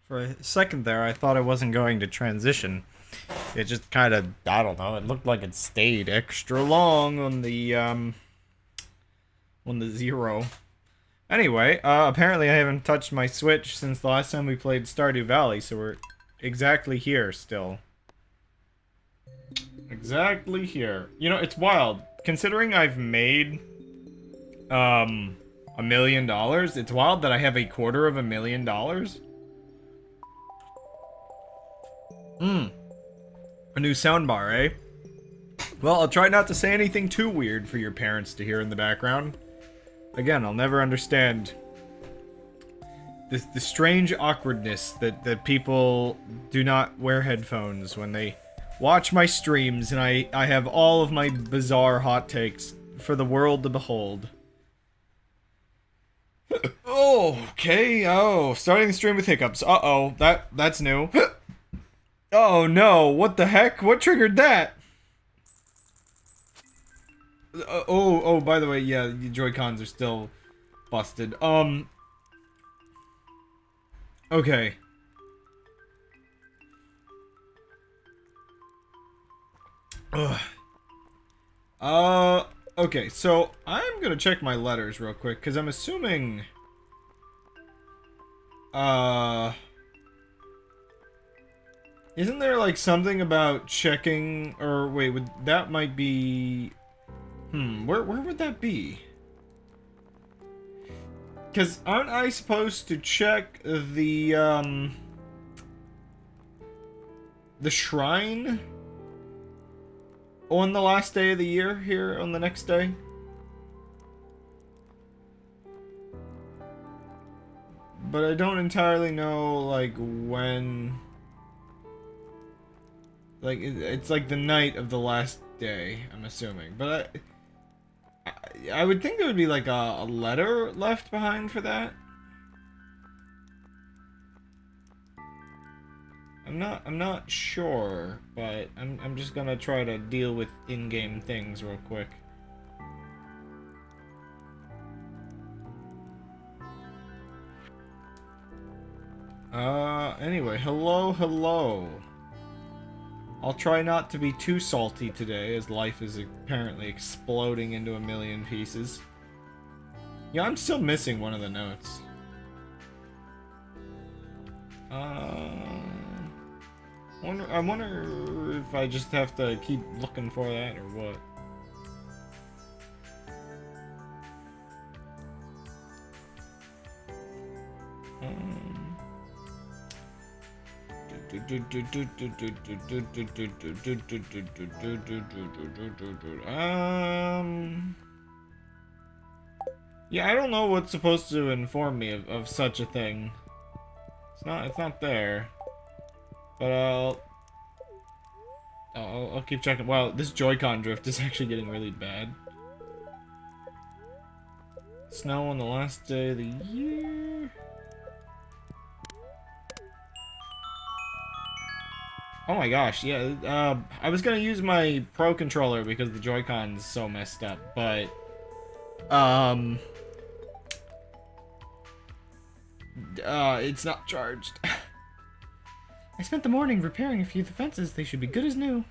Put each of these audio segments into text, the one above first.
For a second there, I thought it wasn't going to transition. It just kind of, I don't know, it looked like it stayed extra long on the 0. Anyway, apparently I haven't touched my Switch since the last time we played Stardew Valley, so we're exactly here still. Exactly here. You know, it's wild. Considering I've made, $1 million, it's wild that I have $250,000. A new soundbar, eh? Well, I'll try not to say anything too weird for your parents to hear in the background. Again, I'll never understand the strange awkwardness that people do not wear headphones when they watch my streams, and I have all of my bizarre hot takes for the world to behold. Oh, okay. Oh, starting the stream with hiccups. Uh-oh, that's new. Oh no, what the heck? What triggered that? Oh, by the way, yeah, the Joy-Cons are still busted. Okay. Ugh. Okay, so I'm gonna check my letters real quick, because I'm assuming... Isn't there, like, something about checking... Or, wait, that might be... where would that be? Because aren't I supposed to check the shrine on the last day of the year here on the next day? But I don't entirely know, like, when... Like, it's like the night of the last day, I'm assuming. But I would think there would be, like, a letter left behind for that. I'm not sure, but I'm just gonna try to deal with in-game things real quick. Anyway, hello. I'll try not to be too salty today, as life is apparently exploding into a million pieces. Yeah, I'm still missing one of the notes. I wonder if I just have to keep looking for that, or what. Yeah, I don't know what's supposed to inform me of such a thing. It's not there. But I'll keep checking. Wow, this Joy-Con drift is actually getting really bad. Snow on the last day of the year. Oh my gosh, yeah, I was gonna use my Pro controller because the Joy-Con's so messed up, but, it's not charged. I spent the morning repairing a few of the fences. They should be good as new.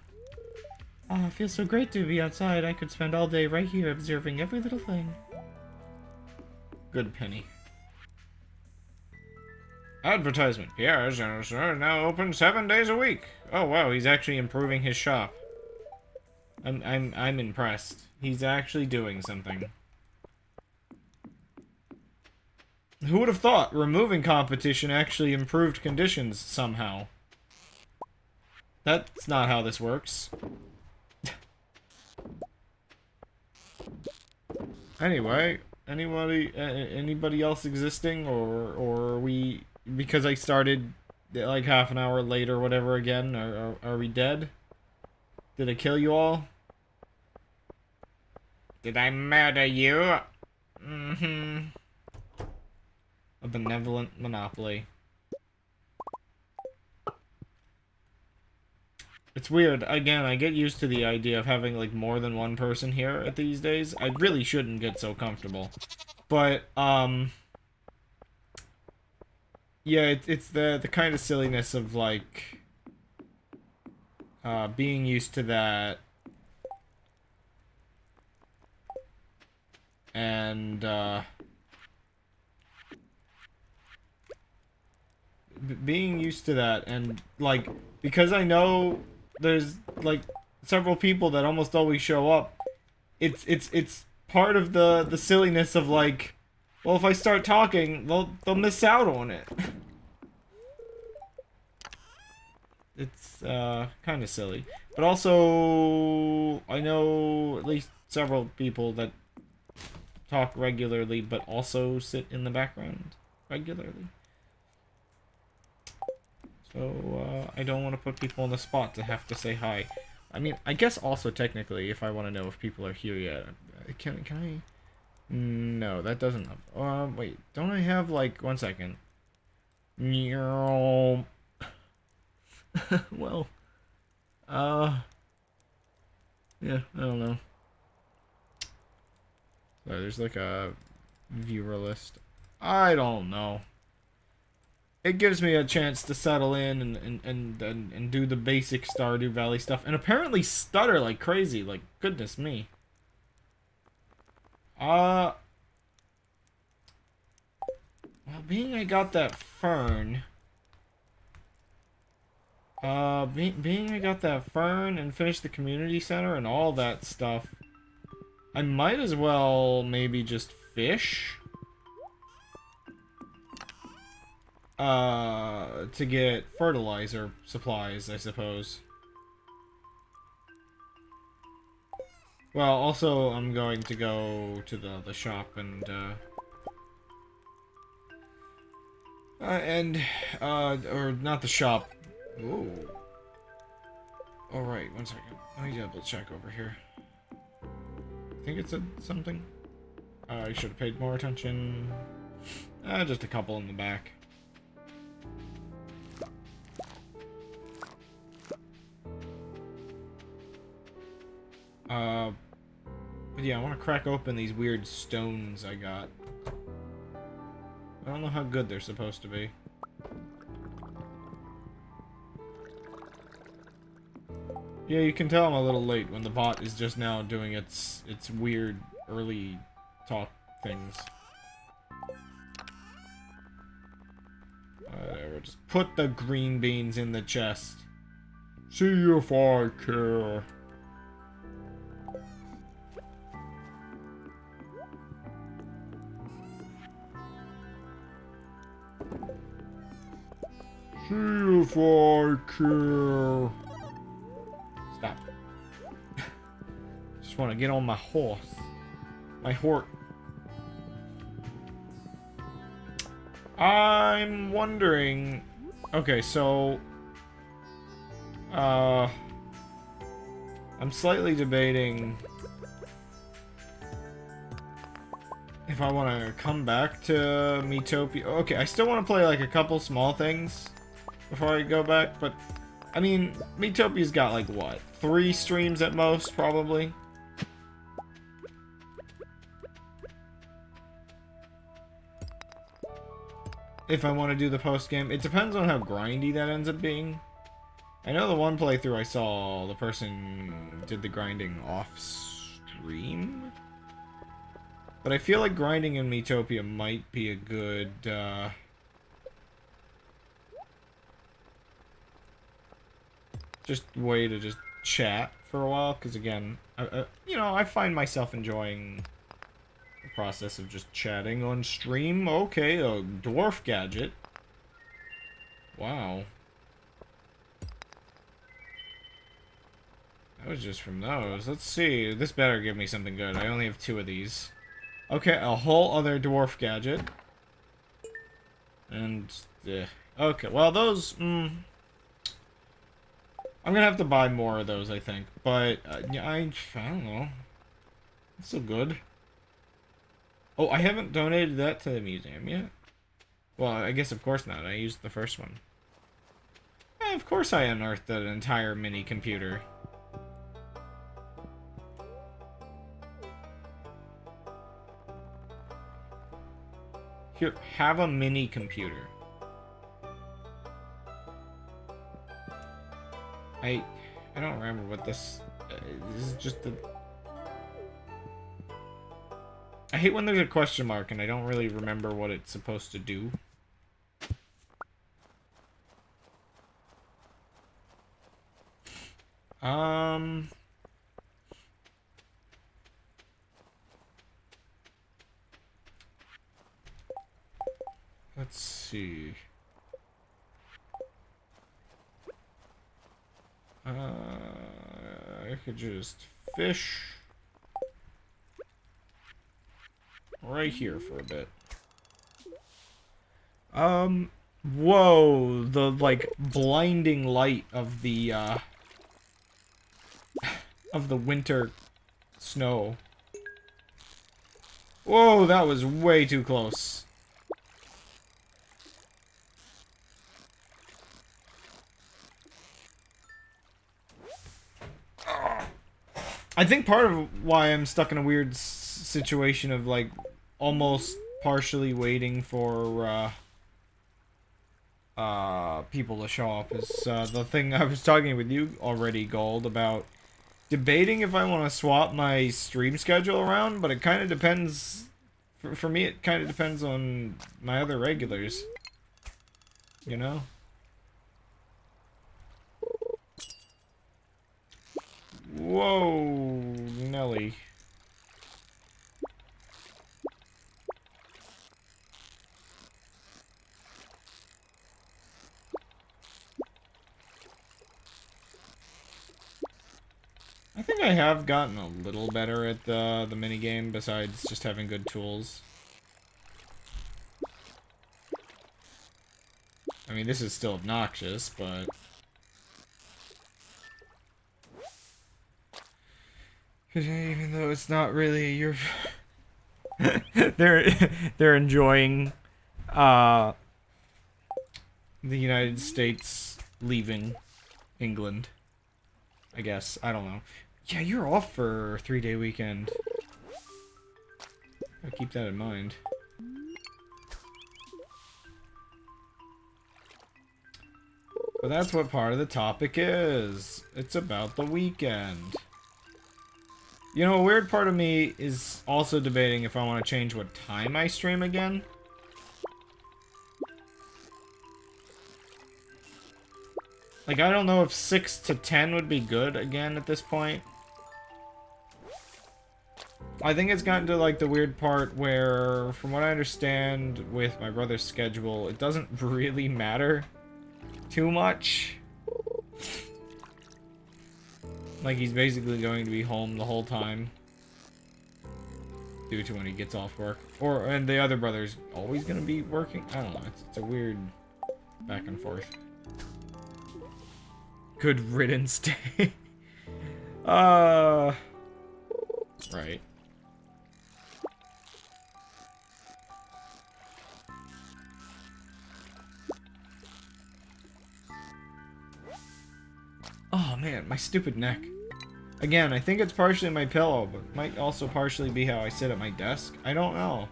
Ah, it feels so great to be outside. I could spend all day right here observing every little thing. Good penny. Advertisement. Pierre's are now open 7 days a week. Oh wow, he's actually improving his shop. I'm impressed. He's actually doing something. Who would have thought removing competition actually improved conditions somehow? That's not how this works. Anyway, anybody else existing, or are we, because I started like half an hour late or whatever again, are we dead? Did I kill you all? Did I murder you? Mm-hmm. A benevolent monopoly. It's weird. Again, I get used to the idea of having, like, more than one person here at these days. I really shouldn't get so comfortable. But, Yeah, it's the kind of silliness of like being used to that and being used to that and like because I know there's like several people that almost always show up. It's part of the silliness of like, well, if I start talking, they'll miss out on it. It's kind of silly, but also I know at least several people that talk regularly, but also sit in the background regularly. So I don't want to put people on the spot to have to say hi. I mean, I guess also technically, if I want to know if people are here yet, can I? No, that doesn't. Wait, don't I have like 1 second? Meow. Well, uh, yeah, I don't know. So there's like a viewer list. I don't know. It gives me a chance to settle in and do the basic Stardew Valley stuff. And apparently stutter like crazy. Like, goodness me. Well, being I got that fern... being I got that fern and finished the community center and all that stuff, I might as well maybe just fish. To get fertilizer supplies, I suppose. Well, also, I'm going to go to the shop or not the shop. Ooh. Alright, 1 second. Let me double check over here. I think it said something. I should have paid more attention. Just a couple in the back. But yeah, I want to crack open these weird stones I got. I don't know how good they're supposed to be. Yeah, you can tell I'm a little late when the bot is just now doing its weird early talk things. Whatever, just put the green beans in the chest. See if I care. See if I care. Stop. Just want to get on my horse. My horse. I'm wondering... Okay, so... I'm slightly debating... if I want to come back to Miitopia. Okay, I still want to play like a couple small things before I go back, but... I mean, Miitopia's got like, what? 3 streams at most, probably? If I want to do the post-game. It depends on how grindy that ends up being. I know the one playthrough I saw, the person did the grinding off-stream? But I feel like grinding in Miitopia might be a good, just way to just chat for a while, because again, you know, I find myself enjoying the process of just chatting on stream. Okay, a dwarf gadget. Wow. That was just from those. Let's see. This better give me something good. I only have 2 of these. Okay, a whole other dwarf gadget. And, okay, well, those, I'm gonna have to buy more of those, I think. But, yeah, I don't know. It's still good. Oh, I haven't donated that to the museum yet. Well, I guess of course not. I used the first one. Of course I unearthed an entire mini computer. Here, have a mini computer. I don't remember what this... this is just the... I hate when there's a question mark and I don't really remember what it's supposed to do. Let's see. I could just fish right here for a bit. Whoa, the, like, blinding light of the winter snow. Whoa, that was way too close. I think part of why I'm stuck in a weird situation of, like, almost partially waiting for, people to show up is, the thing I was talking with you already, Gold, about debating if I want to swap my stream schedule around, but it kind of depends, for me, it kind of depends on my other regulars, you know? Whoa, Nelly. I think I have gotten a little better at the minigame, besides just having good tools. I mean, this is still obnoxious, but... even though it's not really your... they're enjoying, the United States leaving England. I guess. I don't know. Yeah, you're off for a 3-day weekend. I'll keep that in mind. But that's what part of the topic is. It's about the weekend. You know, a weird part of me is also debating if I want to change what time I stream again. Like, I don't know if 6 to 10 would be good again at this point. I think it's gotten to, like, the weird part where, from what I understand with my brother's schedule, it doesn't really matter too much. Like, he's basically going to be home the whole time. Due to when he gets off work. And the other brother's always gonna be working? I don't know, it's a weird back and forth. Good riddance day. Right. Oh man, my stupid neck. Again, I think it's partially my pillow, but it might also partially be how I sit at my desk. I don't know.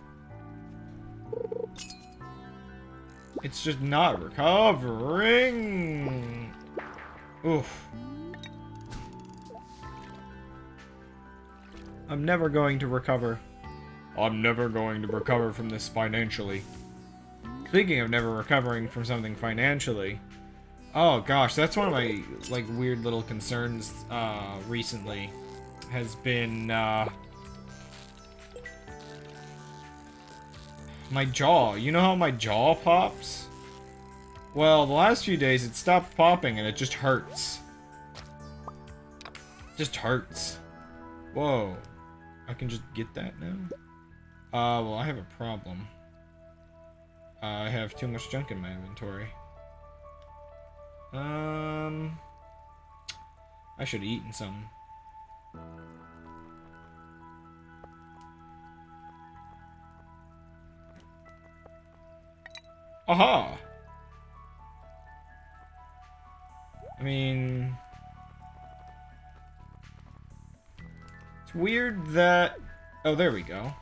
It's just not recovering. Oof. I'm never going to recover. I'm never going to recover from this financially. Speaking of never recovering from something financially... Oh gosh, that's one of my, like, weird little concerns, recently. Has been, my jaw. You know how my jaw pops? Well, the last few days it stopped popping and it just hurts. Just hurts. Whoa. I can just get that now? Well, I have a problem. I have too much junk in my inventory. I should have eaten some. Aha! I mean... It's weird that... Oh, there we go.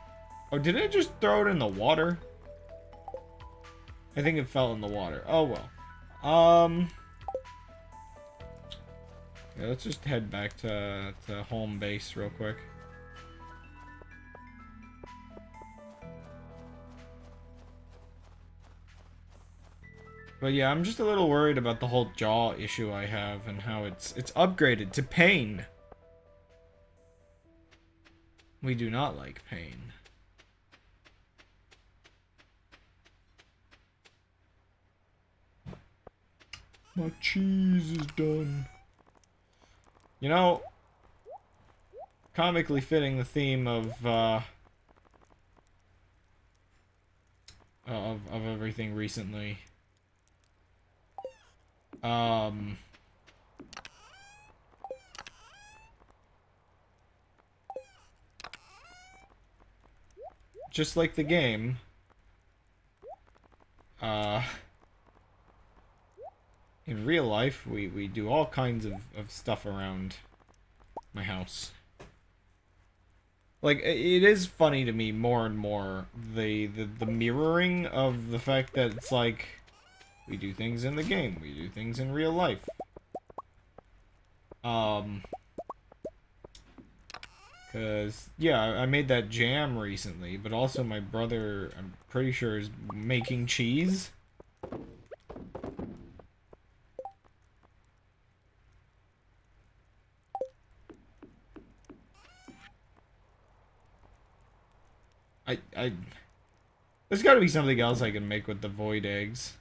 Oh, did I just throw it in the water? I think it fell in the water. Oh, well. Yeah, let's just head back to home base real quick. But yeah, I'm just a little worried about the whole jaw issue I have and how it's upgraded to pain. We do not like pain. My cheese is done. You know, comically fitting the theme of everything recently. Just like the game, in real life, we do all kinds of stuff around my house. Like, it is funny to me more and more, the mirroring of the fact that it's like, we do things in the game, we do things in real life. Cause, yeah, I made that jam recently, but also my brother, I'm pretty sure, is making cheese. There's gotta be something else I can make with the void eggs.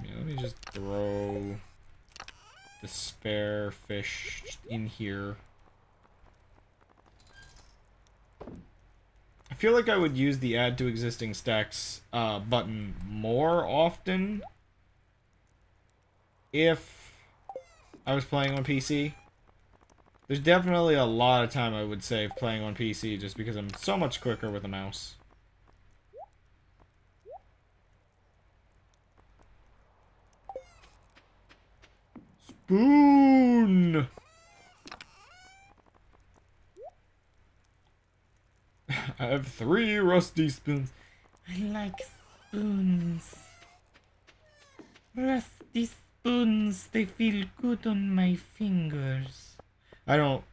Yeah, let me just throw the spare fish in here. I feel like I would use the add to existing stacks button more often if I was playing on PC. There's definitely a lot of time I would save playing on PC just because I'm so much quicker with a mouse. Spoon! I have 3 rusty spoons. I like spoons. Rusty spoons, they feel good on my fingers. I don't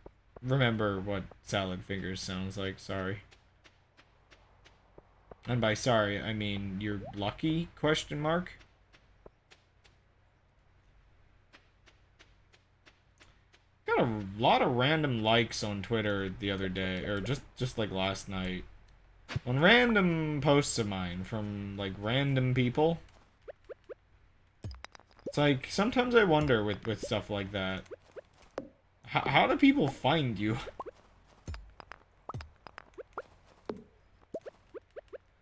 remember what salad fingers sounds like, sorry. And by sorry, I mean you're lucky, question mark? Got a lot of random likes on Twitter the other day, or just like last night. On random posts of mine from like random people. It's like sometimes I wonder with stuff like that. How do people find you?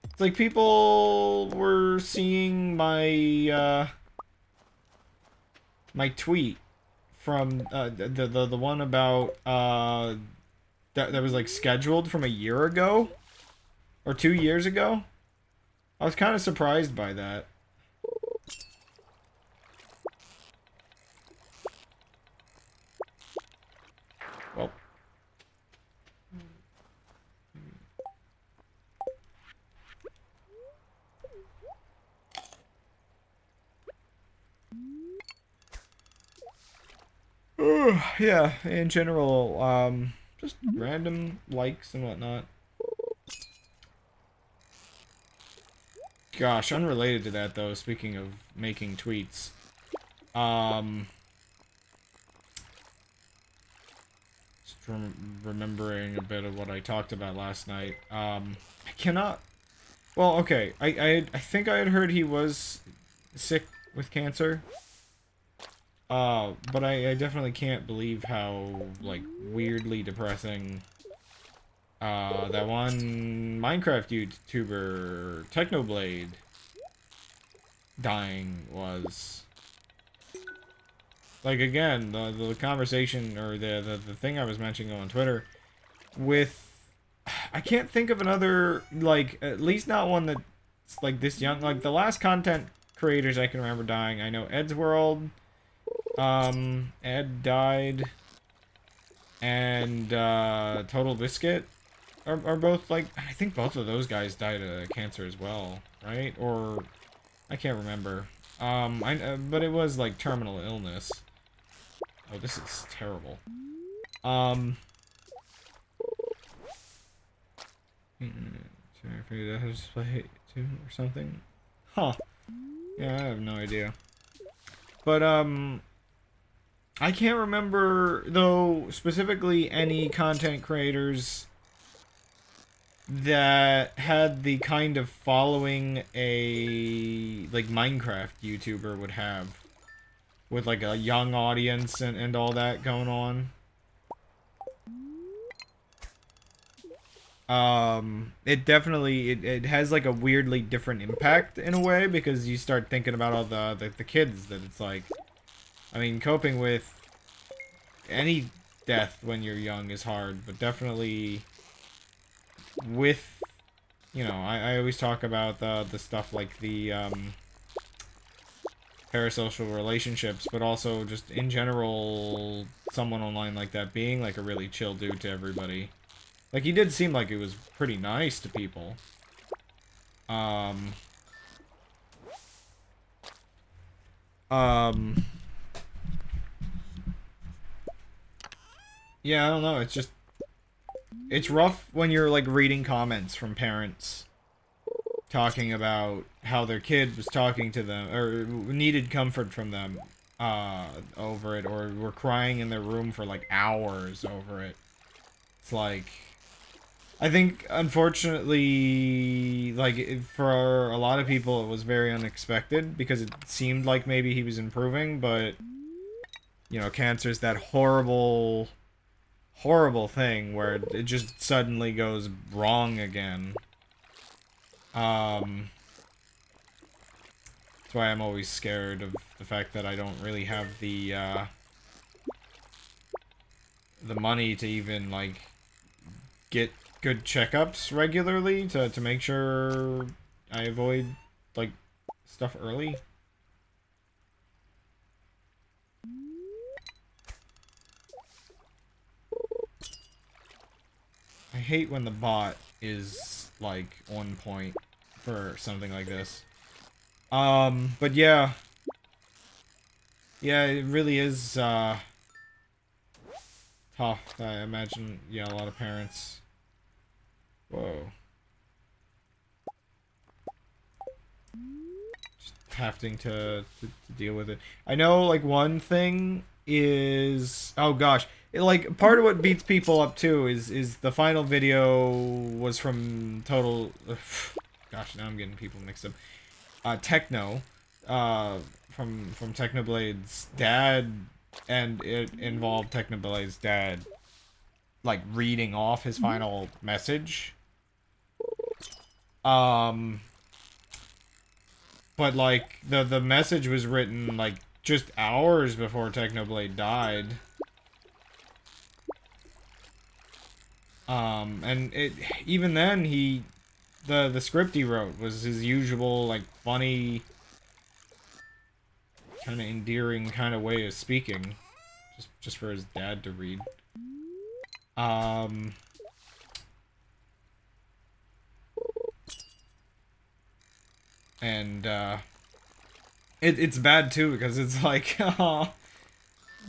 It's like people were seeing my my tweet from the one about that was like scheduled from a year ago or 2 years ago. I was kind of surprised by that. Well, yeah, in general, just random likes and whatnot. Gosh, unrelated to that though, speaking of making tweets, just remembering a bit of what I talked about last night. I cannot. Well, okay, I think I had heard he was sick with cancer. But I definitely can't believe how, like, weirdly depressing, that one Minecraft YouTuber, Technoblade, dying was. Like, again, the conversation, or the thing I was mentioning on Twitter, with, I can't think of another, like, at least not one that's, like, this young, like, the last content creators I can remember dying, I know Ed's World, Ed died. and Total Biscuit are both like, I think both of those guys died of cancer as well, right? Or I can't remember. But it was like terminal illness. Oh, this is terrible. Sorry, that has play too or something. Huh. Yeah, I have no idea. But I can't remember though specifically any content creators that had the kind of following a like Minecraft YouTuber would have, with like a young audience and all that going on. It definitely it has like a weirdly different impact in a way, because you start thinking about all the kids that it's like, I mean, coping with any death when you're young is hard, but definitely with, you know, I always talk about the stuff like the parasocial relationships, but also just in general, someone online like that being like a really chill dude to everybody. Like, he did seem like he was pretty nice to people. Um, um, yeah, I don't know, it's just, it's rough when you're like reading comments from parents talking about how their kid was talking to them or needed comfort from them over it, or were crying in their room for like hours over it. It's like, I think unfortunately, like, for a lot of people it was very unexpected, because it seemed like maybe he was improving, but you know, cancer's that horrible thing where it just suddenly goes wrong again. um That's why I'm always scared of the fact that I don't really have the money to even, like, get good checkups regularly to make sure I avoid, like, stuff early. I hate when the bot is, like, on point for something like this. But yeah. Yeah, it really is, tough. I imagine, yeah, a lot of parents. Whoa. Just having to deal with it. I know, like, one thing is, oh gosh, like, part of what beats people up too is the final video was from Total. Gosh, now I'm getting people mixed up. Techno, from Technoblade's dad, and it involved Technoblade's dad, like, reading off his final message. Um, but like the message was written like just hours before Technoblade died. And it, even then, the script he wrote was his usual, like, funny, kind of endearing kind of way of speaking, just for his dad to read. Um, and it's bad too, because it's like,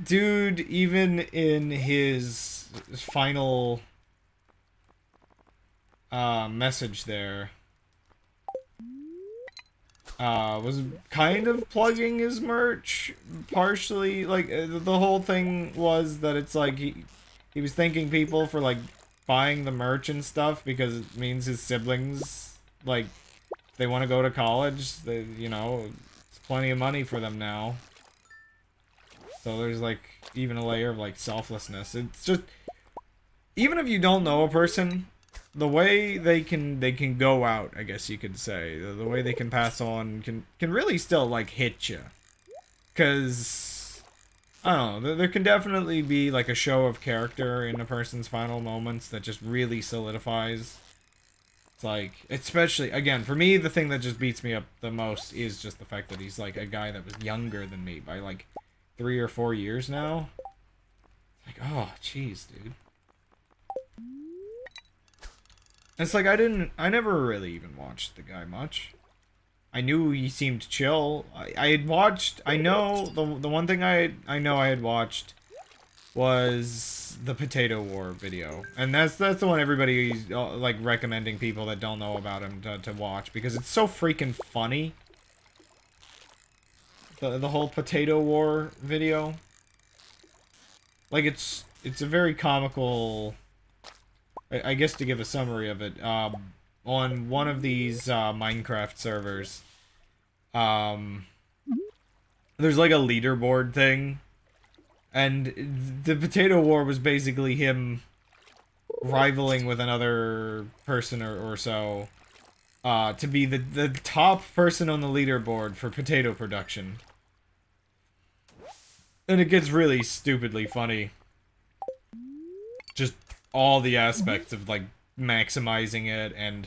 dude, even in his final message there, was kind of plugging his merch, partially. Like, the whole thing was that it's like he was thanking people for, like, buying the merch and stuff, because it means his siblings, like, if they want to go to college, they, you know, it's plenty of money for them now. So there's, like, even a layer of, like, selflessness. It's just, even if you don't know a person, the way they can go out, I guess you could say, the way they can pass on can really still, like, hit you. Because, I don't know, there can definitely be, like, a show of character in a person's final moments that just really solidifies. It's like, especially, again, for me, the thing that just beats me up the most is just the fact that he's, like, a guy that was younger than me by, like, 3 or 4 years now. Like, oh, jeez, dude. It's like I never really even watched the guy much. I knew he seemed chill. I had watched, I know, the one thing I know I had watched was the Potato War video. And that's the one everybody's, like, recommending people that don't know about him to watch, because it's so freaking funny. The whole Potato War video. Like, it's a very comical, I guess to give a summary of it, on one of these, Minecraft servers, there's like a leaderboard thing, and the Potato War was basically him rivaling with another person or so, to be the top person on the leaderboard for potato production. And it gets really stupidly funny. Just all the aspects of, like, maximizing it, and,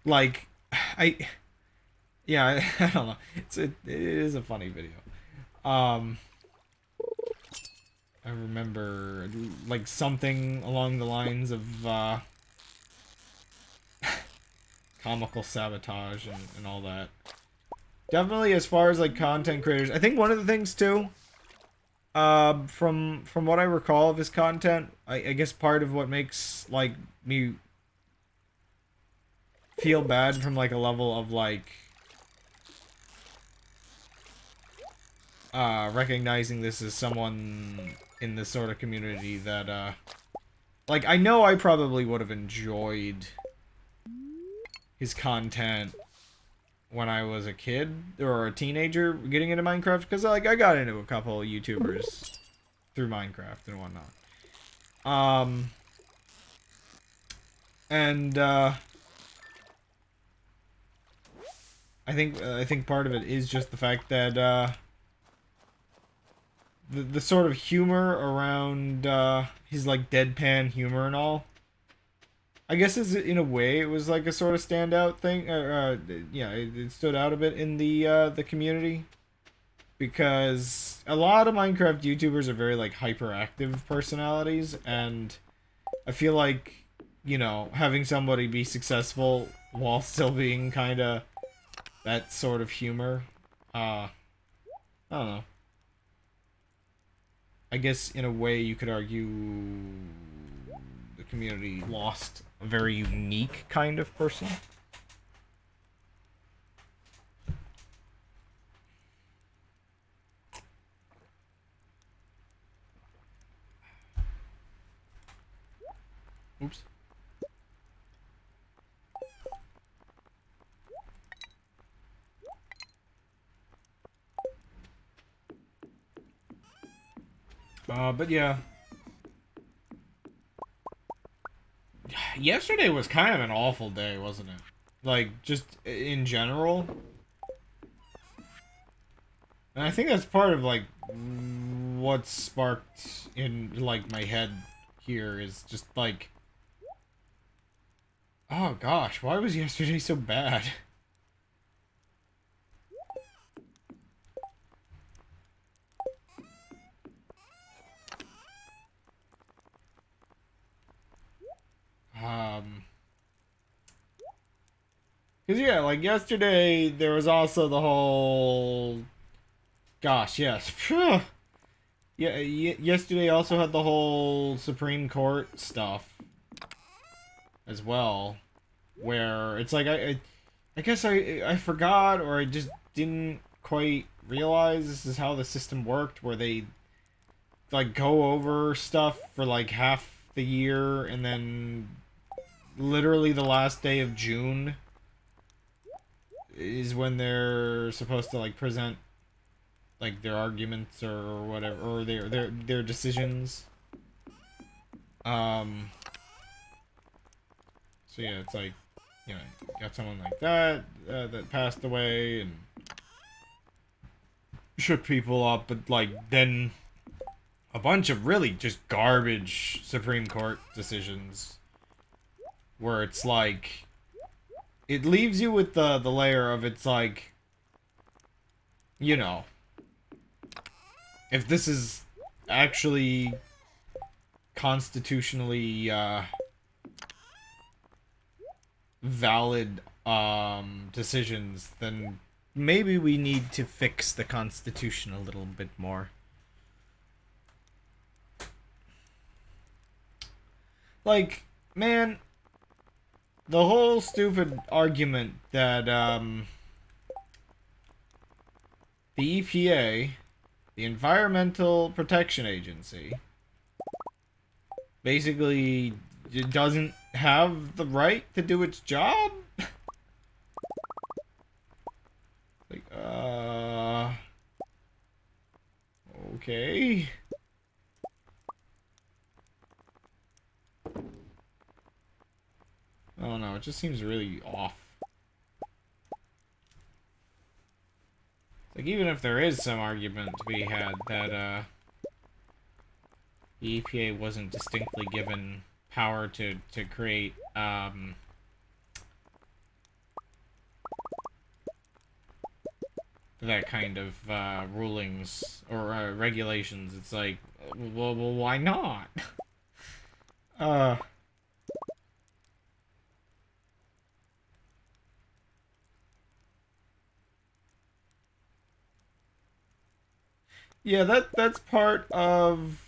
like, yeah, I don't know. It is a funny video. I remember, like, something along the lines of, comical sabotage and all that. Definitely, as far as, like, content creators, I think one of the things, too, from what I recall of his content, I guess part of what makes, like, me feel bad from, like, a level of, like, recognizing this as someone in this sort of community that, like, I know I probably would have enjoyed his content when I was a kid or a teenager getting into Minecraft, because, like, I got into a couple of YouTubers through Minecraft and whatnot. And I think part of it is just the fact that the sort of humor around his, like, deadpan humor and all, I guess is, in a way, it was like a sort of standout thing. Yeah, it stood out a bit in the community, because a lot of Minecraft YouTubers are very, like, hyperactive personalities, and I feel like, you know, having somebody be successful while still being kind of that sort of humor, I don't know. I guess in a way you could argue the community lost a very unique kind of person. Oops. But yeah. Yesterday was kind of an awful day, wasn't it? Like, just in general. And I think that's part of, like, what sparked in, like, my head here is just, like, oh gosh, why was yesterday so bad? Because, yeah, like, yesterday, there was also the whole... Gosh, yes. Yeah, yesterday also had the whole Supreme Court stuff as well, where it's like, I guess I forgot, or I just didn't quite realize this is how the system worked, where they, like, go over stuff for, like, half the year, and then literally the last day of June is when they're supposed to, like, present, like, their arguments or whatever, or their decisions. So yeah, it's like, you know, got someone like that that passed away and shook people up, but, like, then a bunch of really just garbage Supreme Court decisions where it's like, it leaves you with the layer of, it's like, you know, if this is actually constitutionally valid decisions, then maybe we need to fix the Constitution a little bit more. Like, man, the whole stupid argument that the EPA, the Environmental Protection Agency, basically doesn't have the right to do its job? Like, okay. Oh no, it just seems really off. Like, even if there is some argument to be had that, the EPA wasn't distinctly given power to create, that kind of, rulings or, regulations, it's like, well, why not? uh... Yeah, that's part of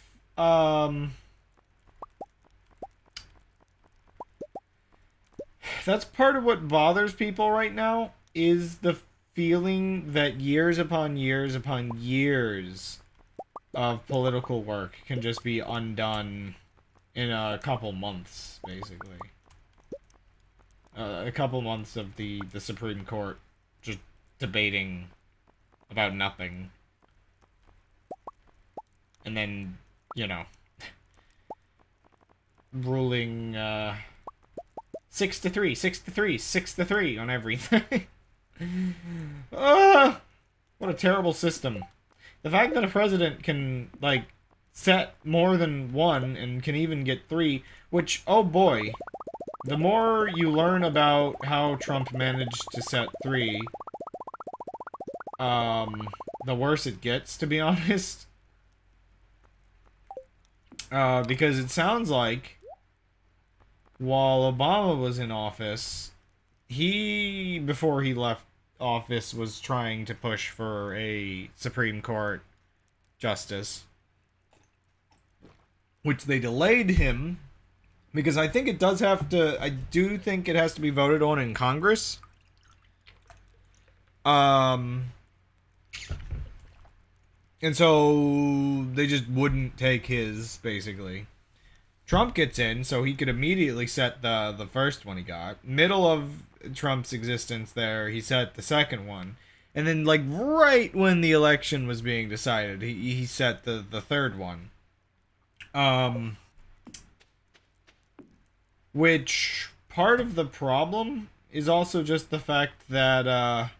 that's part of what bothers people right now is the feeling that years upon years upon years of political work can just be undone in a couple months, basically. A couple months of the Supreme Court just debating about nothing. And then, you know, ruling 6-3, 6-3, 6-3 on everything. What a terrible system. The fact that a president can, like, set more than one and can even get three, which, oh boy, the more you learn about how Trump managed to set three, the worse it gets, to be honest. Because it sounds like while Obama was in office, he, before he left office, was trying to push for a Supreme Court justice, which they delayed him because I think it does have to, I do think it has to be voted on in Congress. And so they just wouldn't take his, basically. Trump gets in, so he could immediately set the first one he got. Middle of Trump's existence there, he set the second one. And then, like, right when the election was being decided, he set the third one. Which, part of the problem is also just the fact that,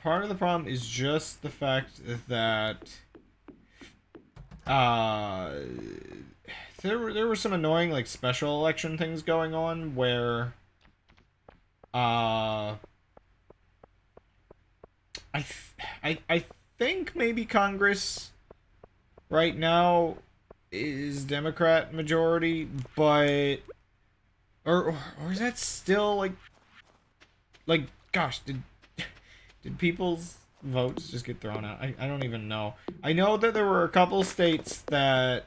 part of the problem is just the fact that there were some annoying, like, special election things going on where I think maybe Congress right now is Democrat majority, but or is that still like gosh, did people's votes just get thrown out? I don't even know. I know that there were a couple states that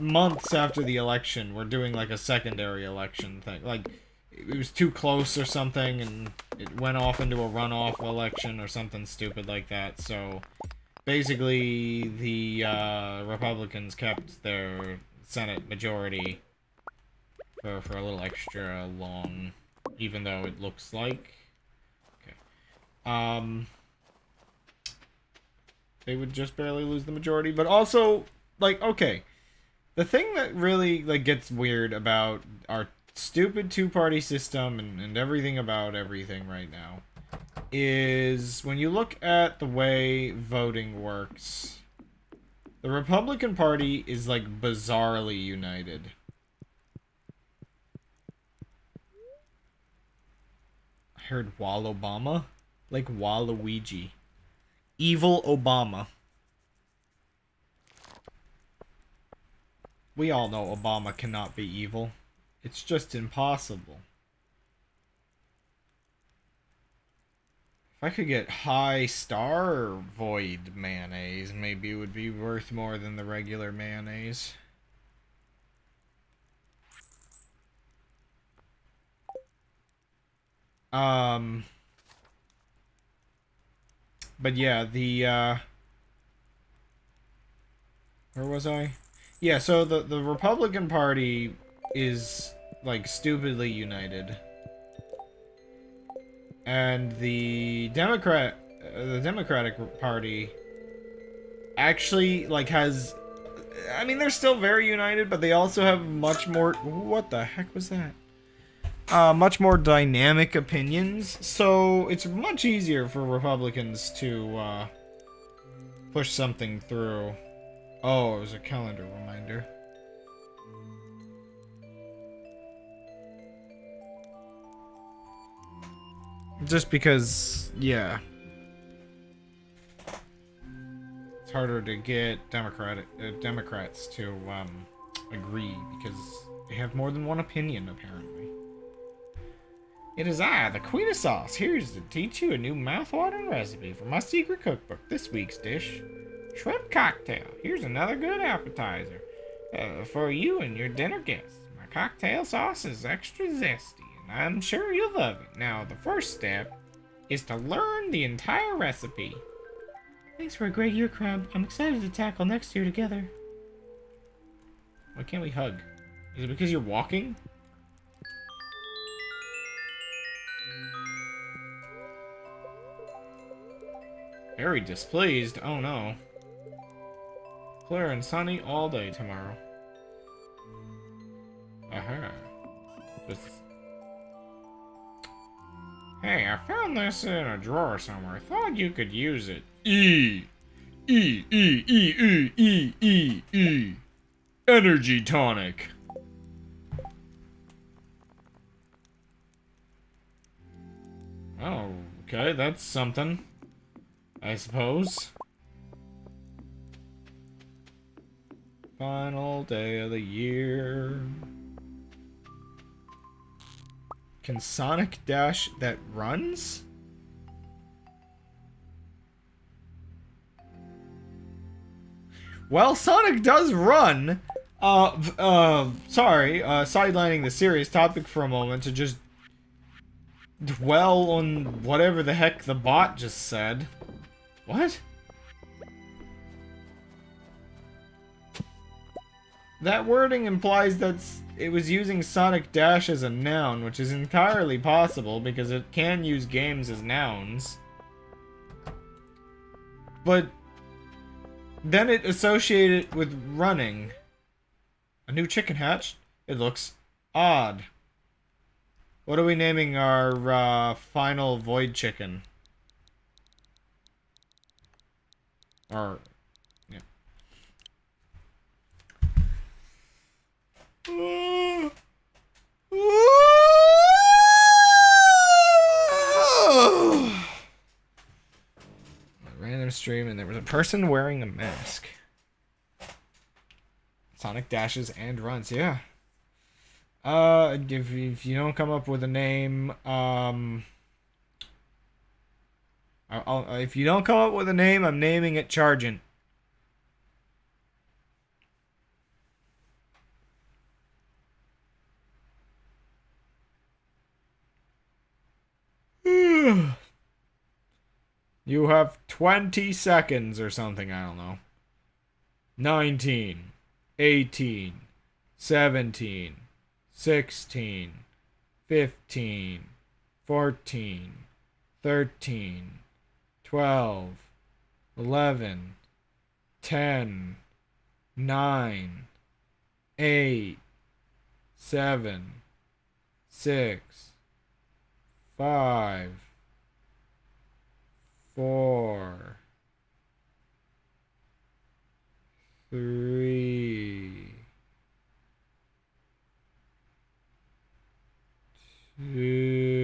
months after the election were doing like a secondary election thing. Like it was too close or something and it went off into a runoff election or something stupid like that. So basically the Republicans kept their Senate majority for a little extra long, even though it looks like they would just barely lose the majority. But also, like, okay, the thing that really, like, gets weird about our stupid two-party system and everything about everything right now is when you look at the way voting works, the Republican Party is, like, bizarrely united. I heard Wall Obama? Like Waluigi. Evil Obama. We all know Obama cannot be evil. It's just impossible. If I could get high star void mayonnaise, maybe it would be worth more than the regular mayonnaise. But yeah, where was I? Yeah, so the Republican Party is like stupidly united. And the Democratic Party actually like has, I mean, they're still very united, but they also have much more, what the heck was that? Much more dynamic opinions, so it's much easier for Republicans to push something through. Oh, it was a calendar reminder. Just because, yeah, it's harder to get Democrats to agree because they have more than one opinion, apparently. It is I, the Queen of Sauce, here to teach you a new mouth-watering recipe from my secret cookbook. This week's dish, shrimp cocktail. Here's another good appetizer for you and your dinner guests. My cocktail sauce is extra zesty, and I'm sure you'll love it. Now, the first step is to learn the entire recipe. Thanks for a great year, Crab. I'm excited to tackle next year together. Why can't we hug? Is it because you're walking? Very displeased. Oh no. Clear and sunny all day tomorrow. Aha. This... Hey, I found this in a drawer somewhere. Thought you could use it. Energy tonic. Oh, okay, that's something, I suppose. Final day of the year. Can Sonic dash that runs? Well, Sonic does run. Sorry, sidelining the serious topic for a moment to just dwell on whatever the heck the bot just said. What? That wording implies that it was using Sonic Dash as a noun, which is entirely possible because it can use games as nouns. But then it associated it with running. A new chicken hatched? It looks odd. What are we naming our final void chicken? Or, yeah. Random stream and there was a person wearing a mask. Sonic dashes and runs, yeah. If you don't come up with a name, if you don't come up with a name, I'm naming it Chargent. You have 20 seconds or something, I don't know. 19, 18, 17, 16, 15, 14, 13, 12, 11, 10, 9, 8, 7, 6, 5, 4, 3, 2.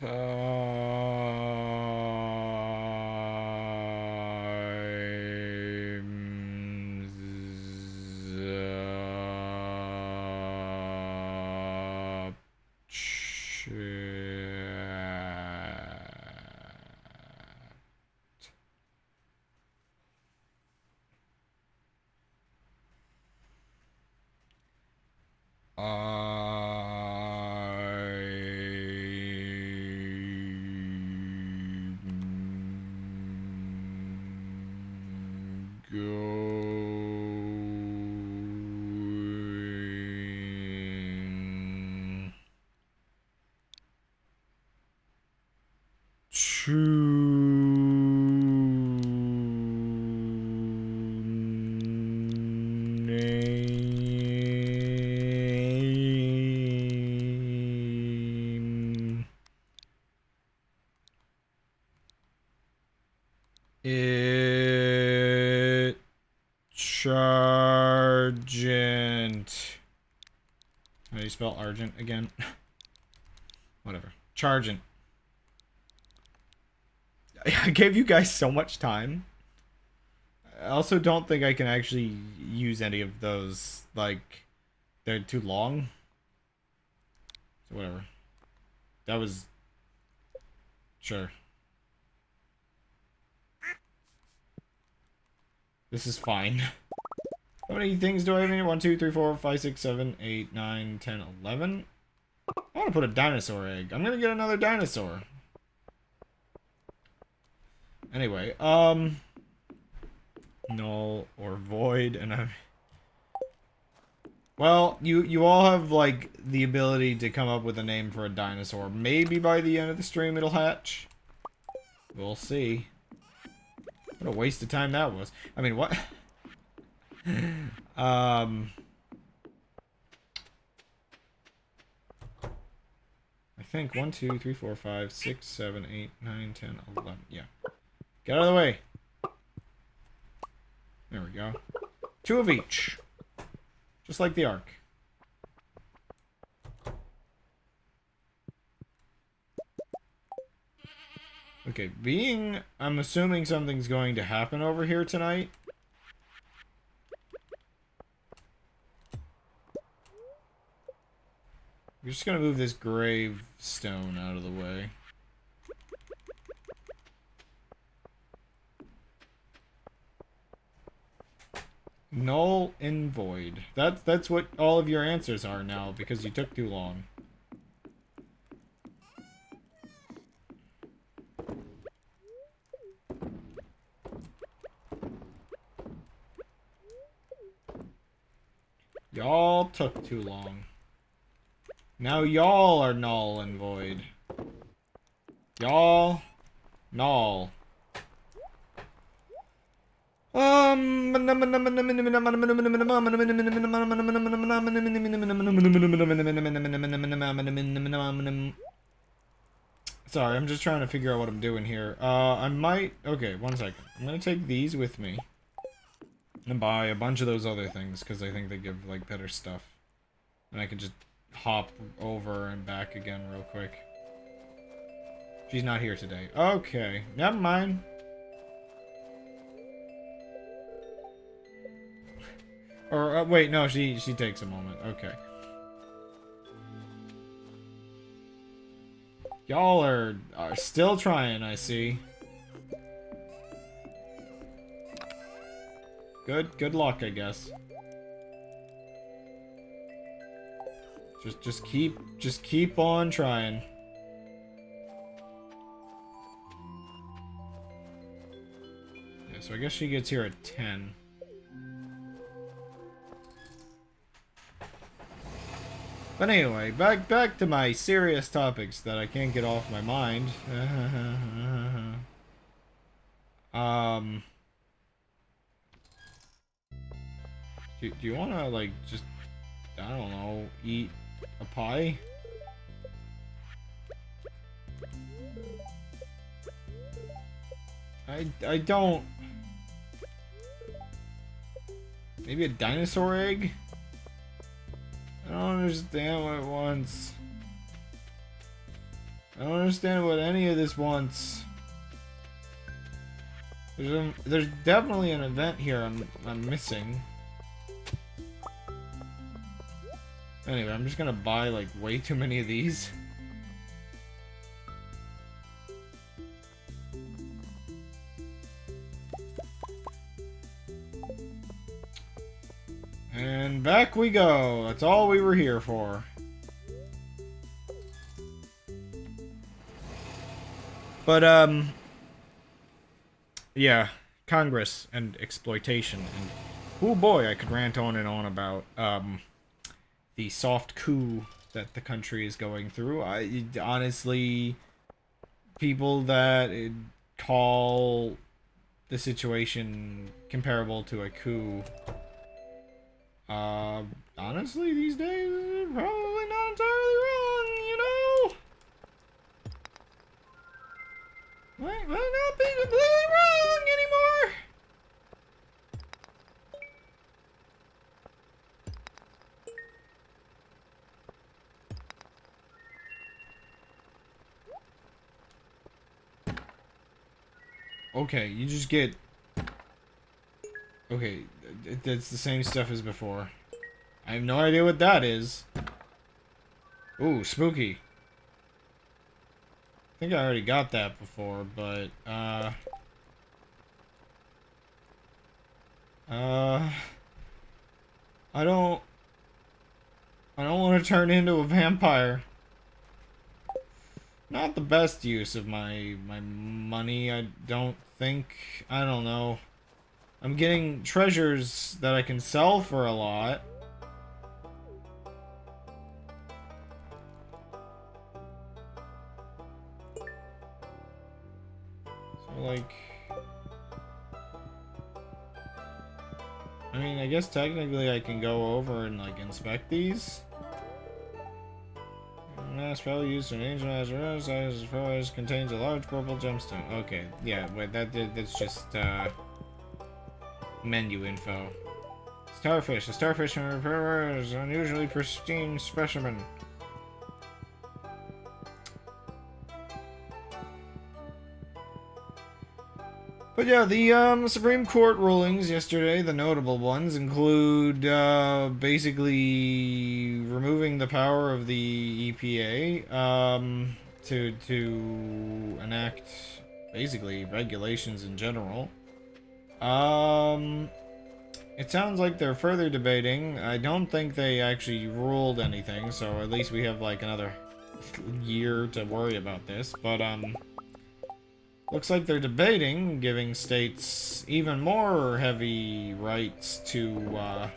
Going to name it Chargent. How do you spell Argent again? Whatever. Chargent. I gave you guys so much time. I also don't think I can actually use any of those. Like, they're too long. So whatever. That was... Sure. This is fine. How many things do I have in here? 1, 2, 3, 4, 5, 6, 7, 8, 9, 10, 11. I want to put a dinosaur egg. I'm gonna get another dinosaur. Anyway, null or void, and I'm... Well, you all have, like, the ability to come up with a name for a dinosaur. Maybe by the end of the stream it'll hatch. We'll see. What a waste of time that was. I mean, what? I think 1, 2, 3, 4, 5, 6, 7, 8, 9, 10, 11. Yeah. Get out of the way. There we go. 2 of each. Just like the Ark. Okay, I'm assuming something's going to happen over here tonight. We're just gonna move this gravestone out of the way. Null and void. That's what all of your answers are now, because you took too long. Y'all took too long. Now y'all are null and void. Y'all, null. Sorry, I'm just trying to figure out what I'm doing here. I might... Okay, 1 second. I'm gonna take these with me. And buy a bunch of those other things, because I think they give, like, better stuff. And I can just hop over and back again real quick. She's not here today. Okay, never mind. Or, wait, no, she takes a moment. Okay. Y'all are still trying, I see. Good luck, I guess. Just keep on trying. Yeah, so I guess she gets here at 10. But anyway, back to my serious topics that I can't get off my mind. Do you want to, like, just, I don't know, eat a pie? I don't... Maybe a dinosaur egg? I don't understand what it wants. I don't understand what any of this wants. There's definitely an event here I'm missing. Anyway, I'm just gonna buy like way too many of these. And back we go. That's all we were here for. But yeah, Congress and exploitation, and oh boy, I could rant on and on about the soft coup that the country is going through. I honestly, people that call the situation comparable to a coup, honestly, these days, probably not entirely wrong, you know? Might not be completely wrong anymore. Okay, you just get... Okay, it's the same stuff as before. I have no idea what that is. Ooh, spooky. I think I already got that before, but, I don't want to turn into a vampire. Not the best use of my money, I don't think. I don't know. I'm getting treasures that I can sell for a lot. So, like... I mean, I guess technically I can go over and, like, inspect these. That's probably used in ancient as far as contains a large purple gemstone. Okay, yeah, wait, that's just, menu info. Starfish. A starfish from Repair is an unusually pristine specimen. But yeah, the Supreme Court rulings yesterday, the notable ones, include basically removing the power of the EPA to enact basically regulations in general. It sounds like they're further debating. I don't think they actually ruled anything, so at least we have like another year to worry about this. But looks like they're debating giving states even more heavy rights to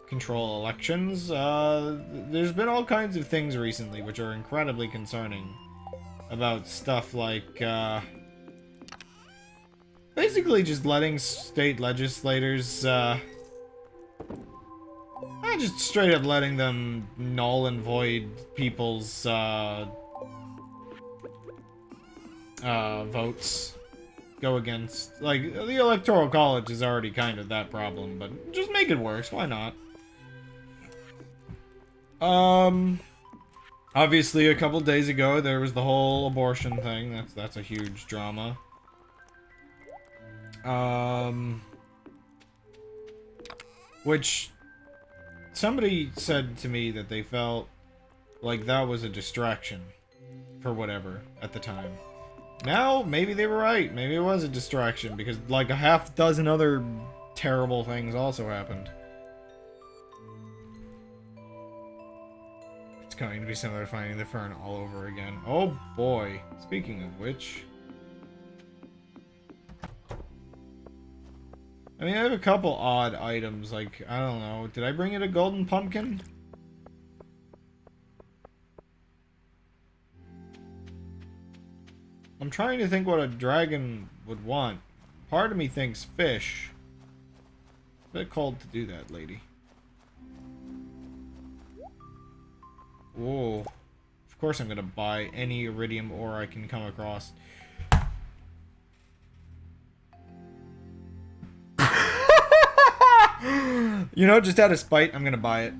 control elections. There's been all kinds of things recently which are incredibly concerning about stuff like basically just letting state legislators just straight up letting them null and void people's votes go against, like, the Electoral College is already kind of that problem, but just make it worse, why not? Obviously a couple days ago there was the whole abortion thing, that's a huge drama. Which somebody said to me that they felt like that was a distraction for whatever at the time. Now, maybe they were right. Maybe it was a distraction because like a half dozen other terrible things also happened. It's going to be similar to Finding the Fern all over again. Oh boy. Speaking of which... I mean, I have a couple odd items, like, I don't know. Did I bring it a golden pumpkin? I'm trying to think what a dragon would want. Part of me thinks fish. A bit cold to do that, lady. Whoa. Of course I'm gonna buy any iridium ore I can come across. You know, just out of spite, I'm gonna buy it.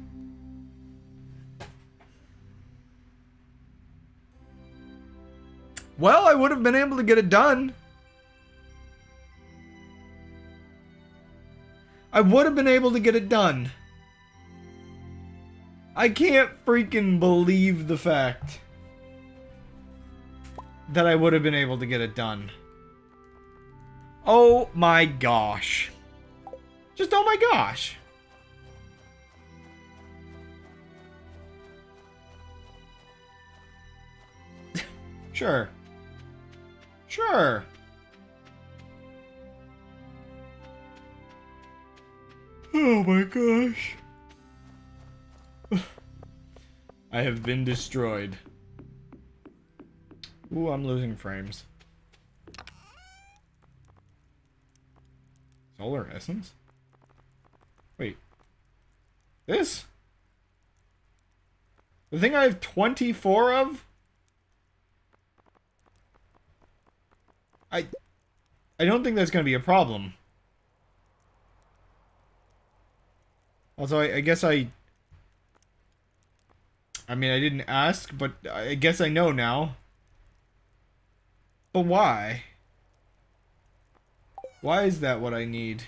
Well, I would have been able to get it done. I would have been able to get it done. I can't freaking believe the fact that I would have been able to get it done. Oh my gosh. Just oh my gosh. Sure. Sure. Oh my gosh. I have been destroyed. Ooh, I'm losing frames. Solar essence? Wait. This? The thing I have 24 of? I don't think that's going to be a problem. Also, I guess I mean, I didn't ask, but I guess I know now. But why? Why is that what I need?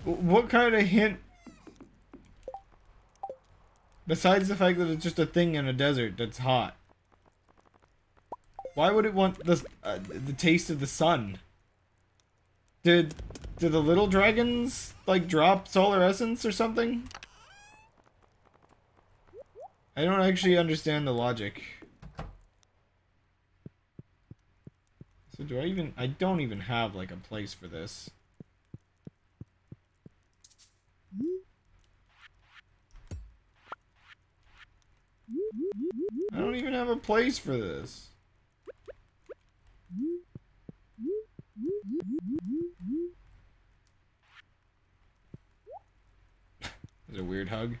What kind of hint? Besides the fact that it's just a thing in a desert that's hot. Why would it want the taste of the sun? Did the little dragons, like, drop solar essence or something? I don't actually understand the logic. So do I even... I don't even have, like, a place for this. I don't even have a place for this. There's a weird hug.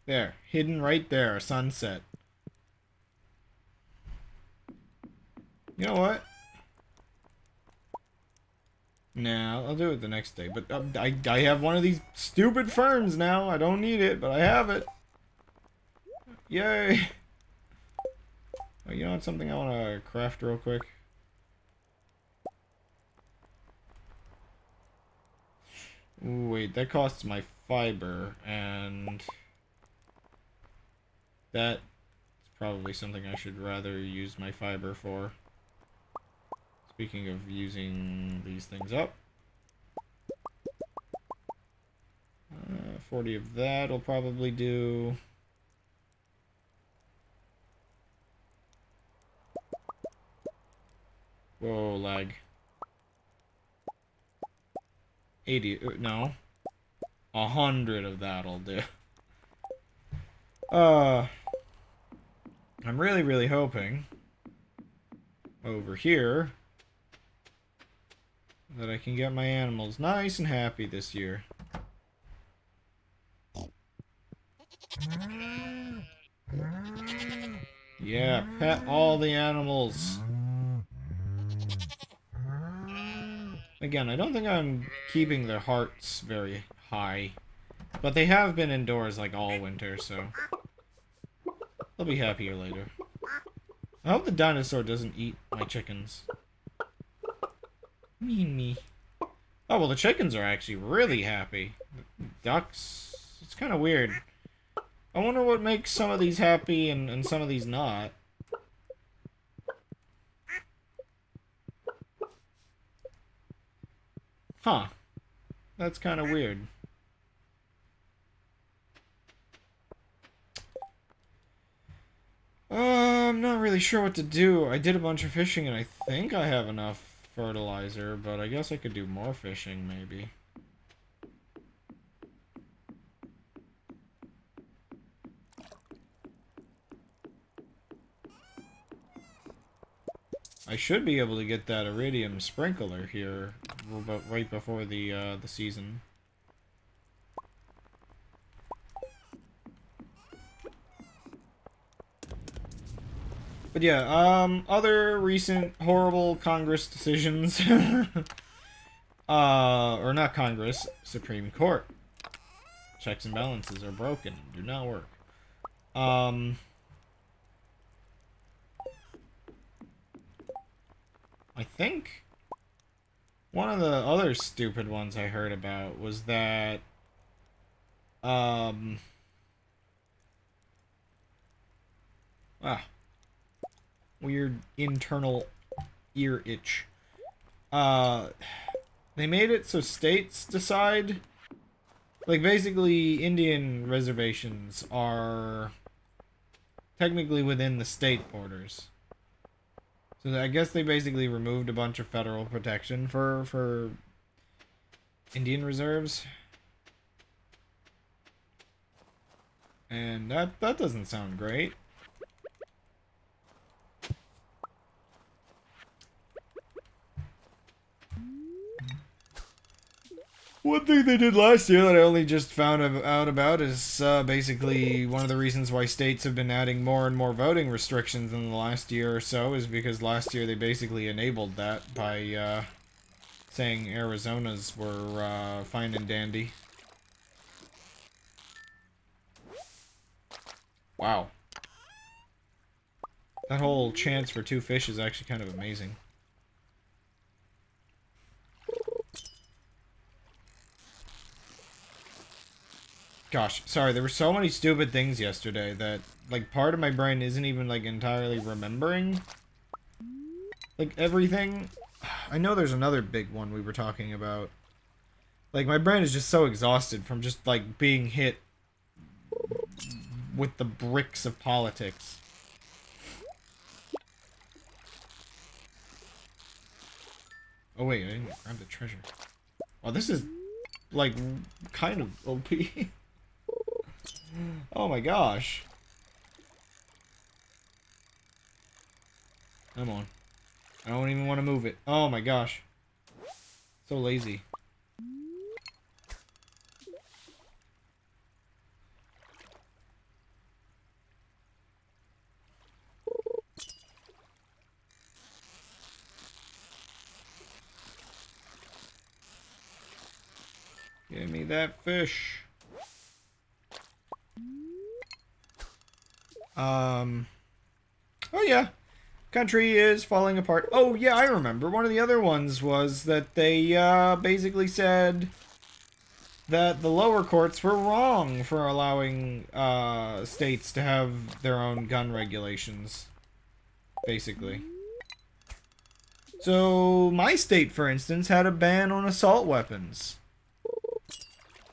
There, hidden right there, a sunset. You know what? Nah, I'll do it the next day. But I have one of these stupid ferns now. I don't need it, but I have it. Yay! Oh, you know what's something I want to craft real quick? Ooh, wait, that costs my fiber, and that's probably something I should rather use my fiber for. Speaking of using these things up. 40 of that will probably do. Whoa, lag. 80, no. 100 of that'll do. I'm really, really hoping over here that I can get my animals nice and happy this year. Yeah, pet all the animals. Again, I don't think I'm keeping their hearts very high. But they have been indoors like all winter, so they'll be happier later. I hope the dinosaur doesn't eat my chickens. Me. Oh, well, the chickens are actually really happy. The ducks, it's kind of weird. I wonder what makes some of these happy and some of these not. Huh. That's kind of weird. I'm not really sure what to do. I did a bunch of fishing and I think I have enough fertilizer, but I guess I could do more fishing, maybe. I should be able to get that iridium sprinkler here right before the season. But yeah, other recent horrible Congress decisions. Or not Congress, Supreme Court. Checks and balances are broken and do not work. I think one of the other stupid ones I heard about was that, um, ah, weird internal ear itch. They made it so states decide. Like, basically, Indian reservations are technically within the state borders. So I guess they basically removed a bunch of federal protection for Indian reserves. And that doesn't sound great. One thing they did last year that I only just found out about is basically one of the reasons why states have been adding more and more voting restrictions in the last year or so is because last year they basically enabled that by saying Arizona's were fine and dandy. Wow. That whole chance for 2 fish is actually kind of amazing. Gosh, sorry, there were so many stupid things yesterday that, like, part of my brain isn't even, like, entirely remembering, like, everything. I know there's another big one we were talking about. Like, my brain is just so exhausted from just, like, being hit with the bricks of politics. Oh, wait, I didn't grab the treasure. Oh, this is, like, kind of OP. Oh my gosh. Come on. I don't even want to move it. Oh my gosh. So lazy. Give me that fish. Oh yeah. Country is falling apart. Oh yeah, I remember. One of the other ones was that they basically said that the lower courts were wrong for allowing states to have their own gun regulations. Basically. So my state, for instance, had a ban on assault weapons.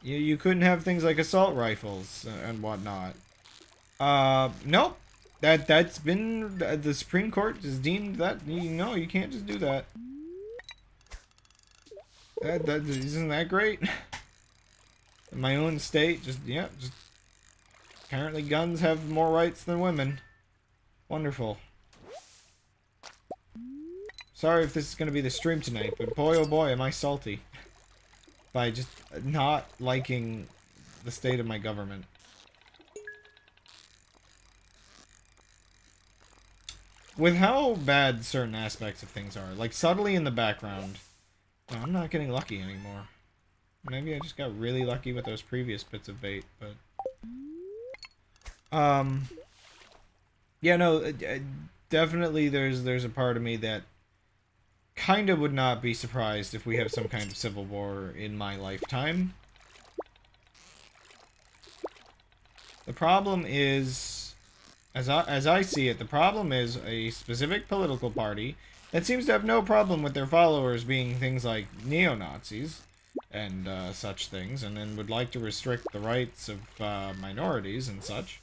You couldn't have things like assault rifles and whatnot. Nope. That's been the Supreme Court has deemed that you can't just do that. That isn't that great? In my own state, just apparently guns have more rights than women. Wonderful. Sorry if this is gonna be the stream tonight, but boy oh boy am I salty by just not liking the state of my government. With how bad certain aspects of things are, like subtly in the background. No, I'm not getting lucky anymore. Maybe I just got really lucky with those previous bits of bait, but... Yeah, no, definitely there's a part of me that kind of would not be surprised if we have some kind of civil war in my lifetime. The problem is... As I see it, the problem is a specific political party that seems to have no problem with their followers being things like neo-Nazis and such things, and then would like to restrict the rights of minorities and such,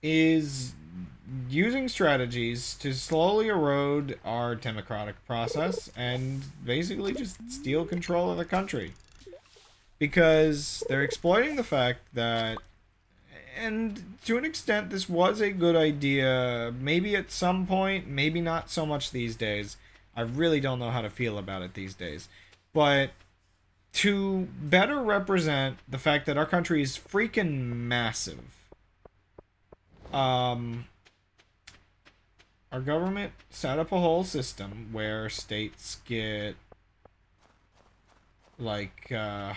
is using strategies to slowly erode our democratic process and basically just steal control of the country. Because they're exploiting the fact that, and to an extent this was a good idea, maybe at some point, maybe not so much these days. I really don't know how to feel about it these days. But to better represent the fact that our country is freaking massive, Um, our government set up a whole system where states get like so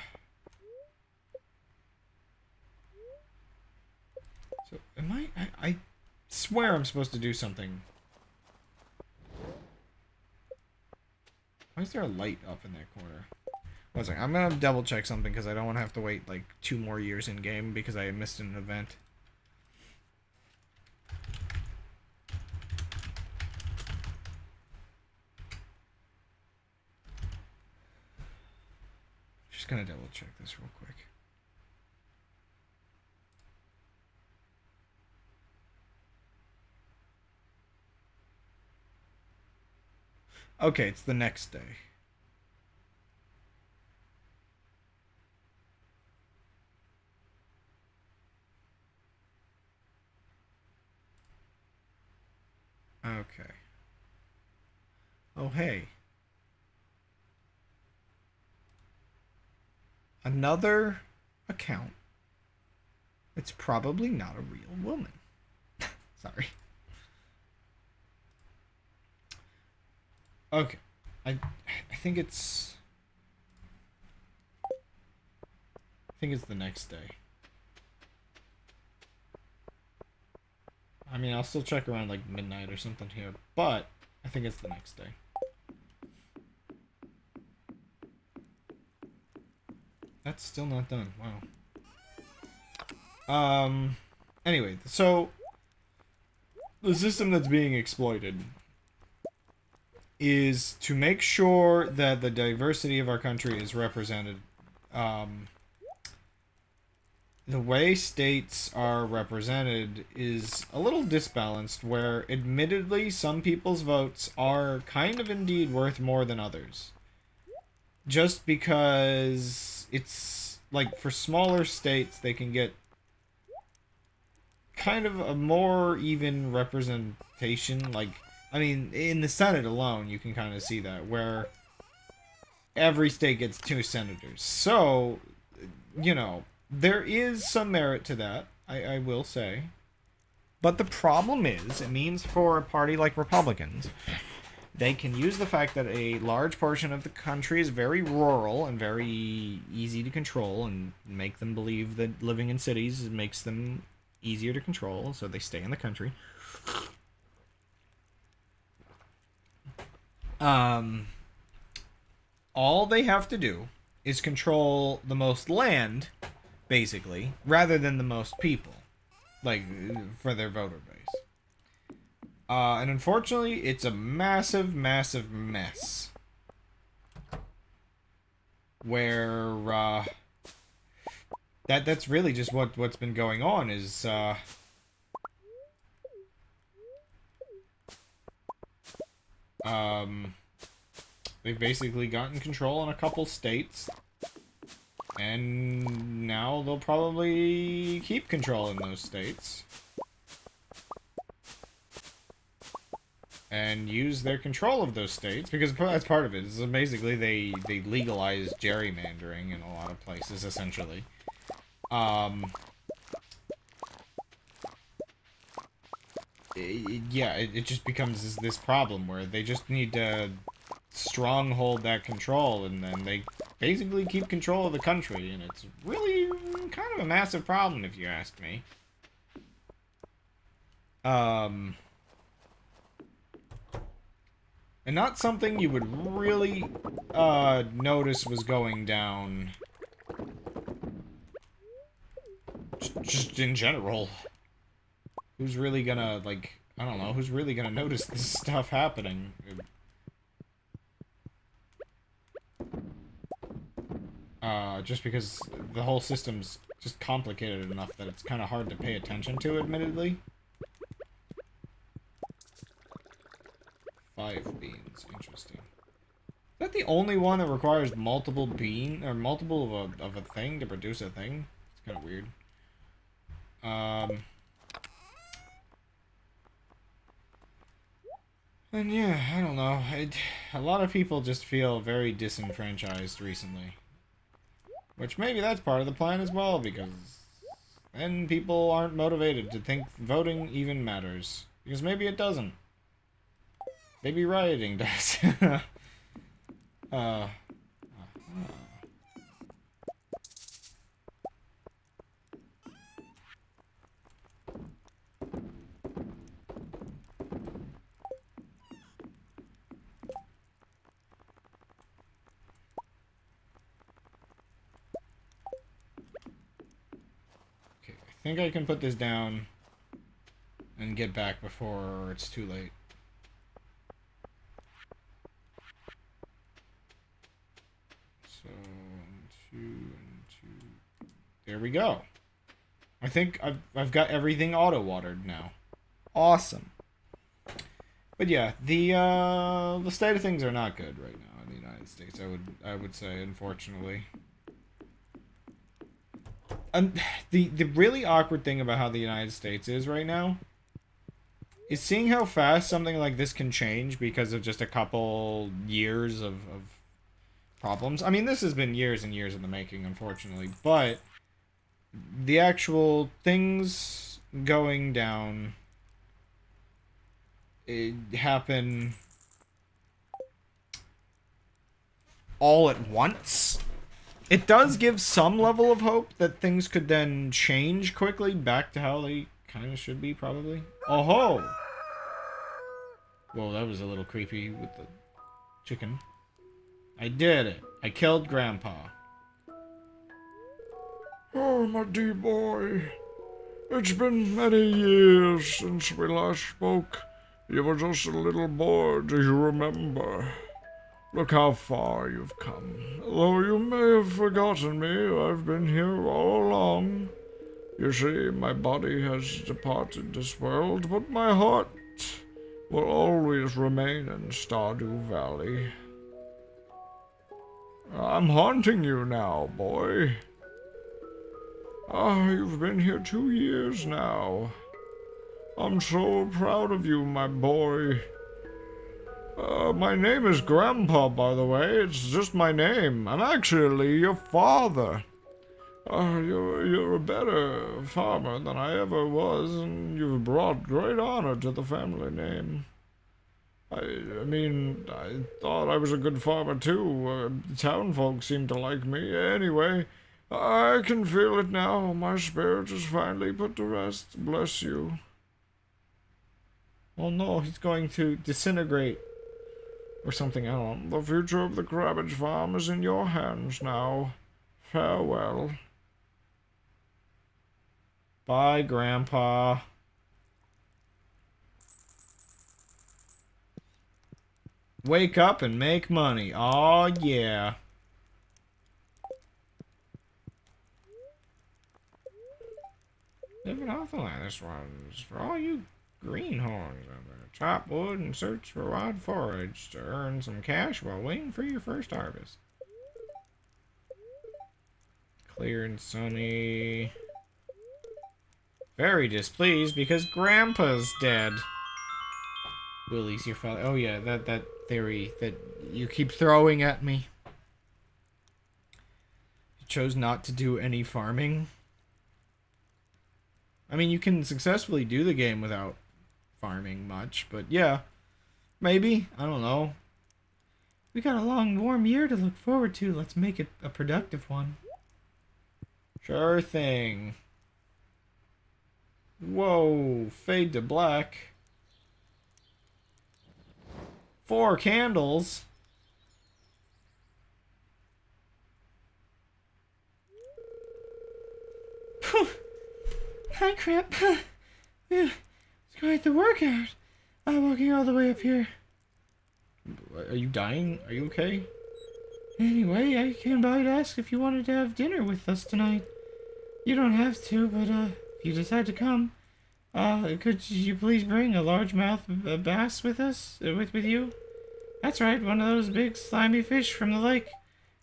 am I swear I'm supposed to do something. Why is there a light up in that corner? One second, I'm gonna double check something because I don't want to have to wait like 2 more years in game because I missed an event. Just gonna double check this real quick. Okay, it's the next day. Okay. Oh, hey. Another account. It's probably not a real woman. Sorry. Okay. I think it's the next day. I mean, I'll still check around like midnight or something here, but I think it's the next day. That's still not done. Wow. Anyway, so the system that's being exploited is to make sure that the diversity of our country is represented. The way states are represented is a little disbalanced, where admittedly some people's votes are kind of indeed worth more than others. Just because it's like for smaller states, they can get kind of a more even representation. Like, I mean, in the Senate alone, you can kind of see that, where every state gets 2 senators. So, you know, there is some merit to that, I will say. But the problem is, it means for a party like Republicans, they can use the fact that a large portion of the country is very rural and very easy to control, and make them believe that living in cities makes them easier to control, so they stay in the country. All they have to do is control the most land, basically, rather than the most people, like, for their voter base. And unfortunately, it's a massive, massive mess. Where, that's really just what's been going on is, they've basically gotten control in a couple states, and now they'll probably keep control in those states. And use their control of those states, because that's part of it. Is basically they legalize gerrymandering in a lot of places, essentially. It just becomes this problem where they just need to stronghold that control, and then they basically keep control of the country, and it's really kind of a massive problem, if you ask me. And not something you would really notice was going down just in general. Who's really gonna, like, I don't know, who's really gonna notice this stuff happening? Just because the whole system's just complicated enough that it's kind of hard to pay attention to, admittedly. 5 beans, interesting. Is that the only one that requires multiple or multiple of a thing to produce a thing? It's kind of weird. And yeah, I don't know. A lot of people just feel very disenfranchised recently. Which maybe that's part of the plan as well, because and people aren't motivated to think voting even matters. Because maybe it doesn't. Maybe rioting does. uh, okay, I think I can put this down and get back before it's too late. So, 2 and 2. There we go. I think I've got everything auto-watered now. Awesome. But yeah, the state of things are not good right now in the United States. I would say, unfortunately. And the really awkward thing about how the United States is right now is seeing how fast something like this can change because of just a couple years of problems. I mean, this has been years and years in the making, unfortunately, but the actual things going down happen all at once. It does give some level of hope that things could then change quickly back to how they kind of should be, probably. Oh ho! Whoa, that was a little creepy with the chicken. I did it. I killed Grandpa. Oh, my dear boy. It's been many years since we last spoke. You were just a little boy, do you remember? Look how far you've come. Though you may have forgotten me, I've been here all along. You see, my body has departed this world, but my heart will always remain in Stardew Valley. I'm haunting you now, boy. Ah, you've been here 2 years now. I'm so proud of you, my boy. My name is Grandpa, by the way. It's just my name. I'm actually your father. You're a better farmer than I ever was, and you've brought great honor to the family name. I mean, I thought I was a good farmer too. The town folk seem to like me. Anyway, I can feel it now. My spirit is finally put to rest. Bless you. Oh no, he's going to disintegrate. Or something, I don't know. The future of the Cabbage Farm is in your hands now. Farewell. Bye, Grandpa. Wake up and make money. Aw, yeah. Living off the land, this one's for all you greenhorns out there. Chop wood and search for wild forage to earn some cash while waiting for your first harvest. Clear and sunny. Very displeased because Grandpa's dead. Willie's your father. Oh yeah, that theory that you keep throwing at me. You chose not to do any farming. I mean, you can successfully do the game without farming much, but yeah. Maybe. I don't know. We got a long, warm year to look forward to. Let's make it a productive one. Sure thing. Whoa. Fade to black. 4 candles. Hi, Crap. It's quite the workout. I'm walking all the way up here. Are you dying? Are you okay? Anyway, I came by to ask if you wanted to have dinner with us tonight. You don't have to, but if you decide to come, could you please bring a largemouth bass with us? With you? That's right, one of those big slimy fish from the lake.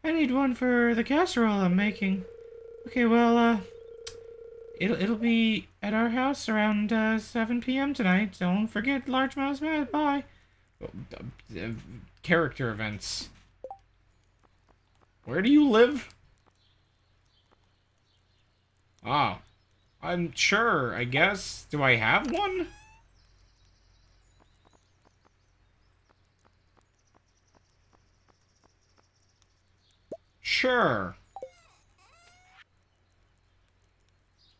I need one for the casserole I'm making. Okay, well, it'll be at our house around 7 p.m. tonight. Don't forget largemouth. Bye. Character events. Where do you live? Oh. I'm sure, I guess. Do I have one? Sure.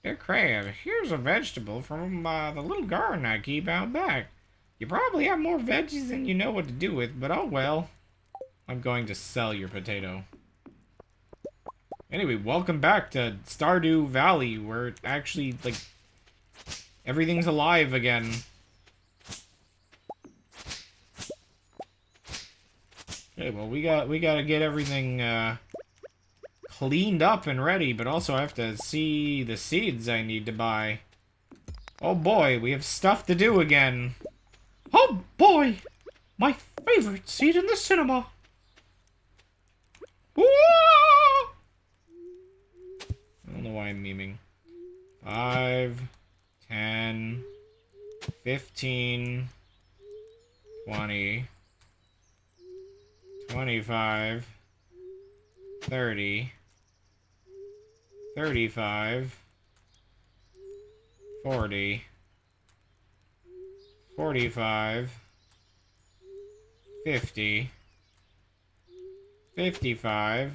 Dear Crab, here's a vegetable from the little garden I keep out back. You probably have more veggies than you know what to do with, but oh well. I'm going to sell your potato. Anyway, welcome back to Stardew Valley, where actually, like, everything's alive again. Okay, well, we gotta get everything, cleaned up and ready, but also I have to see the seeds I need to buy. Oh boy, we have stuff to do again. Oh boy! My favorite seat in the cinema! Woo! I don't know why I'm memeing. 5, 10, 15, 20, 25, 30, 35, 40, 45, 50, 55,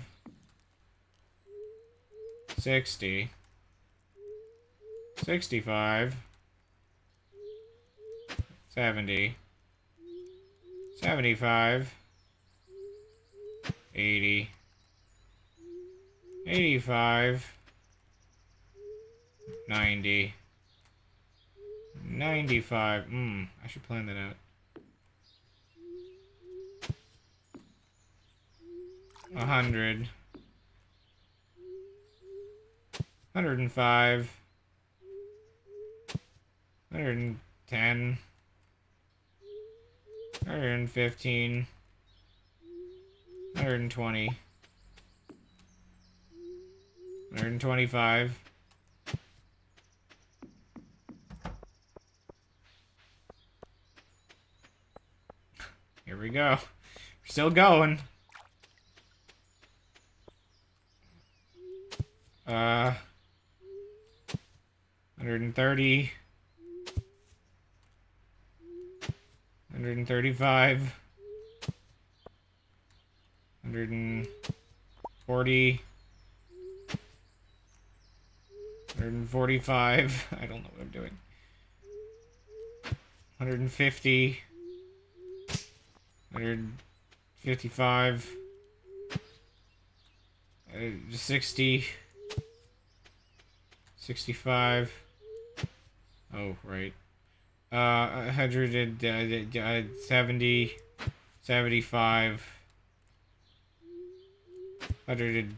60, 65, 70, 75, 80, 85, 90, 95. I should plan that out. 100, 105, 110, 115, 120, 125. Here we go. We're still going. 130, 135, 140, 145. I don't know what I'm doing. 150, 155, 60, 65. Oh, right. 170, 75, 100,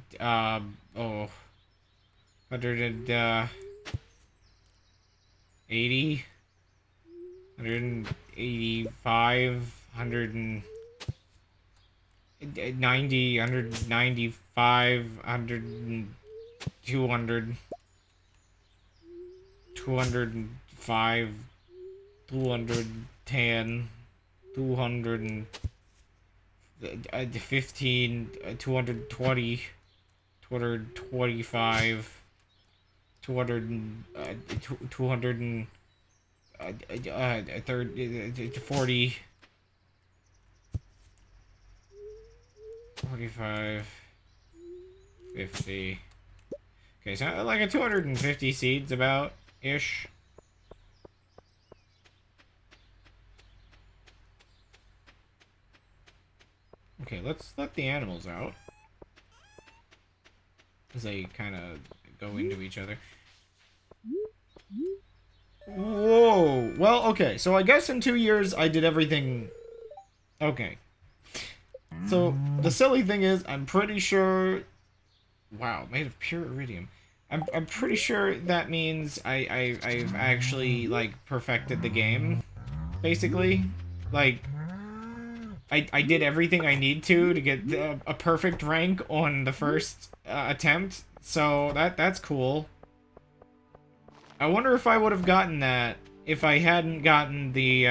180, 185, 190, 195, 100, 200, 205, 210, 215, 220, 225, 200, 40, 45, 50. Okay, so like a 250 seeds about-ish. Okay, let's let the animals out. As they kind of go into each other. Whoa! Well, okay, so I guess in 2 years I did everything... Okay. So, the silly thing is, I'm pretty sure... Wow, made of pure iridium. I'm pretty sure that means I've actually, like, perfected the game. Basically. Like... I did everything I need to get a perfect rank on the first attempt, so that's cool. I wonder if I would have gotten that if I hadn't gotten the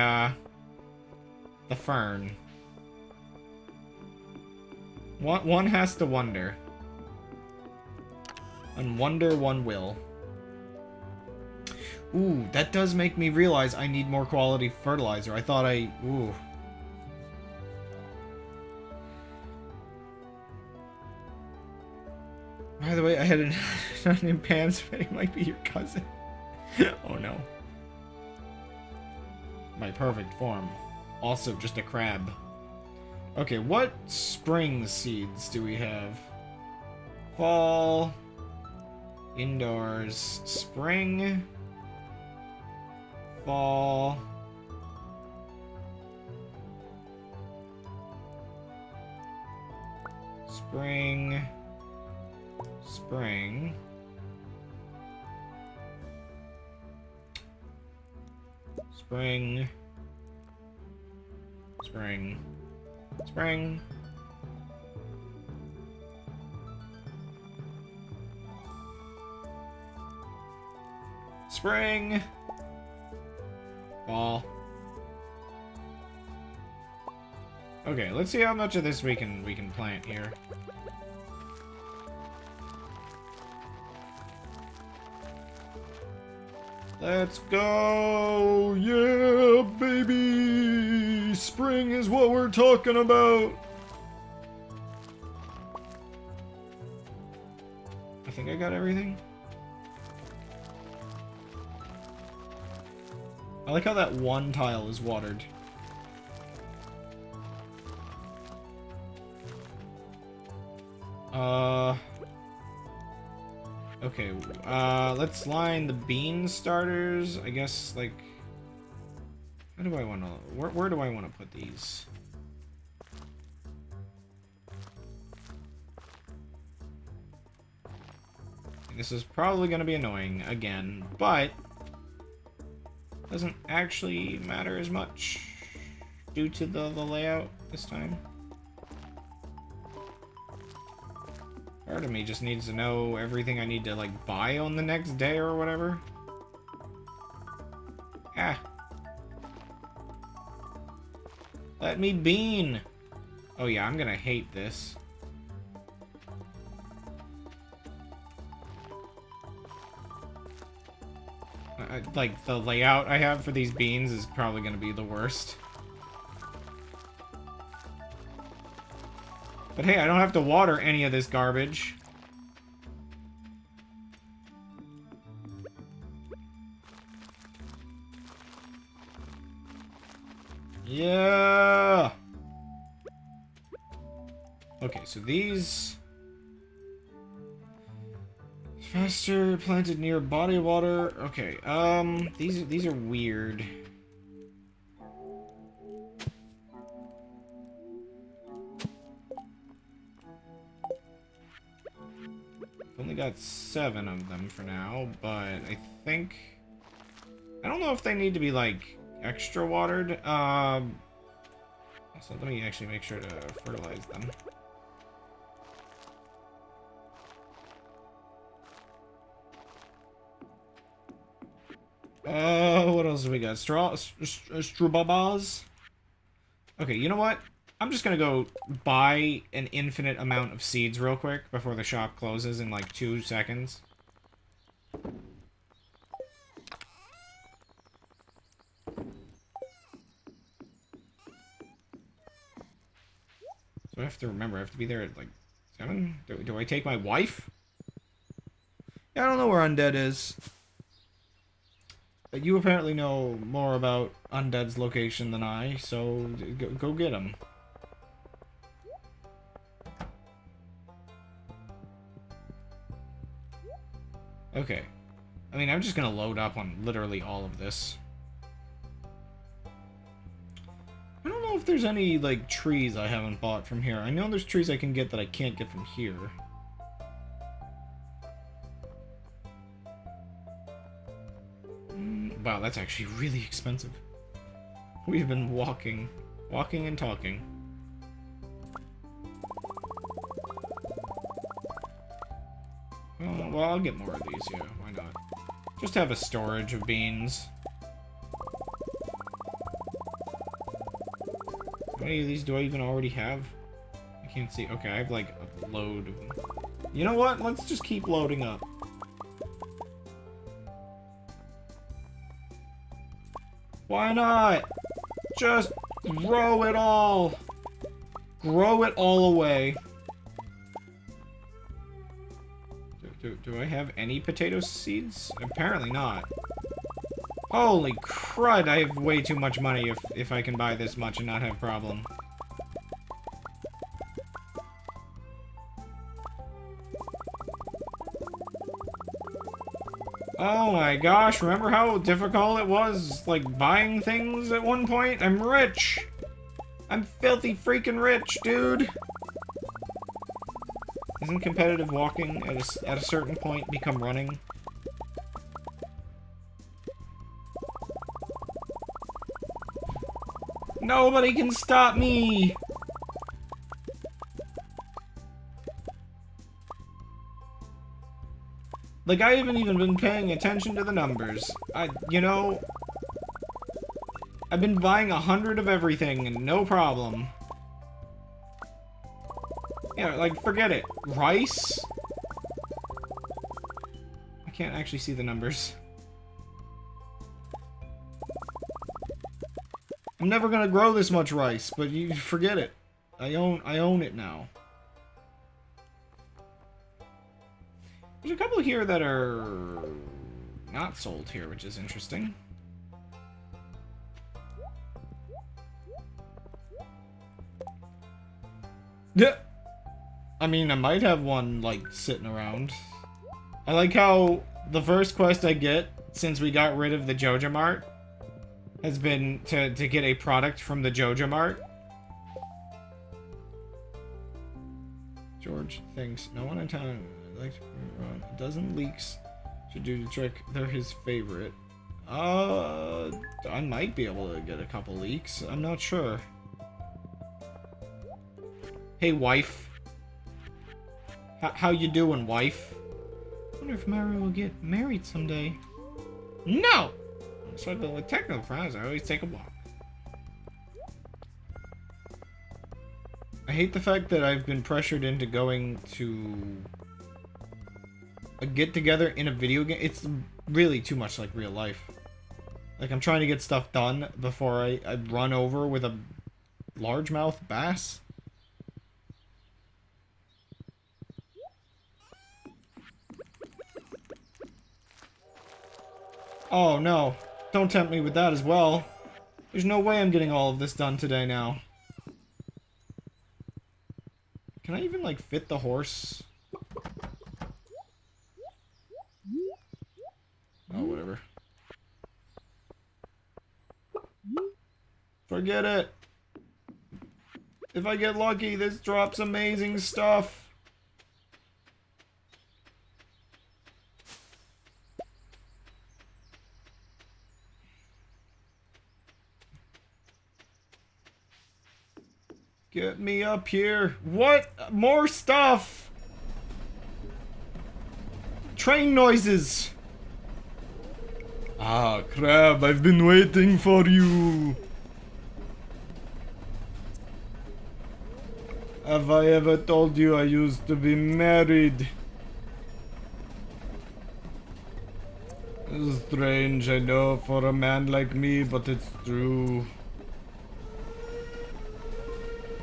fern. One has to wonder. And wonder one will. Ooh, that does make me realize I need more quality fertilizer. I thought I... Ooh. By the way, I had an named Pam, so it might be your cousin. Oh no. My perfect form. Also just a crab. Okay, what spring seeds do we have? Fall. Indoors. Spring. Fall. Spring. Spring. Spring. Spring. Spring. Spring. Fall. Okay, let's see how much of this we can plant here. Let's go! Yeah, baby! Spring is what we're talking about! I think I got everything. I like how that one tile is watered. Okay, let's line the bean starters. I guess, like... How do I want to... Where do I want to put these? This is probably going to be annoying again, but... Doesn't actually matter as much due to the layout this time. Part of me just needs to know everything I need to, like, buy on the next day or whatever. Ah. Let me bean. Oh yeah, I'm gonna hate this. Like, the layout I have for these beans is probably gonna be the worst. But hey, I don't have to water any of this garbage. Yeah! Okay, so these... Faster, planted near body of water. Okay, these are weird. Only got 7 of them for now, but I think... I don't know if they need to be, like, extra watered. So let me actually make sure to fertilize them. What else do we got? Strubabas? Okay, you know what? I'm just gonna go buy an infinite amount of seeds real quick before the shop closes in like 2 seconds. So I have to remember, I have to be there at like 7? Do I take my wife? Yeah, I don't know where Undead is. But you apparently know more about Undead's location than I, so go get him. Okay. I mean, I'm just gonna load up on literally all of this. I don't know if there's any, like, trees I haven't bought from here. I know there's trees I can get that I can't get from here. Wow, that's actually really expensive. We've been walking and talking. Well, I'll get more of these, yeah, why not? Just have a storage of beans. How many of these do I even already have? I can't see. Okay, I have like a load of them. You know what? Let's just keep loading up. Why not? Just grow it all. Grow it all away. Do I have any potato seeds? Apparently not. Holy crud, I have way too much money if I can buy this much and not have a problem. Oh my gosh, remember how difficult it was, like, buying things at one point? I'm rich! I'm filthy freaking rich, dude! Isn't competitive walking at a certain point become running? Nobody can stop me! Like, I haven't even been paying attention to the numbers. You know, I've been buying 100 of everything and no problem. Yeah, like, forget it. Rice? I can't actually see the numbers. I'm never gonna grow this much rice, but you forget it. I own it now. There's a couple here that are not sold here, which is interesting. Yeah. I mean, I might have one, like, sitting around. I like how the first quest I get, since we got rid of the Joja Mart, has been to get a product from the Joja Mart. George thinks no one in town would like to run a dozen leaks should do the trick. They're his favorite. I might be able to get a couple leaks. I'm not sure. Hey, wife. How you doing, wife? I wonder if Mary will get married someday. No! So with technical friends, I always take a walk. I hate the fact that I've been pressured into going to a get-together in a video game. It's really too much like real life. Like, I'm trying to get stuff done before I run over with a largemouth bass. Oh no, don't tempt me with that as well. There's no way I'm getting all of this done today now. Can I even, like, fit the horse? Oh, whatever. Forget it. If I get lucky, this drops amazing stuff. Get me up here. What? More stuff! Train noises! Ah, Crab, I've been waiting for you. Have I ever told you I used to be married? It's strange, I know, for a man like me, but it's true.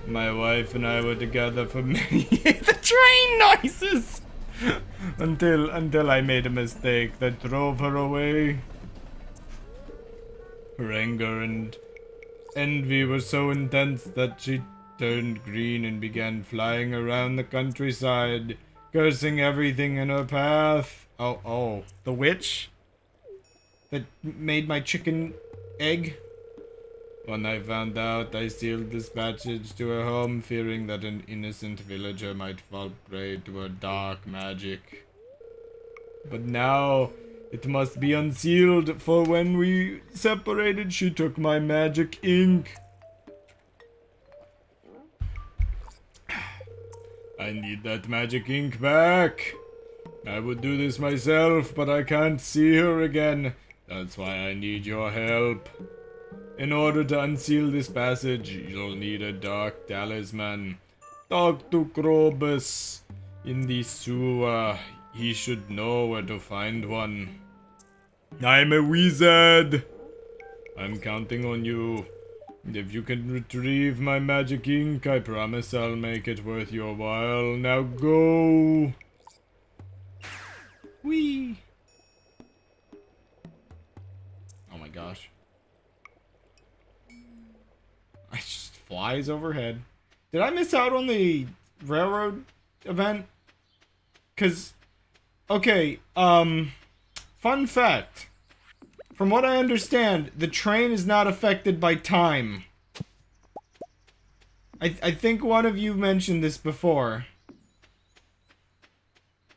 My wife and I were together for many years. The train noises! until I made a mistake that drove her away. Her anger and envy were so intense that she turned green and began flying around the countryside, cursing everything in her path. Oh, the witch that made my chicken egg? When I found out, I sealed this passage to her home, fearing that an innocent villager might fall prey to her dark magic. But now, it must be unsealed, for when we separated, she took my magic ink. I need that magic ink back. I would do this myself, but I can't see her again. That's why I need your help. In order to unseal this passage, you'll need a dark talisman. Talk to Krobus in the sewer. He should know where to find one. I'm a wizard. I'm counting on you. If you can retrieve my magic ink, I promise I'll make it worth your while. Now go! Whee! Oh my gosh. It just flies overhead. Did I miss out on the railroad event? Cause, okay, fun fact. From what I understand, the train is not affected by time. I think one of you mentioned this before.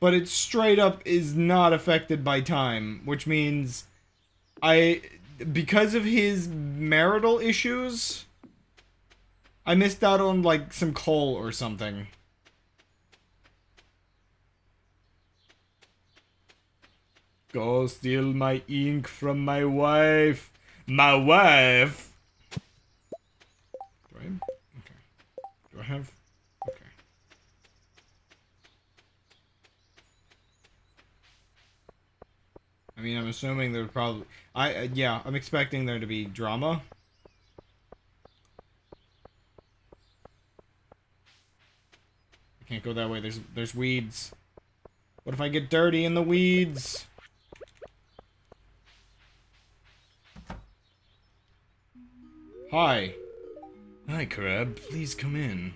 But it straight up is not affected by time, which means because of his marital issues, I missed out on like some coal or something. Go steal my ink from my wife. My wife! Do I? Okay. Do I have? Okay. I mean, I'm assuming there probably... yeah, I'm expecting there to be drama. I can't go that way, there's weeds. What if I get dirty in the weeds? Hi. Hi, Crab. Please come in.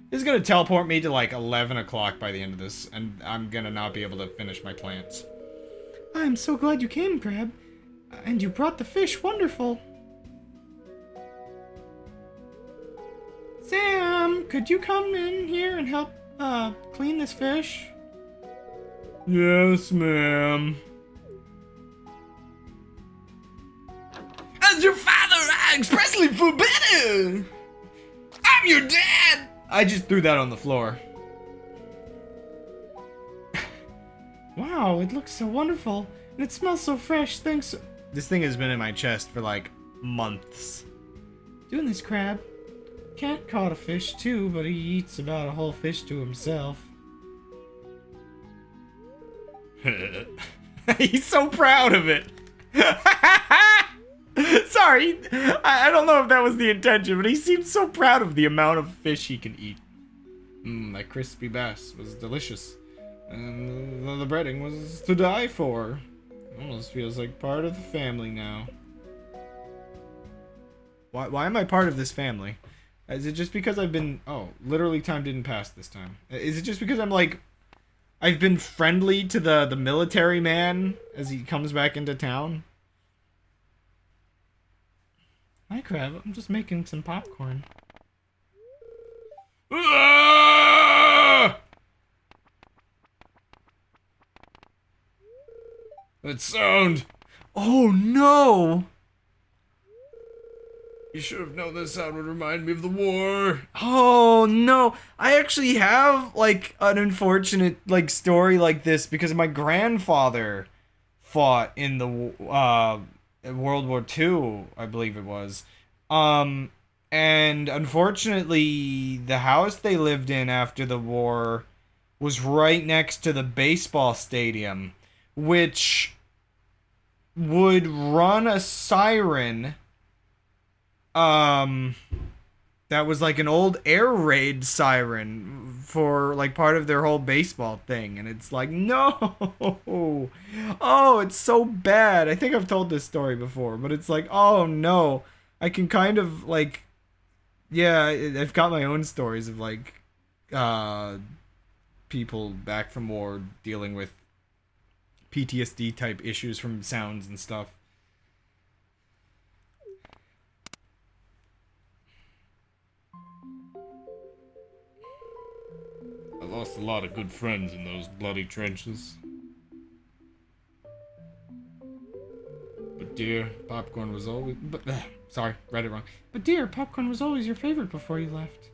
This is gonna teleport me to like 11 o'clock by the end of this, and I'm gonna not be able to finish my plants. I'm so glad you came, Crab. And you brought the fish, wonderful. Sam, could you come in here and help, clean this fish? Yes, ma'am. As your father, I expressly forbid it! I'm your dad! I just threw that on the floor. Wow, it looks so wonderful. And it smells so fresh, thanks. This thing has been in my chest for like months. Doing this, Crab. Cat caught a fish too, but he eats about a whole fish to himself. He's so proud of it. Sorry, I don't know if that was the intention, but he seemed so proud of the amount of fish he can eat. That crispy bass was delicious. And the breading was to die for. Almost feels like part of the family now. Why am I part of this family? Is it just because I've been... Oh, literally time didn't pass this time. Is it just because I'm like... I've been friendly to the military man as he comes back into town? Hi, Crab. I'm just making some popcorn. Ah! That sound! Oh, no! You should have known that sound would remind me of the war. Oh, no. I actually have, like, an unfortunate, like, story like this because my grandfather fought in the, World War II, I believe it was. And unfortunately, the house they lived in after the war was right next to the baseball stadium, which would run a siren, that was like an old air raid siren for like part of their whole baseball thing, and it's like, no. Oh, it's so bad. I think I've told this story before, but it's like, oh no. I can kind of like, yeah, I've got my own stories of like people back from war dealing with PTSD type issues from sounds and stuff. I lost a lot of good friends in those bloody trenches. But dear, popcorn was always... Sorry, read it wrong. But dear, popcorn was always your favorite before you left.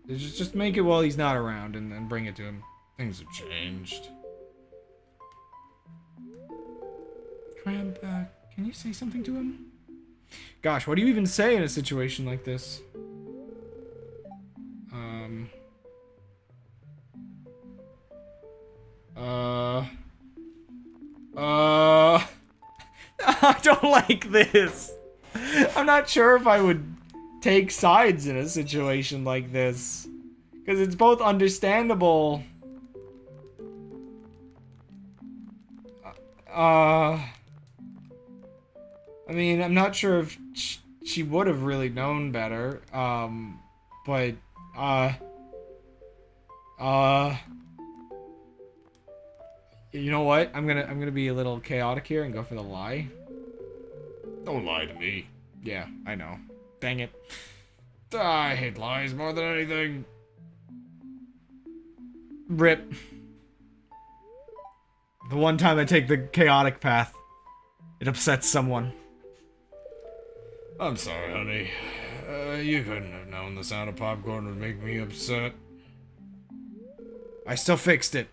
Just make it while he's not around and then bring it to him. Things have changed. Crab, can you say something to him? Gosh, what do you even say in a situation like this? I don't like this. I'm not sure if I would take sides in a situation like this. Because it's both understandable. I mean, I'm not sure if she would have really known better. But, you know what? I'm gonna be a little chaotic here and go for the lie. Don't lie to me. Yeah, I know. Dang it. I hate lies more than anything. Rip. The one time I take the chaotic path, it upsets someone. I'm sorry, honey. You couldn't have known the sound of popcorn would make me upset. I still fixed it.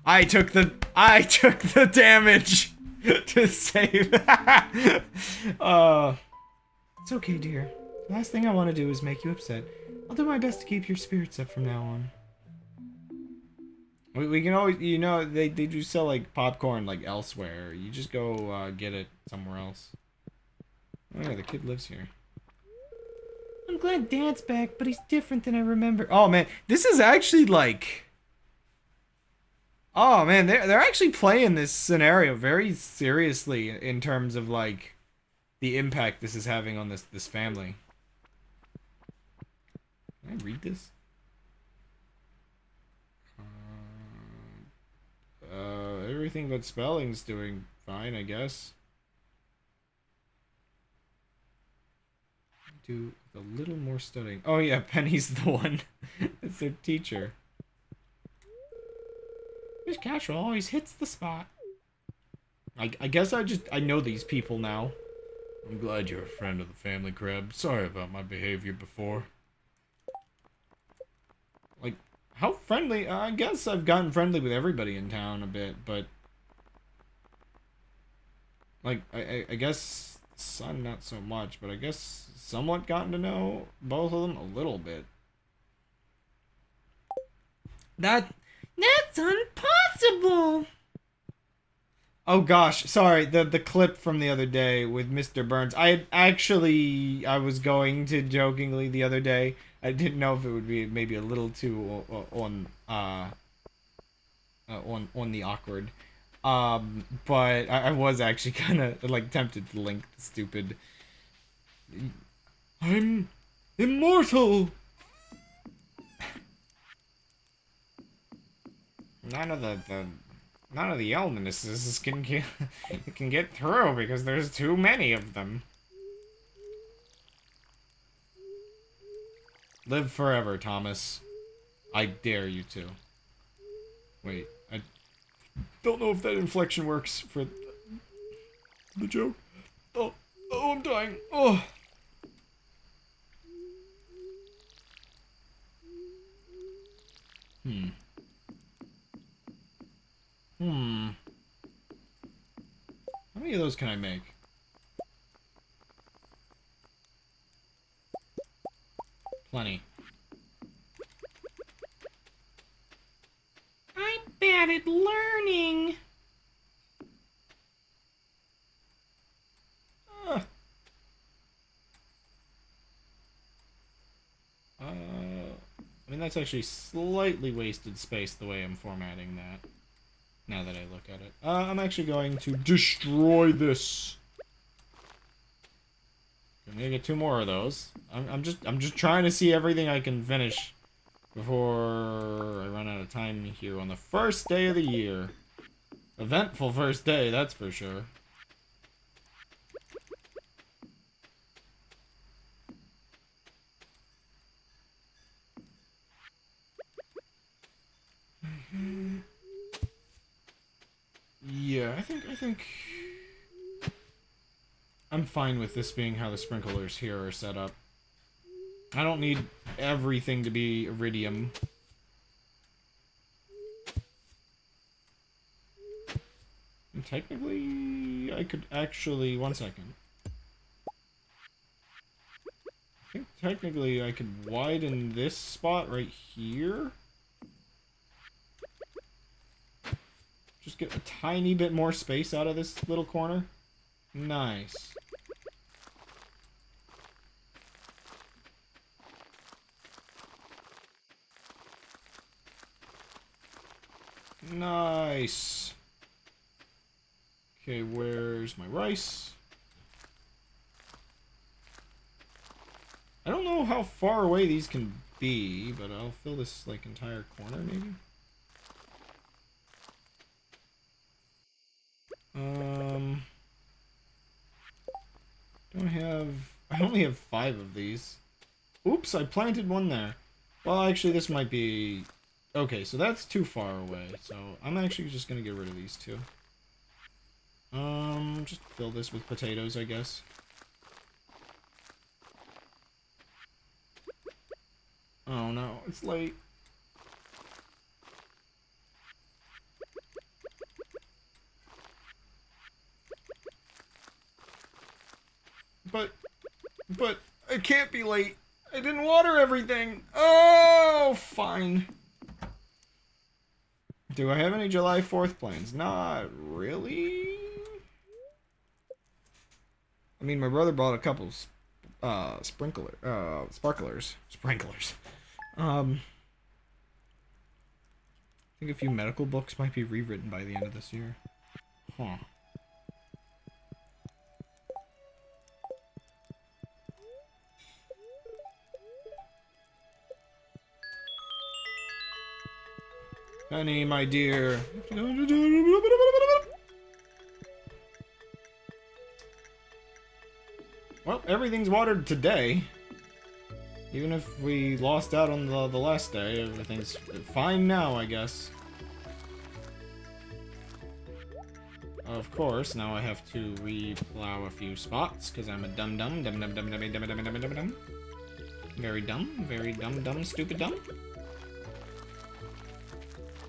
I took the damage to save. It's okay, dear. The last thing I want to do is make you upset. I'll do my best to keep your spirits up from now on. We can always, you know, they do sell like popcorn like elsewhere. You just go get it somewhere else. Oh yeah, the kid lives here. I'm glad Dad's back, but he's different than I remember. Oh man, this is actually like... Oh man, they're actually playing this scenario very seriously in terms of like the impact this is having on this family. Can I read this? Everything but spelling's doing fine, I guess. Do a little more studying. Oh yeah, Penny's the one. It's their teacher. Miss Cashwell always hits the spot. I guess I know these people now. I'm glad you're a friend of the family, Crab. Sorry about my behavior before. Like, how friendly? I guess I've gotten friendly with everybody in town a bit, but... Like, I guess Son not so much, but I guess somewhat gotten to know both of them a little bit. That's impossible! Oh gosh, sorry, the clip from the other day with Mr. Burns. I was going to jokingly the other day. I didn't know if it would be maybe a little too on the awkward. But I was actually kind of like tempted to link the stupid I'm immortal. None of the illnesses can get through because there's too many of them. Live forever, Thomas. I dare you to. Wait, I don't know if that inflection works for the joke. Oh, I'm dying. Oh. How many of those can I make? Plenty. I'm bad at learning. I mean, that's actually slightly wasted space the way I'm formatting that. Now that I look at it. I'm actually going to destroy this. I'm gonna get 2 more of those. I'm just trying to see everything I can finish before I run out of time here on the first day of the year. Eventful first day, that's for sure. Yeah, I think I'm fine with this being how the sprinklers here are set up. I don't need everything to be iridium. And technically, I could actually... One second. I think technically I could widen this spot right here. Just get a tiny bit more space out of this little corner. Nice. Nice. Okay, where's my rice? I don't know how far away these can be, but I'll fill this, like, entire corner, maybe? I only have 5 of these. Oops, I planted one there. Well, actually, this might be... Okay, so that's too far away, so I'm actually just gonna get rid of these two. Just fill this with potatoes, I guess. Oh no, it's late. But, it can't be late. I didn't water everything. Oh, fine. Do I have any July 4th plans? Not really. I mean, my brother bought a couple sparklers. Sprinklers. I think a few medical books might be rewritten by the end of this year. Huh. Penny, my dear. Well, everything's watered today. Even if we lost out on the last day, everything's fine now, I guess. Of course, now I have to re-plow a few spots, because I'm a dum-dum, dum-dum-dum-dum-dum-dum-dum-dum-dum. Very dumb, stupid dumb.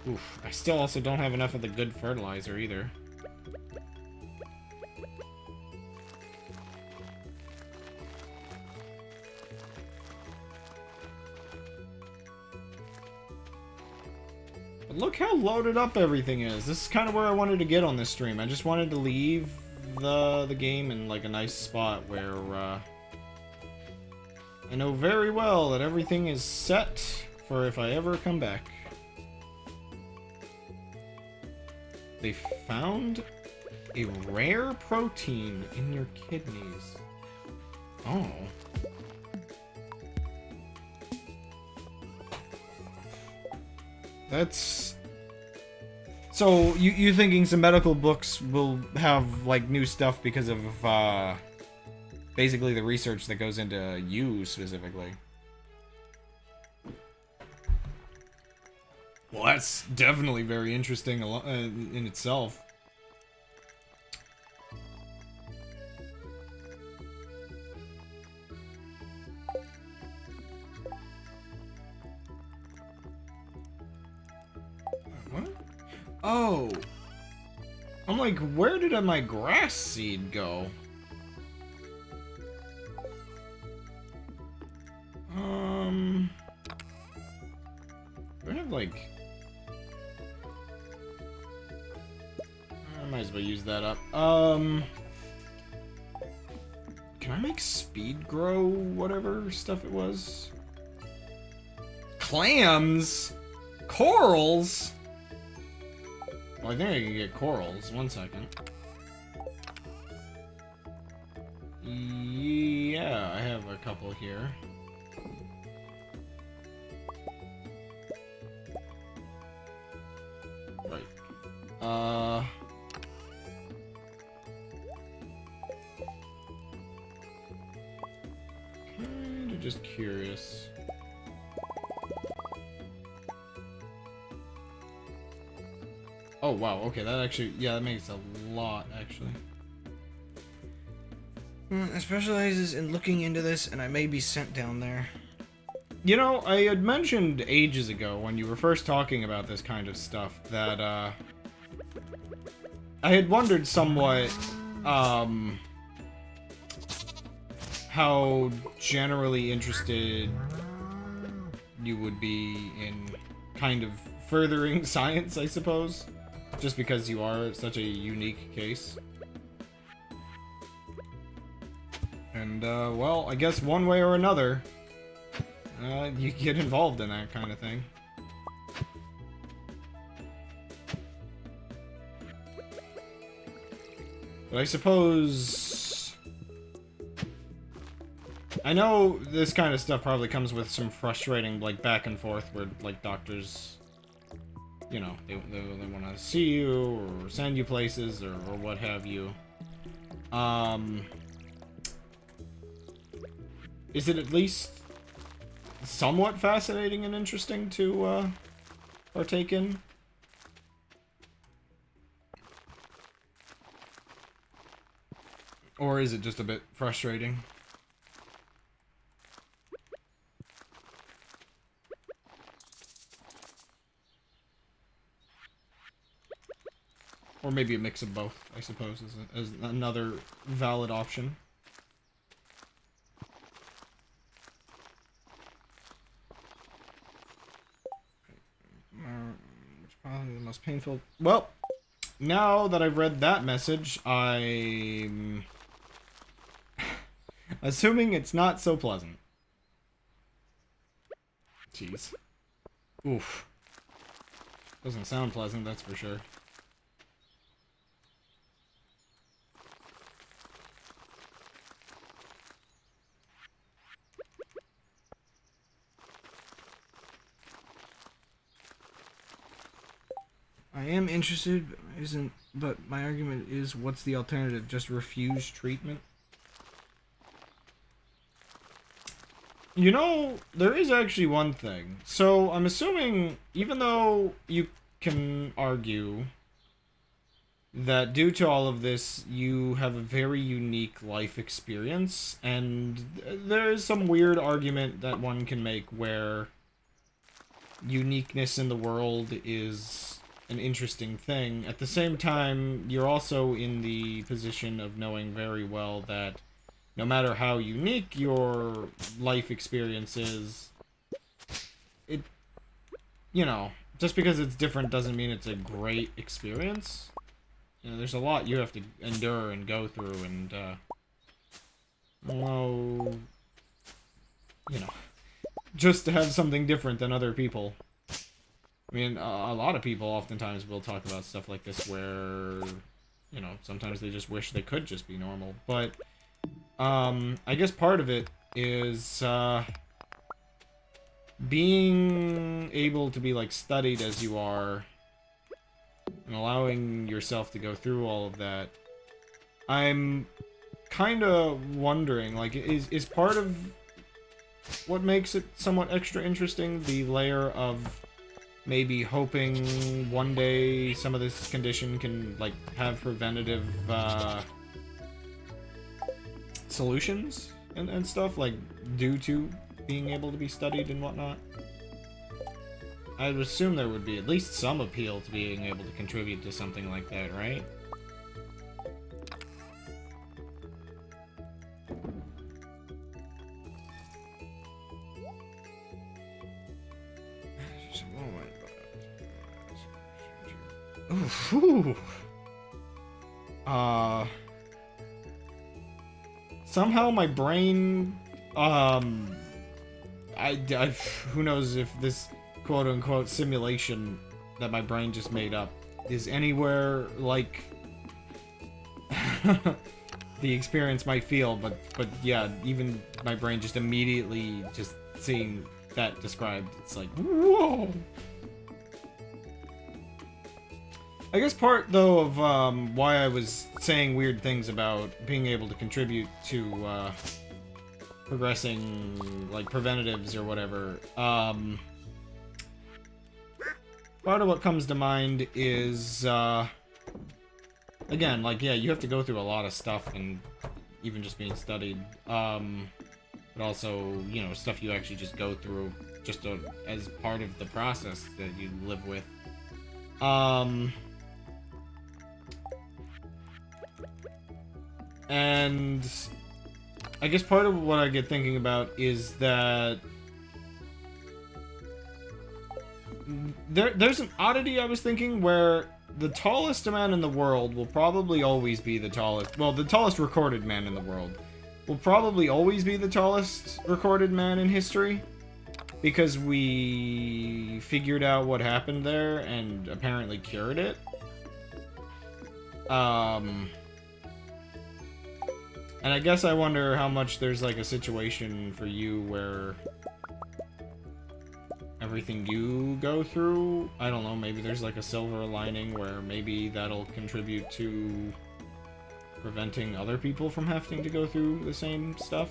Oof, I still also don't have enough of the good fertilizer either. But look how loaded up everything is. This is kind of where I wanted to get on this stream. I just wanted to leave the game in like a nice spot where I know very well that everything is set for if I ever come back. They found a rare protein in your kidneys. Oh. That's... So, you thinking some medical books will have, like, new stuff because of, basically the research that goes into you, specifically. Well, that's definitely very interesting in itself. What? Oh! I'm like, where did my grass seed go? Do I have, like... I might as well use that up. Can I make speed grow whatever stuff it was? Clams? Corals? Well, I think I can get corals. 1 second. Yeah, I have a couple here. Right. Kinda just curious. Oh, wow, okay, that actually, yeah, that makes a lot, actually. I specializes in looking into this, and I may be sent down there. You know, I had mentioned ages ago, when you were first talking about this kind of stuff, that, I had wondered somewhat, how generally interested you would be in kind of furthering science, I suppose. Just because you are such a unique case. And, well, I guess one way or another, you get involved in that kind of thing. But I suppose... I know this kind of stuff probably comes with some frustrating, like, back and forth where, like, doctors, you know, they want to see you or send you places or what have you. Is it at least somewhat fascinating and interesting to, partake in? Or is it just a bit frustrating? Or maybe a mix of both, I suppose, is another valid option. It's probably the most painful... Well, now that I've read that message, I'm... assuming it's not so pleasant. Jeez. Oof. Doesn't sound pleasant, that's for sure. I am interested, but my argument is, what's the alternative? Just refuse treatment? You know, there is actually one thing. So, I'm assuming, even though you can argue that due to all of this, you have a very unique life experience, and there is some weird argument that one can make where uniqueness in the world is an interesting thing. At the same time, you're also in the position of knowing very well that no matter how unique your life experience is, you know, just because it's different doesn't mean it's a great experience. You know, there's a lot you have to endure and go through, and, well, you know, just to have something different than other people. I mean, a lot of people oftentimes will talk about stuff like this where, you know, sometimes they just wish they could just be normal. But, I guess part of it is, being able to be, like, studied as you are, and allowing yourself to go through all of that. I'm kind of wondering, like, is part of what makes it somewhat extra interesting the layer of maybe hoping one day some of this condition can, like, have preventative, solutions and stuff, like, due to being able to be studied and whatnot? I would assume there would be at least some appeal to being able to contribute to something like that, right? Ooh. Somehow my brain, who knows if this quote-unquote simulation that my brain just made up is anywhere like the experience might feel, but yeah, even my brain just immediately just seeing that described, it's like, whoa! I guess part, though, of why I was saying weird things about being able to contribute to progressing, like, preventatives or whatever, part of what comes to mind is, again, like, yeah, you have to go through a lot of stuff and even just being studied, but also, you know, stuff you actually just go through just as part of the process that you live with. And I guess part of what I get thinking about is that there's an oddity I was thinking where the tallest man in the world will probably always be the tallest, well, the tallest recorded man in the world will probably always be the tallest recorded man in history. Because we figured out what happened there and apparently cured it. And I guess I wonder how much there's like a situation for you where everything you go through, I don't know, maybe there's like a silver lining where maybe that'll contribute to preventing other people from having to go through the same stuff.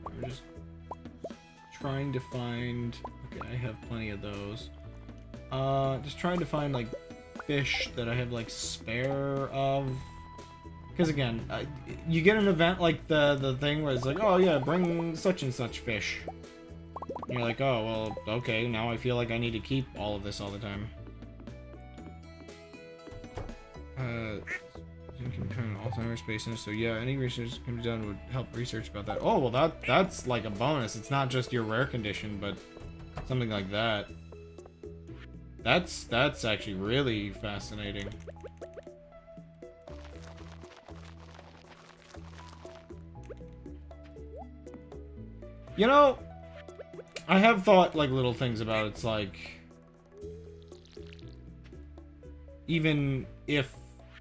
I'm just trying to find... Okay, I have plenty of those. Just trying to find, like, fish that I have, like, spare of. Because, again, you get an event like the thing where it's like, oh, yeah, bring such and such fish. And you're like, oh, well, okay, now I feel like I need to keep all of this all the time. Alzheimer's patients, so yeah, any research can be done would help research about that. Oh, well, that's like a bonus. It's not just your rare condition, but something like that. That's actually really fascinating. You know, I have thought like little things about it. It's like, even if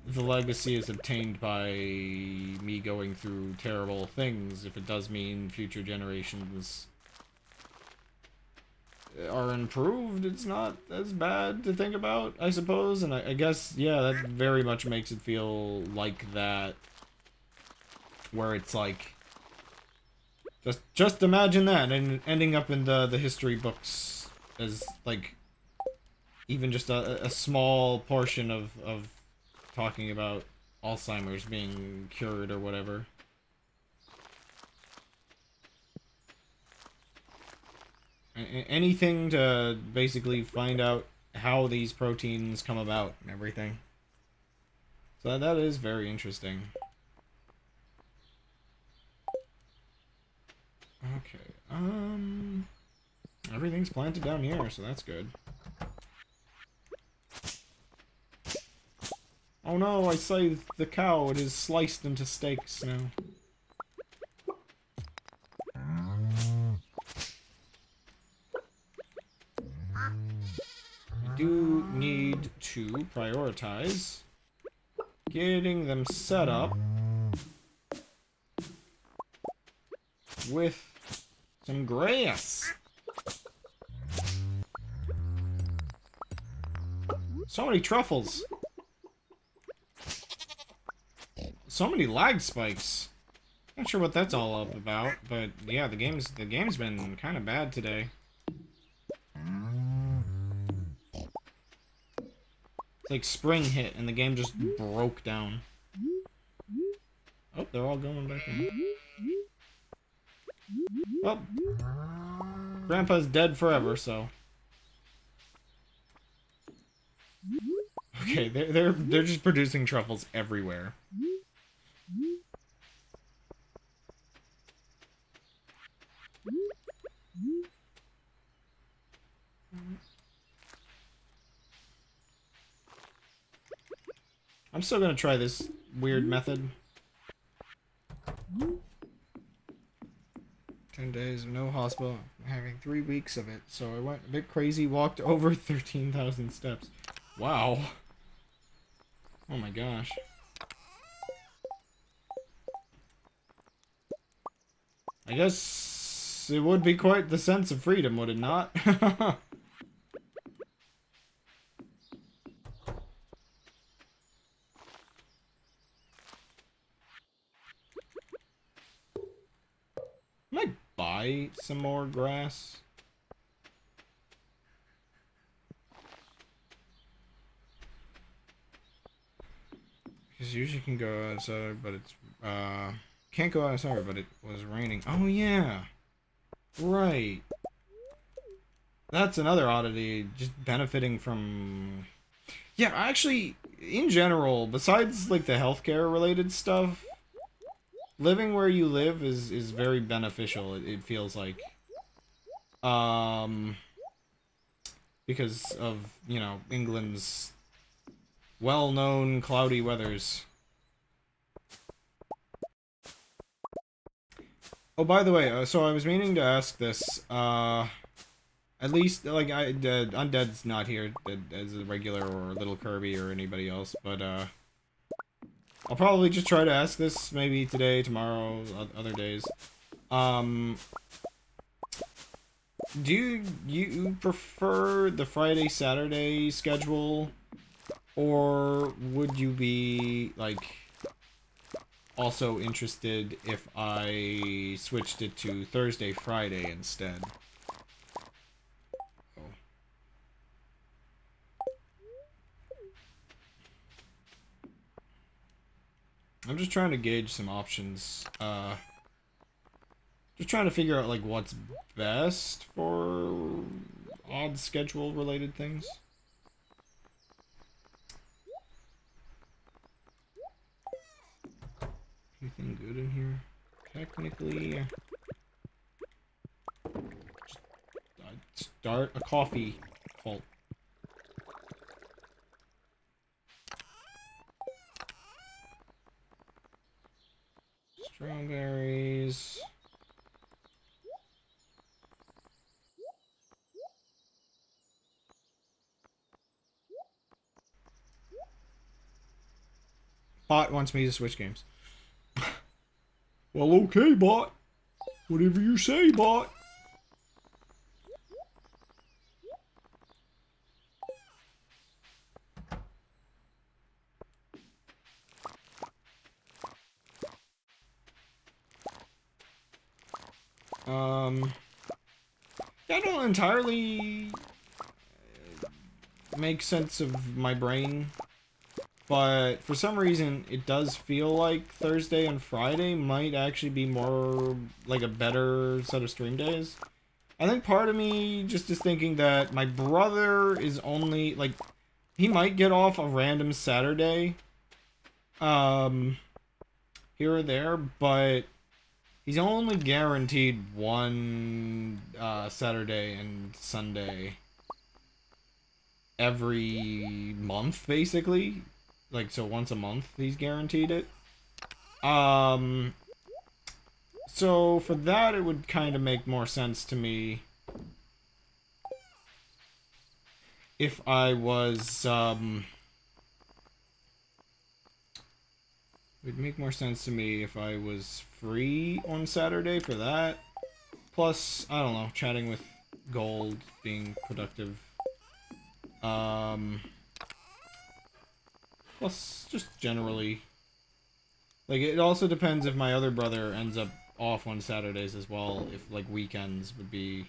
the legacy is obtained by me going through terrible things, if it does mean future generations are improved, it's not as bad to think about, I suppose. And I guess, yeah, that very much makes it feel like that, where it's like, just imagine that, and ending up in the history books as, like, even just a small portion of talking about Alzheimer's being cured or whatever. Anything to basically find out how these proteins come about and everything. So that is very interesting. Okay, everything's planted down here, so that's good. Oh no, I saved the cow. It is sliced into steaks now. I do need to prioritize getting them set up with some grass. So many truffles. So many lag spikes. Not sure what that's all up about, but yeah, the game's been kind of bad today. It's like spring hit and the game just broke down. Oh, they're all going back in. Well, Grandpa's dead forever, so. Okay, they're just producing truffles everywhere. I'm still gonna try this weird method. 10 days, no hospital, having 3 weeks of it. So I went a bit crazy, walked over 13,000 steps. Wow. Oh my gosh. I guess it would be quite the sense of freedom, would it not? Might buy some more grass. Because usually can go outside, but it's can't go outside, but it was raining. Oh yeah. Right. That's another oddity, just benefiting from... Yeah, actually, in general, besides, like, the healthcare related stuff, living where you live is very beneficial, it feels like. Um, because of, you know, England's well-known cloudy weathers. Oh, by the way, so I was meaning to ask this, at least, like, Undead's not here as a regular or Little Kirby or anybody else, but, I'll probably just try to ask this maybe today, tomorrow, other days. Um, do you prefer the Friday, Saturday schedule? Or would you be, like, also interested if I switched it to Thursday, Friday instead? Oh. I'm just trying to gauge some options. Just trying to figure out, like, what's best for odd schedule related things. Anything good in here? Technically, just, start a coffee cult. Strawberries. Bot wants me to switch games. Well, okay, bot. Whatever you say, bot. I don't entirely make sense of my brain, but for some reason it does feel like Thursday and Friday might actually be more like a better set of stream days. I think part of me just is thinking that my brother is only, like, he might get off a random Saturday, here or there, but he's only guaranteed one, Saturday and Sunday every month, basically. Like, so once a month he's guaranteed it. Um, so for that, it would kind of make more sense to me if I was, it would make more sense to me if I was free on Saturday for that. Plus, I don't know, chatting with Gold, being productive. Plus, just generally. Like, it also depends if my other brother ends up off on Saturdays as well, if, like, weekends would be,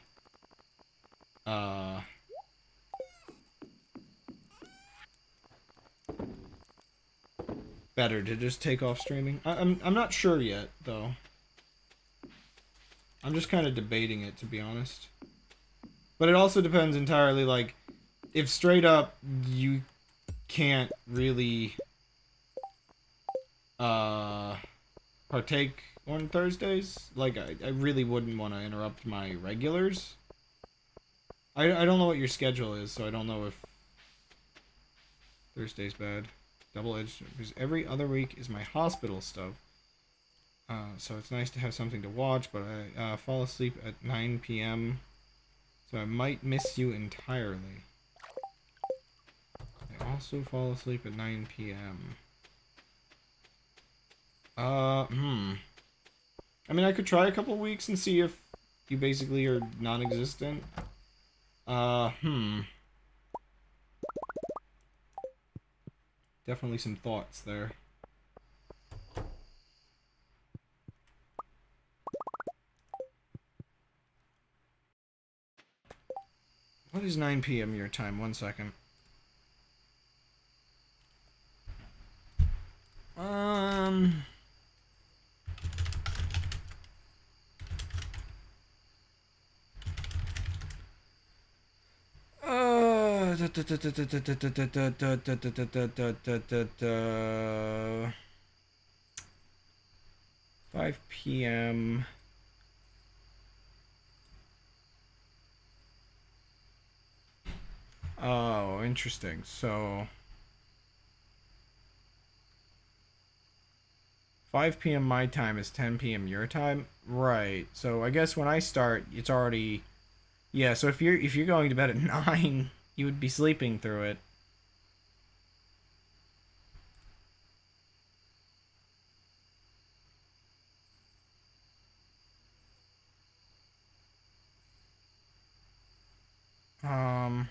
better to just take off streaming. I'm not sure yet, though. I'm just kind of debating it, to be honest. But it also depends entirely, like, if straight up you can't really, partake on Thursdays, like, I really wouldn't want to interrupt my regulars. I don't know what your schedule is, so I don't know if Thursday's bad. Double-edged, because every other week is my hospital stuff. So it's nice to have something to watch, but I fall asleep at 9 p.m., so I might miss you entirely. I also fall asleep at 9 p.m. I mean, I could try a couple weeks and see if you basically are non-existent. Definitely some thoughts there. What is 9 p.m. your time? 1 second. Five p.m. Oh, interesting. So 5 p.m. my time is 10 p.m. your time? Right. So I guess when I start, it's already yeah, so if you're going to bed at 9, you would be sleeping through it. Um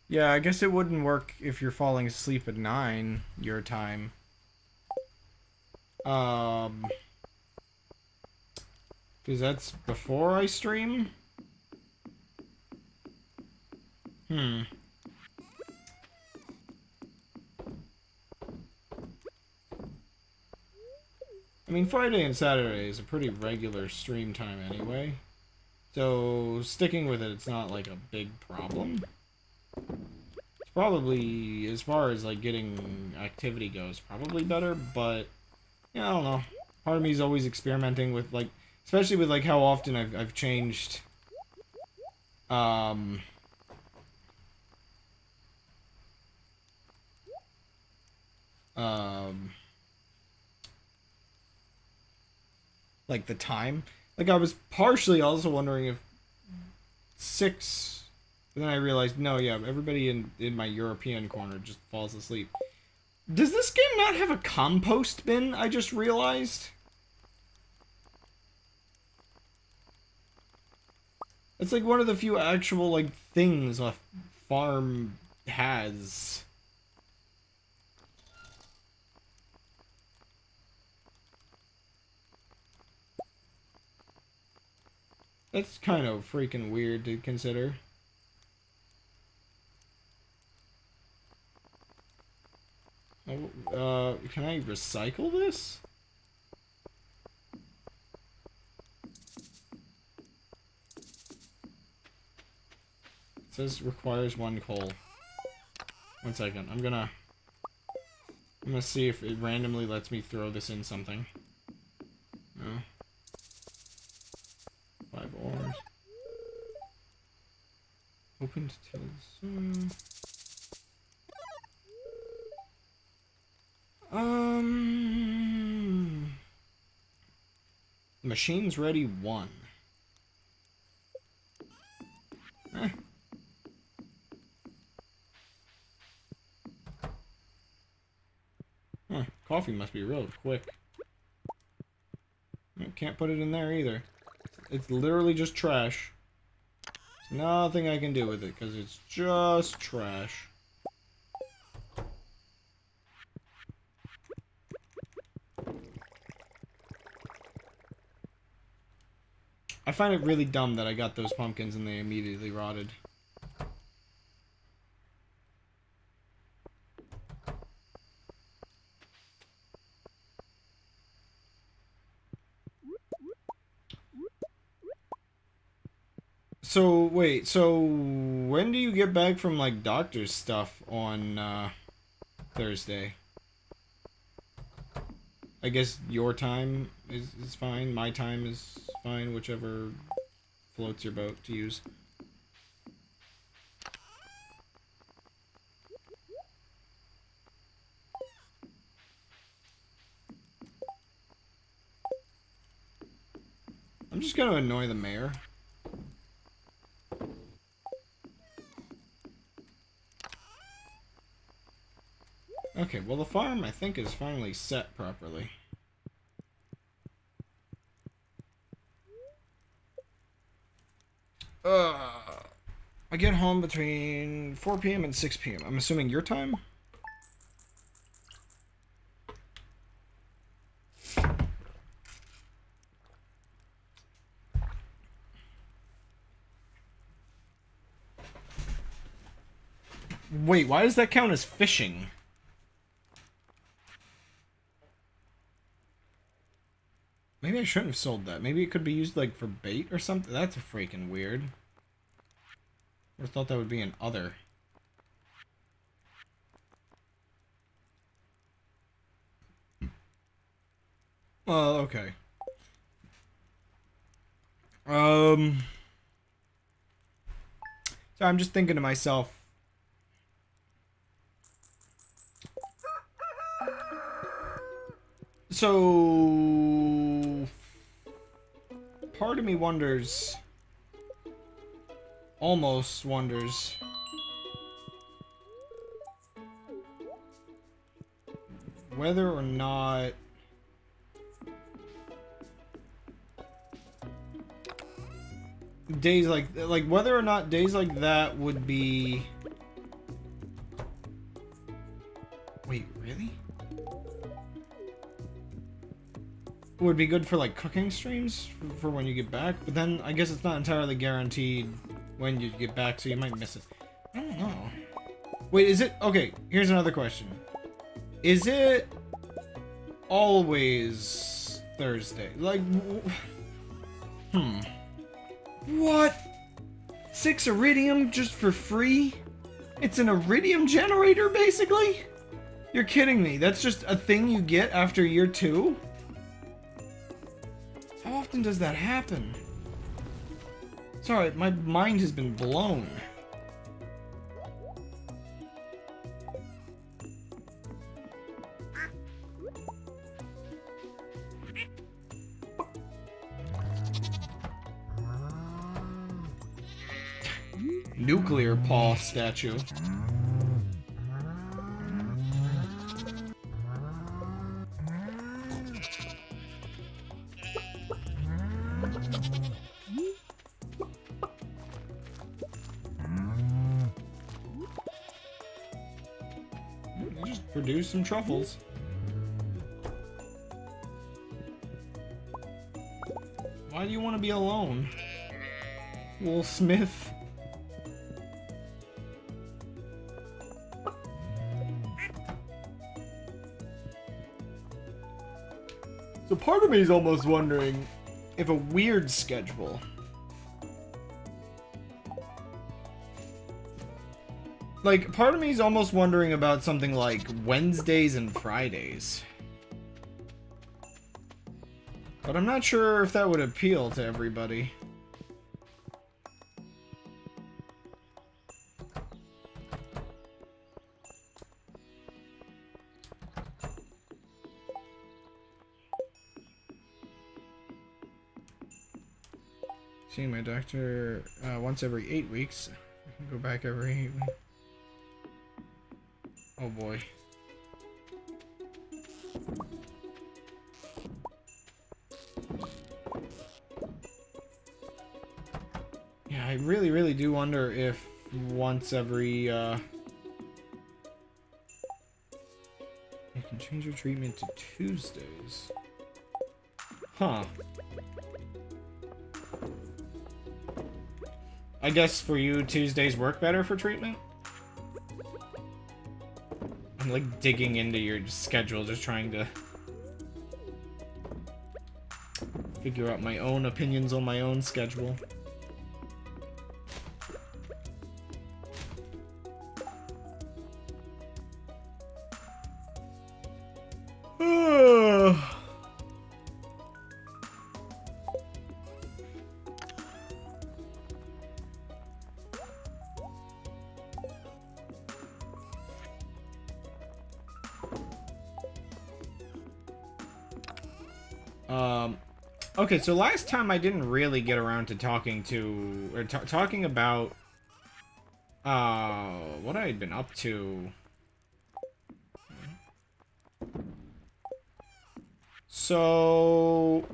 Yeah, I guess it wouldn't work if you're falling asleep at 9 your time. Um Cuz that's before I stream? Hmm. I mean, Friday and Saturday is a pretty regular stream time anyway. So, sticking with it, it's not like a big problem. It's probably, as far as like getting activity goes, probably better, but yeah, I don't know. Part of me is always experimenting with like, especially with like how often I've changed um um like the time. Like I was partially also wondering if 6, but then I realized no, yeah, everybody in my European corner just falls asleep. Does this game not have a compost bin? I just realized. It's like one of the few actual like things a farm has. That's kind of freaking weird to consider. Can I recycle this? It says requires 1 coal. 1 second. I'm gonna see if it randomly lets me throw this in something. No. 5 ores. Open to tills. Machine's ready 1. Eh. Huh, coffee must be real quick. Can't put it in there either. It's literally just trash. There's nothing I can do with it because it's just trash. I find it really dumb that I got those pumpkins and they immediately rotted. So, wait, so when do you get back from, like, doctor's stuff on, Thursday? I guess your time is fine, my time is fine, whichever floats your boat to use. I'm just gonna annoy the mayor. Okay, well the farm, I think, is finally set properly. I get home between 4 p.m. and 6 p.m. I'm assuming your time? Wait, why does that count as fishing? Maybe I shouldn't have sold that. Maybe it could be used, like, for bait or something. That's freaking weird. I thought that would be an other. Well, okay. So I'm just thinking to myself. So part of me wonders, almost wonders, whether or not days like whether or not days like that would be. Wait, really? Would be good for like cooking streams for when you get back, but then I guess it's not entirely guaranteed when you get back, so you might miss it. I don't know. Wait, is it okay? Here's another question: is it always Thursday? Like, what? 6 iridium just for free? It's an iridium generator, basically? You're kidding me. That's just a thing you get after year 2? How often does that happen? Sorry, my mind has been blown. Nuclear paw statue. Just produce some truffles. Why do you want to be alone? Will Smith. So part of me is almost wondering if a weird schedule. Like, part of me is almost wondering about something like Wednesdays and Fridays. But I'm not sure if that would appeal to everybody. Seeing my doctor once every 8 weeks. I can go back every 8 weeks. Oh boy. Yeah, I really do wonder if once every you can change your treatment to Tuesdays. Huh. I guess for you, Tuesdays work better for treatment? I'm like digging into your schedule, just trying to figure out my own opinions on my own schedule. Okay, so last time I didn't really get around to talking to, or talking about, what I had been up to. So,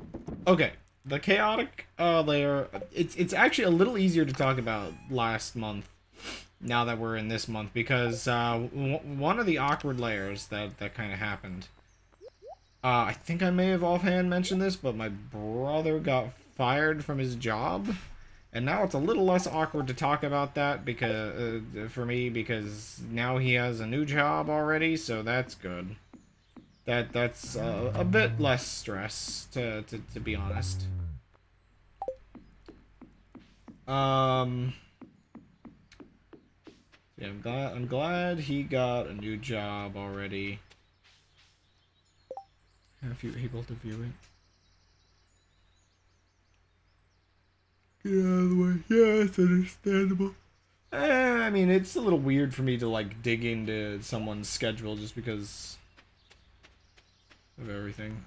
okay, the chaotic, layer, it's actually a little easier to talk about last month, now that we're in this month, because, one of the awkward layers that kind of happened. I think I may have offhand mentioned this, but my brother got fired from his job, and now it's a little less awkward to talk about that because for me, because now he has a new job already, so that's good. that's a bit less stress, to be honest. Yeah, I'm glad he got a new job already. If you're able to view it. Get out of the way. Yeah, it's understandable. I mean, it's a little weird for me to, like, dig into someone's schedule just because of everything.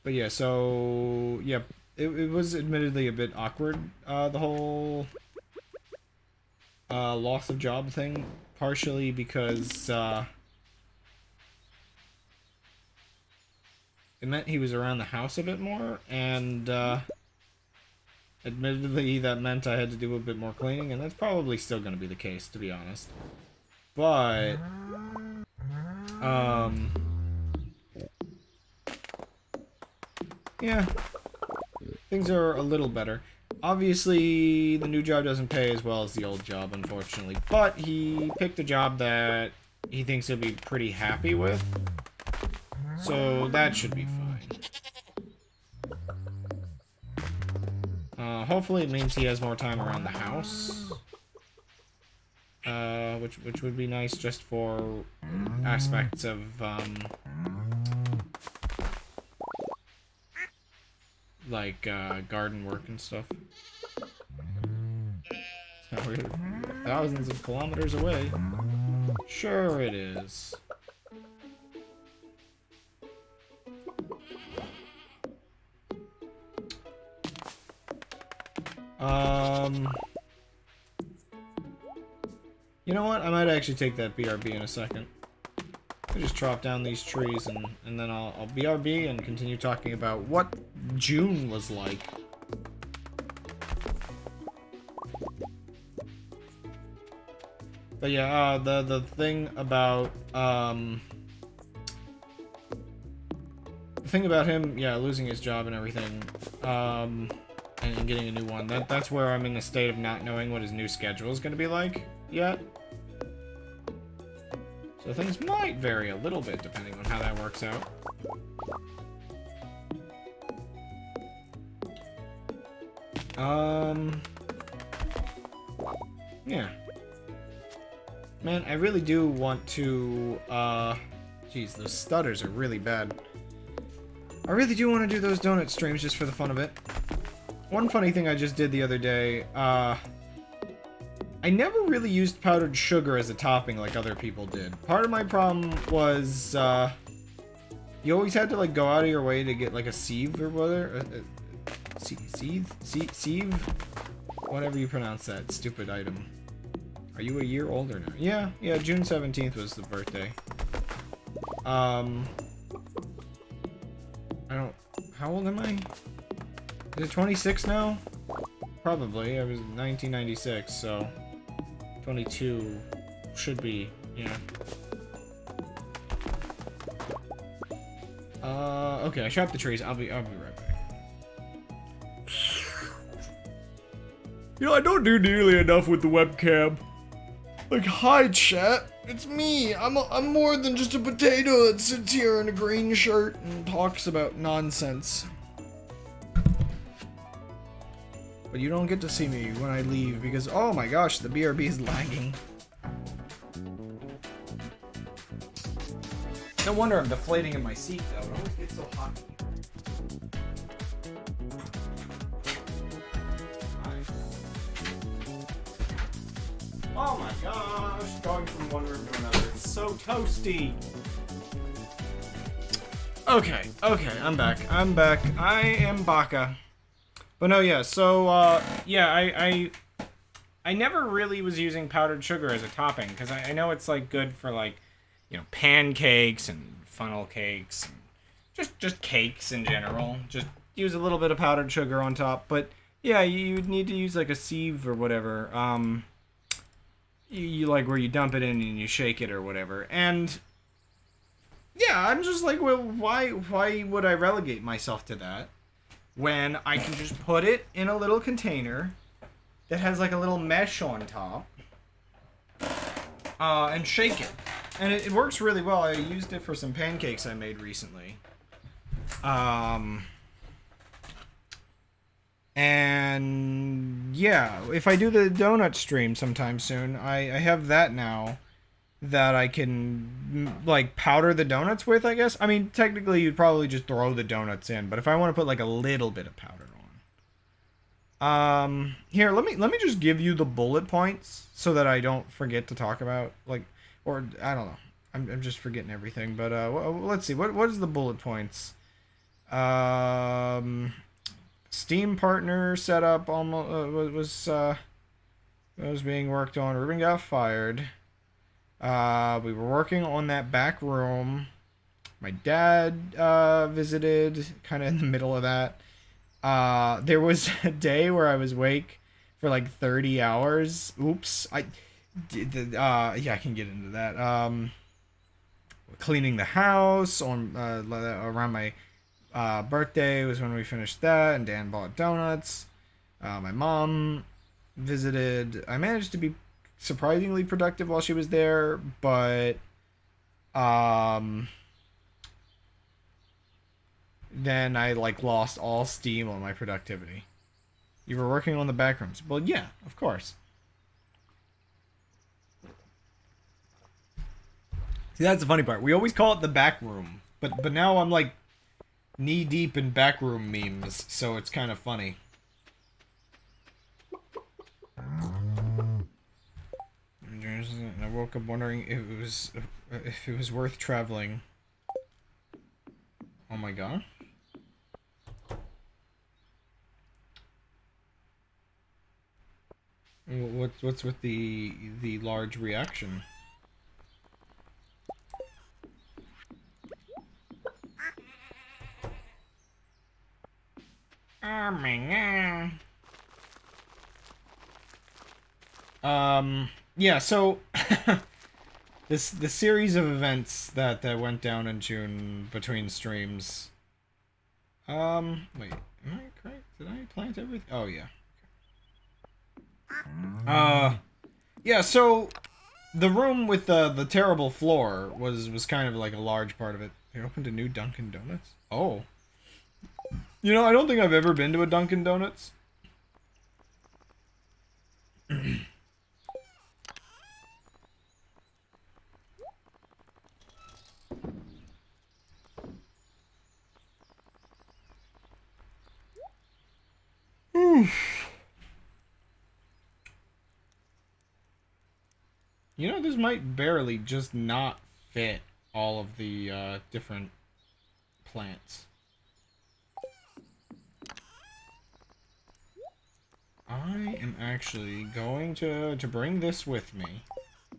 But yeah, so, yeah, it was admittedly a bit awkward, the whole loss of job thing, partially because it meant he was around the house a bit more, and admittedly that meant I had to do a bit more cleaning, and that's probably still going to be the case, to be honest. But yeah, things are a little better. Obviously, the new job doesn't pay as well as the old job, unfortunately. But he picked a job that he thinks he'll be pretty happy with. So that should be fine. Hopefully it means he has more time around the house. Which would be nice just for aspects of, like, garden work and stuff. So we're thousands of kilometers away. Sure it is. You know what? I might actually take that BRB in a second. I'll just chop down these trees and then I'll BRB and continue talking about what June was like. But yeah, the thing about him, yeah, losing his job and everything, and getting a new one. That's where I'm in a state of not knowing what his new schedule is going to be like yet. So things might vary a little bit depending on how that works out. Yeah. Man, I really do want to, geez, those stutters are really bad. I really do want to do those donut streams just for the fun of it. One funny thing I just did the other day, I never really used powdered sugar as a topping like other people did. Part of my problem was, you always had to, like, go out of your way to get, like, a sieve or whatever. Sieve? Whatever you pronounce that stupid item. Are you a year older now? Yeah, June 17th was the birthday. I don't... How old am I? Is it 26 now? Probably. I was 1996, so... 22 should be, yeah. Okay, I chopped the trees. I'll be right back. You know, I don't do nearly enough with the webcam. Like, hi, chat. It's me. I'm more than just a potato that sits here in a green shirt and talks about nonsense. But you don't get to see me when I leave because, oh my gosh, the BRB is lagging. No wonder I'm deflating in my seat, though. It always gets so hot. Oh my gosh, going from one room to another. It's so toasty. Okay, I'm back. I am Baka. But no, yeah, so, yeah, I never really was using powdered sugar as a topping, because I know it's, like, good for, like, you know, pancakes and funnel cakes, and just cakes in general. Just use a little bit of powdered sugar on top, but, yeah, you'd need to use, like, a sieve or whatever, you like, where you dump it in and you shake it or whatever, and, yeah, I'm just like, well, why would I relegate myself to that? When I can just put it in a little container that has like a little mesh on top, and shake it. And it works really well. I used it for some pancakes I made recently. And yeah, if I do the donut stream sometime soon, I have that now that I can like powder the donuts with, I guess. I mean, technically you'd probably just throw the donuts in, but if I want to put like a little bit of powder on. Here, let me just give you the bullet points so that I don't forget to talk about like, or I don't know. I'm just forgetting everything, but let's see. What is the bullet points? Steam partner setup almost was being worked on. Ruben got fired. We were working on that back room. My dad visited kind of in the middle of that. There was a day where I was awake for like 30 hours. Oops. Yeah, I can get into that. Cleaning the house on around my birthday was when we finished that, and Dan bought donuts. My mom visited. I managed to be surprisingly productive while she was there, but then I like lost all steam on my productivity. You were working on the back rooms. Well, yeah, of course. See, that's the funny part. We always call it the back room, but now I'm like knee deep in back room memes, so it's kind of funny. I woke up wondering if it was worth traveling. Oh my god. What's with the large reaction? Oh my god. Yeah, so the series of events that went down in June between streams. Wait, am I correct? Did I plant everything? Oh yeah. Yeah, so the room with the terrible floor was kind of like a large part of it. They opened a new Dunkin' Donuts. Oh. You know, I don't think I've ever been to a Dunkin' Donuts. You know, this might barely just not fit all of the different plants. I am actually going to bring this with me.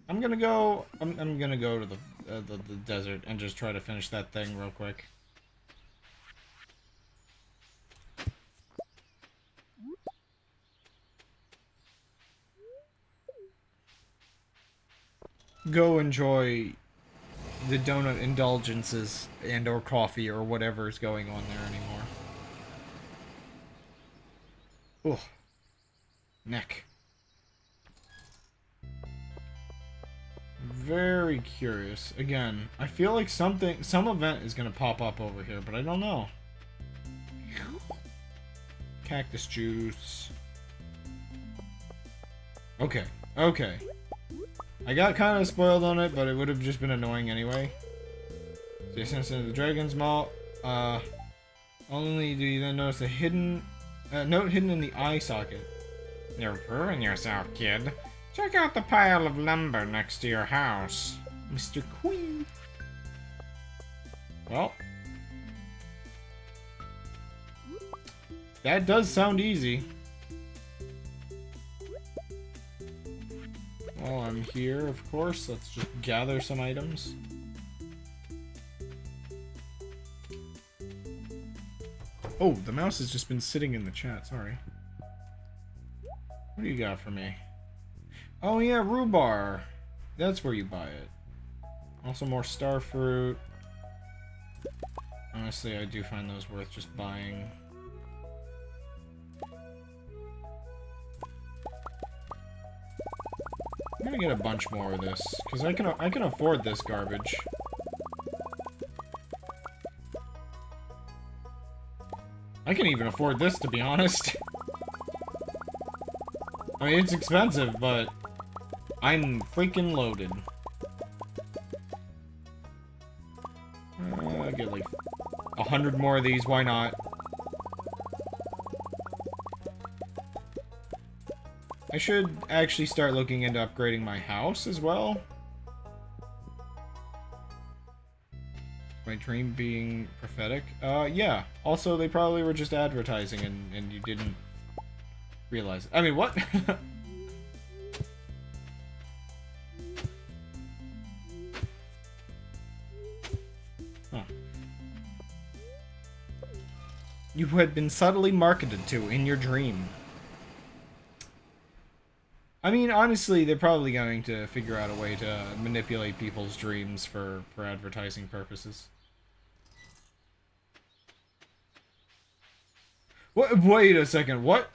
I'm gonna go to the desert and just try to finish that thing real quick. Go enjoy the donut indulgences and or coffee or whatever is going on there anymore. Ugh. Neck. Very curious. Again, I feel like some event is gonna pop up over here, but I don't know. Cactus juice. Okay. Okay. I got kind of spoiled on it, but it would have just been annoying anyway. So you sense into the dragon's malt. Only do you then notice a hidden note hidden in the eye socket. You're proving yourself, kid. Check out the pile of lumber next to your house, Mr. Queen. Well, that does sound easy. While I'm here, of course, let's just gather some items. Oh, the mouse has just been sitting in the chat, sorry. What do you got for me? Oh yeah, rhubarb. That's where you buy it. Also more star fruit. Honestly, I do find those worth just buying. I'm gonna get a bunch more of this, because I can afford this garbage. I can even afford this, to be honest. I mean, it's expensive, but I'm freaking loaded. I get like 100 more of these, why not? I should actually start looking into upgrading my house as well. My dream being prophetic. Yeah. Also, they probably were just advertising and you didn't realize it. I mean, what? Huh. You had been subtly marketed to in your dream. I mean, honestly, they're probably going to figure out a way to manipulate people's dreams for advertising purposes. What? Wait a second, what?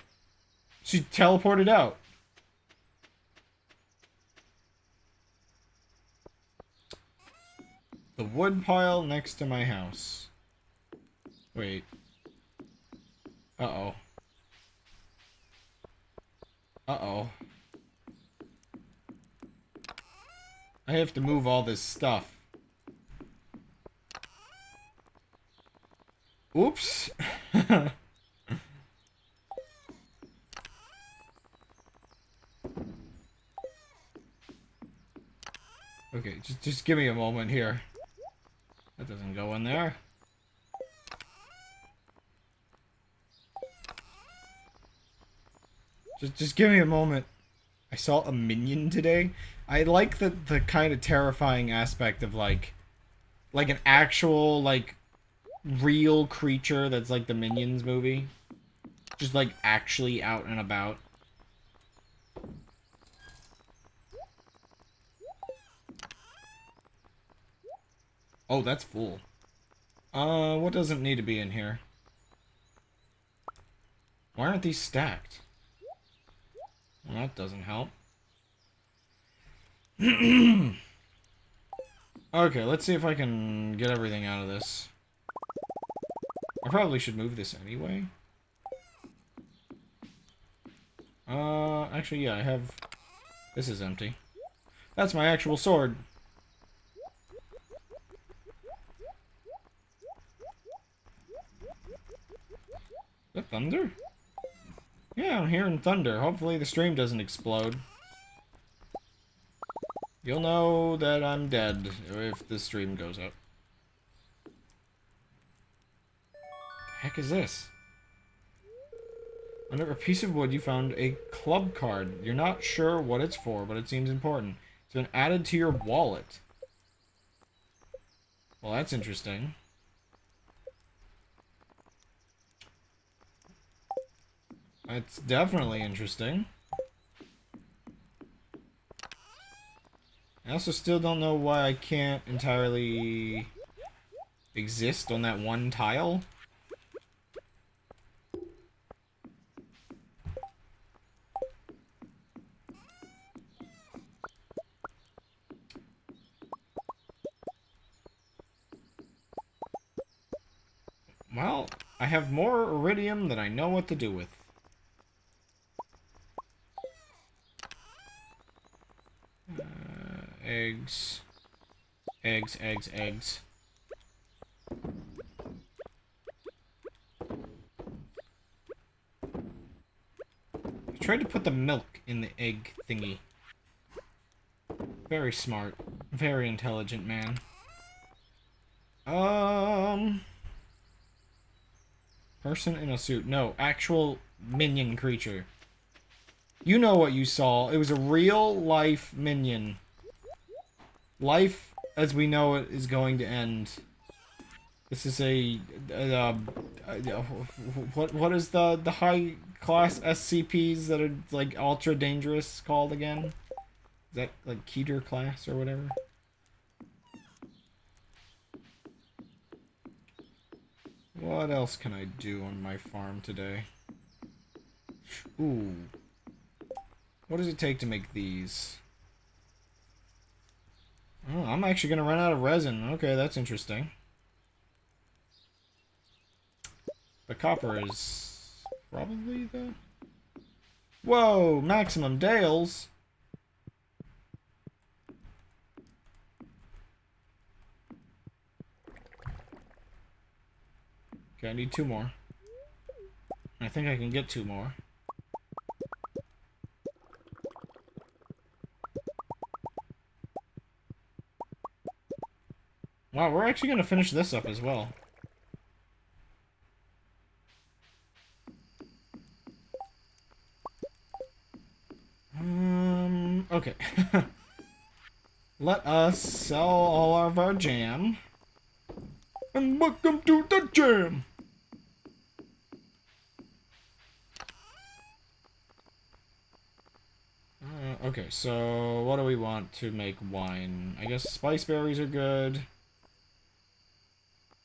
She teleported out. The wood pile next to my house. Wait. Uh-oh. Uh-oh. I have to move all this stuff. Oops. Okay, just give me a moment here. That doesn't go in there. Just give me a moment. I saw a minion today. I like the kind of terrifying aspect of like an actual like real creature that's like the Minions movie. Just like actually out and about. Oh, that's full. What doesn't need to be in here? Why aren't these stacked? Well, that doesn't help. Okay, let's see if I can get everything out of this. I probably should move this anyway. Actually, yeah, I have... This is empty. That's my actual sword. Is that thunder? Yeah, I'm hearing thunder. Hopefully the stream doesn't explode. You'll know that I'm dead if the stream goes up. The heck is this? Under a piece of wood you found a club card. You're not sure what it's for, but it seems important. It's been added to your wallet. Well, that's interesting. That's definitely interesting. I also still don't know why I can't entirely exist on that one tile. Well, I have more iridium than I know what to do with. Eggs. Eggs, eggs, eggs. I tried to put the milk in the egg thingy. Very smart. Very intelligent man. Person in a suit. No, actual minion creature. You know what you saw. It was a real-life minion. Life, as we know it, is going to end. This is what is the high-class SCPs that are, like, ultra-dangerous called again? Is that, like, Keter class or whatever? What else can I do on my farm today? Ooh. What does it take to make these? I'm actually gonna run out of resin. Okay, that's interesting. The copper is probably the... Whoa, maximum Dales. Okay, I need 2 more. I think I can get 2 more. Wow, we're actually gonna finish this up as well. Okay. Let us sell all of our jam. And welcome to the jam! Okay, so what do we want to make wine? I guess spice berries are good.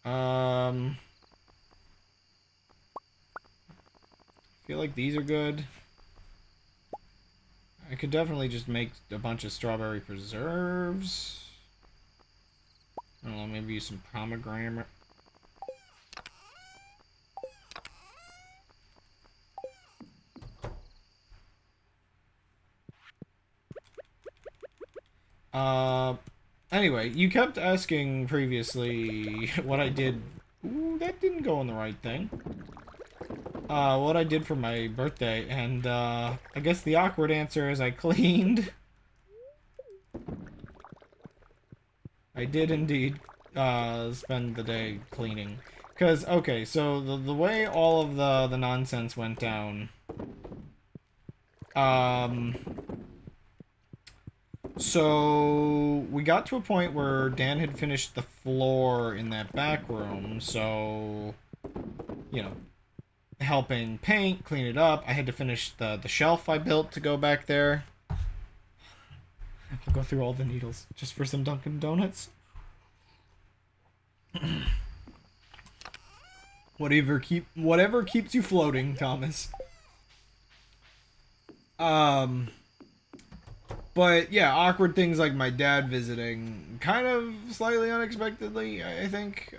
I feel like these are good. I could definitely just make a bunch of strawberry preserves. I don't know, maybe some pomegranate. Anyway, you kept asking previously what I did. Ooh, that didn't go on the right thing. What I did for my birthday, and, I guess the awkward answer is I cleaned. I did indeed, spend the day cleaning. Because, okay, so the way all of the nonsense went down, so we got to a point where Dan had finished the floor in that back room, so, you know, helping paint, clean it up. I had to finish the shelf I built to go back there. I'll go through all the needles just for some Dunkin' Donuts. Whatever keeps you floating, Thomas. But yeah, awkward things like my dad visiting, kind of slightly unexpectedly, I think.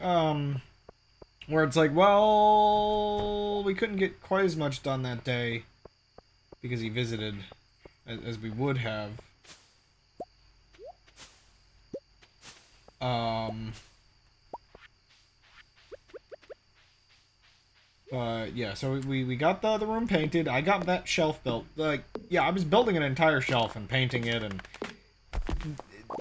Where it's like, well, we couldn't get quite as much done that day because he visited as we would have. But yeah, so we got the room painted. I got that shelf built. Like, yeah, I was building an entire shelf and painting it, and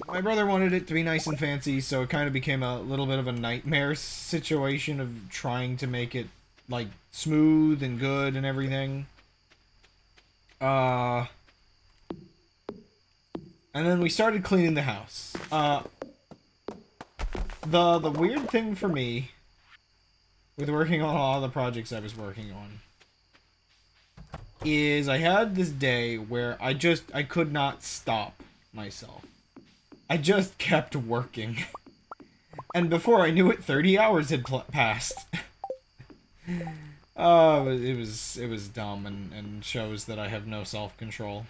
my brother wanted it to be nice and fancy, so it kind of became a little bit of a nightmare situation of trying to make it, like, smooth and good and everything. And then we started cleaning the house. The weird thing for me with working on all the projects I was working on is I had this day where I could not stop myself. I just kept working. And before I knew it, 30 hours had passed. It was dumb and shows that I have no self-control.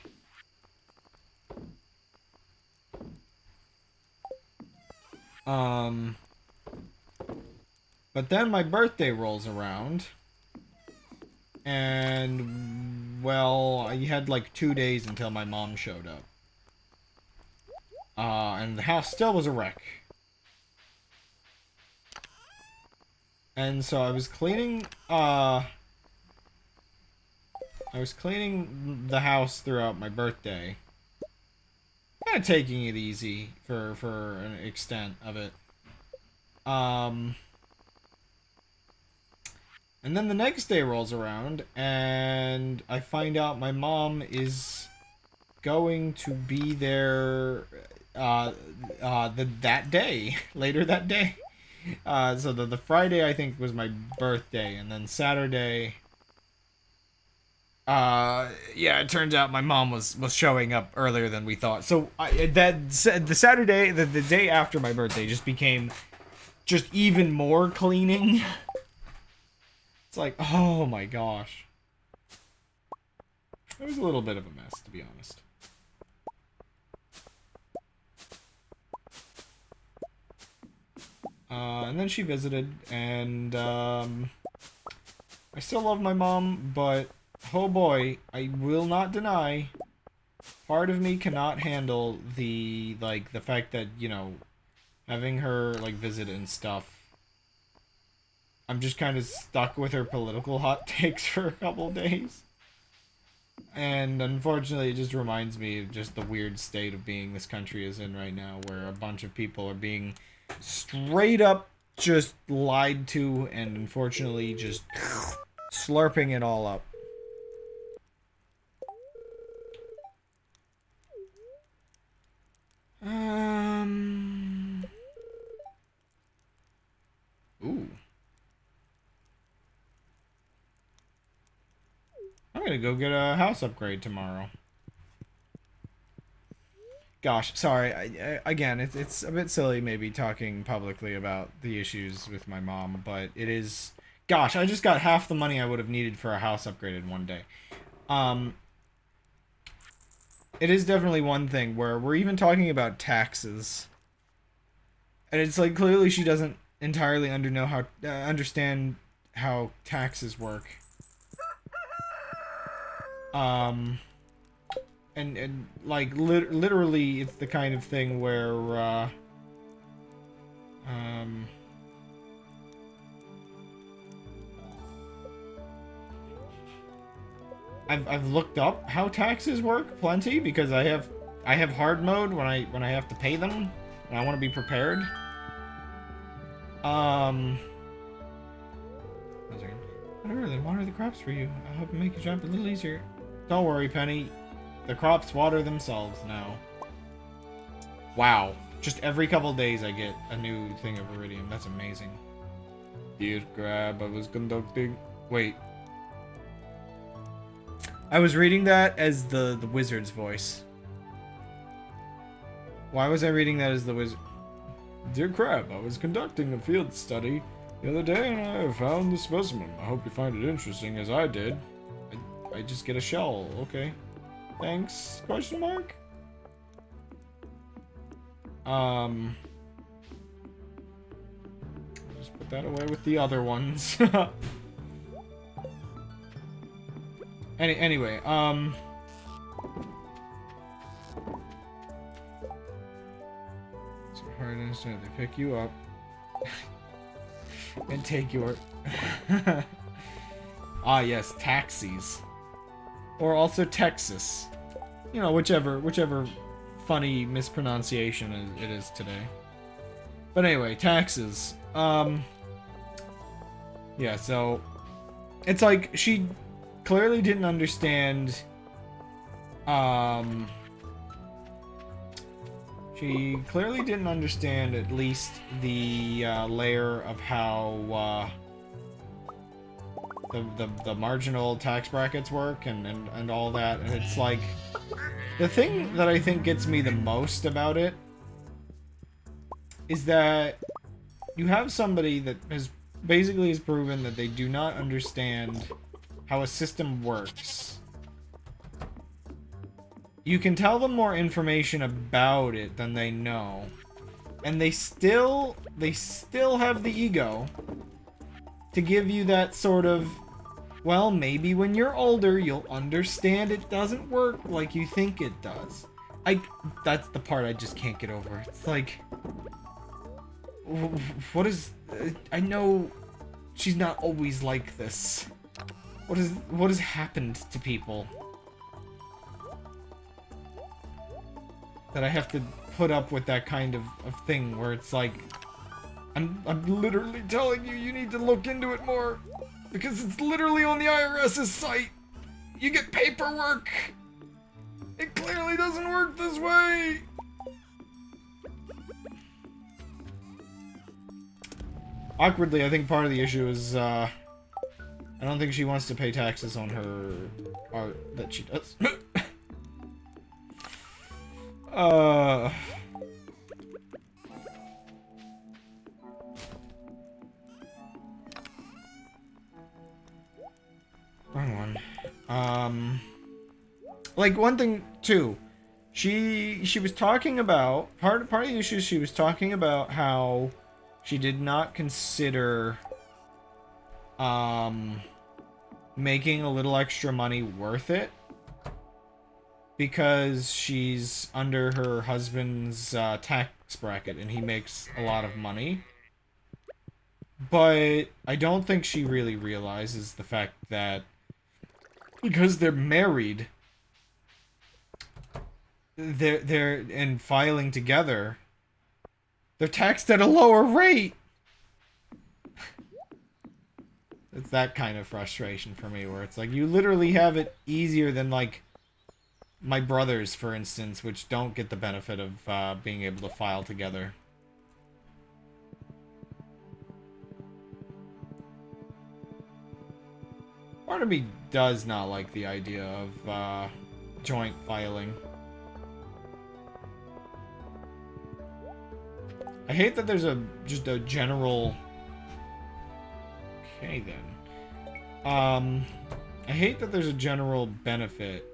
But then my birthday rolls around. And, well, I had like 2 days until my mom showed up. And the house still was a wreck. And so I was cleaning the house throughout my birthday. Kind of taking it easy for an extent of it. And then the next day rolls around, and I find out my mom is going to be there that day, later that day. So the Friday, I think, was my birthday, and then Saturday... yeah, it turns out my mom was showing up earlier than we thought. So the Saturday, the day after my birthday, just became just even more cleaning. It's like, oh my gosh. It was a little bit of a mess, to be honest. And then she visited, and I still love my mom, but oh boy, I will not deny, part of me cannot handle the fact that, you know, having her like visit and stuff. I'm just kind of stuck with her political hot takes for a couple days. And unfortunately, it just reminds me of just the weird state of being this country is in right now, where a bunch of people are being straight up just lied to, and unfortunately just slurping it all up. Ooh. I'm gonna go get a house upgrade tomorrow. Gosh, sorry. Again, it's a bit silly maybe talking publicly about the issues with my mom, but it is... Gosh, I just got half the money I would have needed for a house upgrade in one day. It is definitely one thing where we're even talking about taxes. And it's like, clearly she doesn't entirely understand how taxes work. And like literally it's the kind of thing where I've looked up how taxes work plenty, because I have hard mode when I have to pay them and I want to be prepared. One second. Whatever, then water the crops for you. I hope it make your job a little easier. Don't worry, Penny. The crops water themselves now. Wow. Just every couple days I get a new thing of iridium. That's amazing. Dear Crab, I was conducting... Wait. I was reading that as the wizard's voice. Why was I reading that as the wizard? Dear Crab, I was conducting a field study the other day and I found the specimen. I hope you find it interesting as I did. I just get a shell. Okay. Thanks? Question mark? Just put that away with the other ones. Anyway, so hard to understand. They pick you up and take your... Ah, yes, taxis. Or also Texas. You know, whichever funny mispronunciation it is today. But anyway, taxes. Yeah, so it's like she clearly didn't understand she clearly didn't understand at least the layer of how the marginal tax brackets work and all that. And it's like, the thing that I think gets me the most about it is that you have somebody that has proven that they do not understand how a system works. You can tell them more information about it than they know, and they still have the ego to give you that sort of, well, maybe when you're older you'll understand it doesn't work like you think it does. That's the part I just can't get over. It's like, what is... I know she's not always like this. What has happened to people that I have to put up with that kind of thing where it's like, I'm literally telling you need to look into it more, because it's literally on the IRS's site. You get paperwork. It clearly doesn't work this way. Awkwardly, I think part of the issue is, I don't think she wants to pay taxes on her art that she does. Wrong one. Like, one thing, too. She was talking about, part of the issue, she was talking about how she did not consider making a little extra money worth it because she's under her husband's tax bracket and he makes a lot of money. But I don't think she really realizes the fact that because they're married, they're and filing together, they're taxed at a lower rate. It's that kind of frustration for me, where it's like, you literally have it easier than, like, my brothers, for instance, which don't get the benefit of being able to file together. Part of me does not like the idea of joint filing. I hate that there's just a general... Okay, then. I hate that there's a general benefit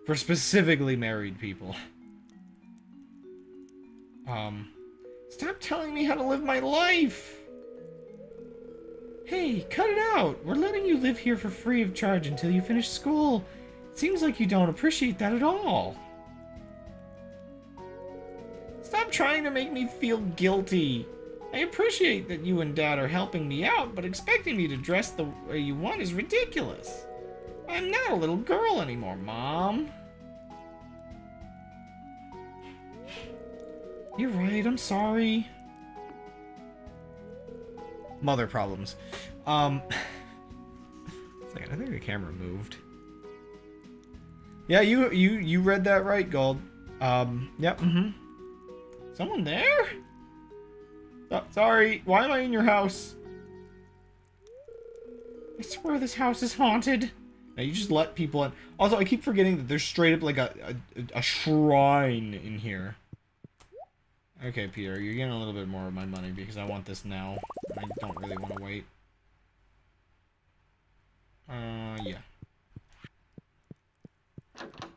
for specifically married people. Stop telling me how to live my life! Hey, cut it out! We're letting you live here for free of charge until you finish school. It seems like you don't appreciate that at all. Stop trying to make me feel guilty. I appreciate that you and Dad are helping me out, but expecting me to dress the way you want is ridiculous. I'm not a little girl anymore, Mom. You're right, I'm sorry. Mother problems. Second, I think the camera moved. Yeah, you read that right, Gold. Yep, Someone there? Sorry, why am I in your house? I swear this house is haunted. Now you just let people in. Also, I keep forgetting that there's straight up like a shrine in here. Okay, Peter, you're getting a little bit more of my money because I want this now. I don't really want to wait. Yeah.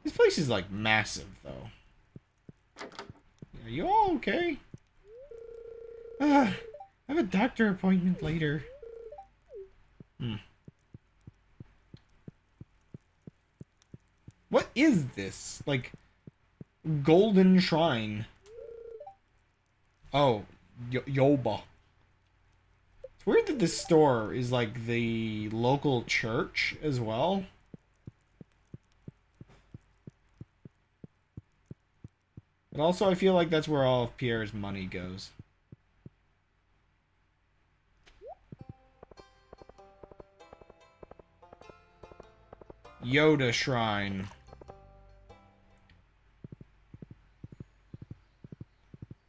This place is like massive, though. Are you all okay? I have a doctor appointment later. What is this? Like, golden shrine. Oh, Yoba. It's weird that this store is like the local church as well. But also I feel like that's where all of Pierre's money goes. Yoda Shrine.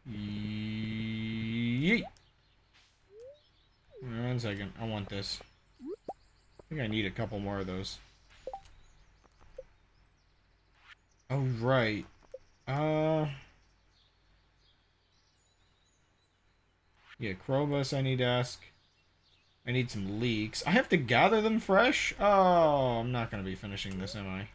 Yeet. 1 second. I want this. I think I need a couple more of those. Oh, right. Yeah, Krobus I need to ask. I need some leeks. I have to gather them fresh? Oh, I'm not going to be finishing this, am I?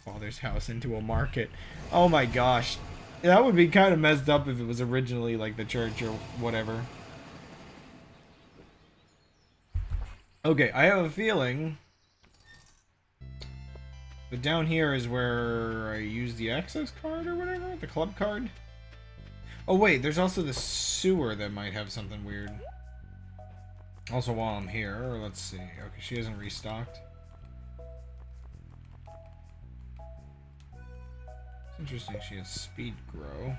Father's house into a market. Oh my gosh. That would be kind of messed up if it was originally like the church or whatever. Okay, I have a feeling that down here is where I use the access card or whatever? The club card? Oh wait, there's also the sewer that might have something weird. Also, while I'm here, let's see. Okay, she hasn't restocked. It's interesting she has speed grow.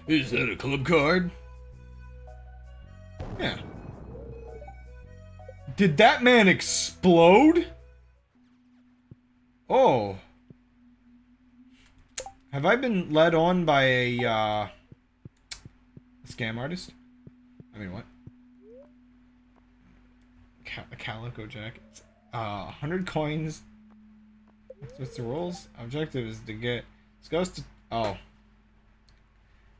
Is that a club card? Yeah. Did that man explode? Oh. Have I been led on by a scam artist? I mean, what? A calico jacket. 100 coins. What's the rules? Objective is to get... This goes to... Oh.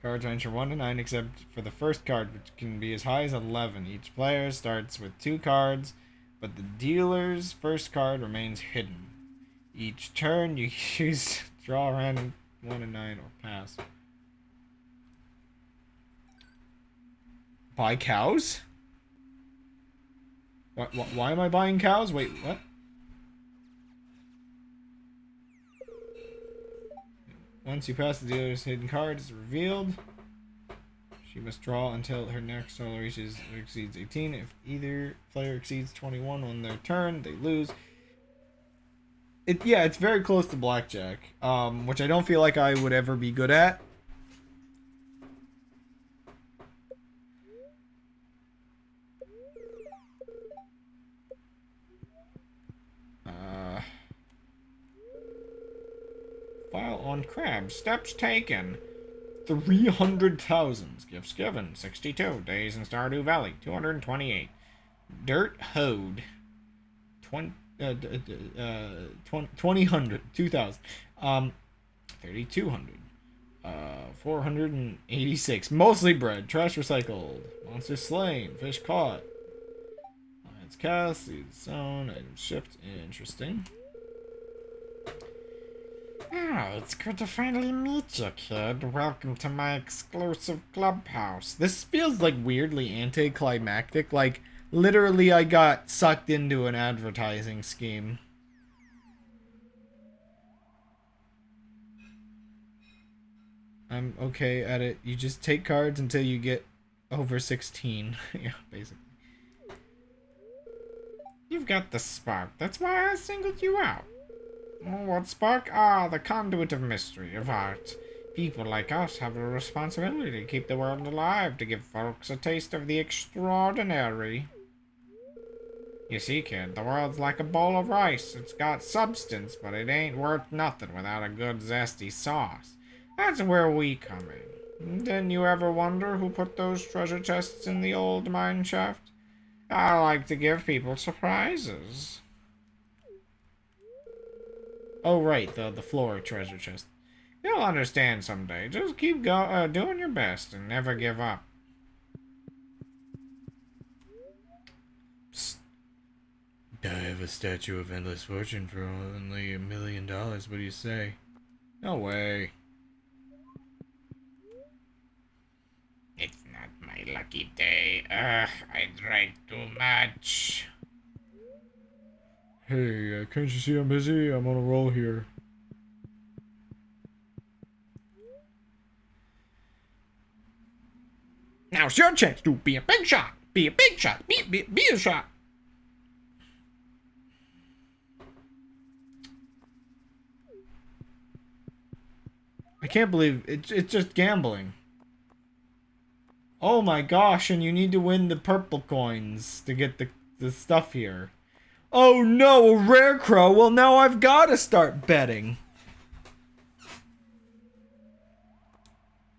Cards range from 1 to 9 except for the first card, which can be as high as 11. Each player starts with 2 cards, but the dealer's first card remains hidden. Each turn, you choose draw a random 1 and 9 or pass. Buy cows? Why am I buying cows? Wait, what? Once you pass the dealer's hidden card is revealed. She must draw until her next total exceeds 18. If either player exceeds 21 on their turn, they lose. Yeah, it's very close to blackjack, which I don't feel like I would ever be good at. File on crab. Steps taken. 300,000. Gifts given. 62. Days in Stardew Valley. 228. Dirt hoed. 2000. 2000. 3200. 486. Mostly bread. Trash recycled. Monster slain. Fish caught. Lines cast. Seeds sown. Items shipped. Interesting. Oh, it's good to finally meet you, kid. Welcome to my exclusive clubhouse. This feels like weirdly anticlimactic. Like, literally I got sucked into an advertising scheme. I'm okay at it. You just take cards until you get over 16. Yeah, basically. You've got the spark. That's why I singled you out. Oh, what spark? Ah, the conduit of mystery, of art. People like us have a responsibility to keep the world alive, to give folks a taste of the extraordinary. You see, kid, the world's like a bowl of rice. It's got substance, but it ain't worth nothing without a good zesty sauce. That's where we come in. Didn't you ever wonder who put those treasure chests in the old mine shaft? I like to give people surprises. Oh, right, the floor treasure chest. You'll understand someday. Just keep doing your best and never give up. Psst. I have a statue of endless fortune for only $1 million. What do you say? No way. It's not my lucky day. Ugh, I drank too much. Hey, can't you see I'm busy? I'm on a roll here. Now's your chance to be a big shot. Be a big shot. Be a shot. I can't believe it's just gambling. Oh my gosh, and you need to win the purple coins to get the stuff here. Oh no, a rare crow. Well, now I've got to start betting.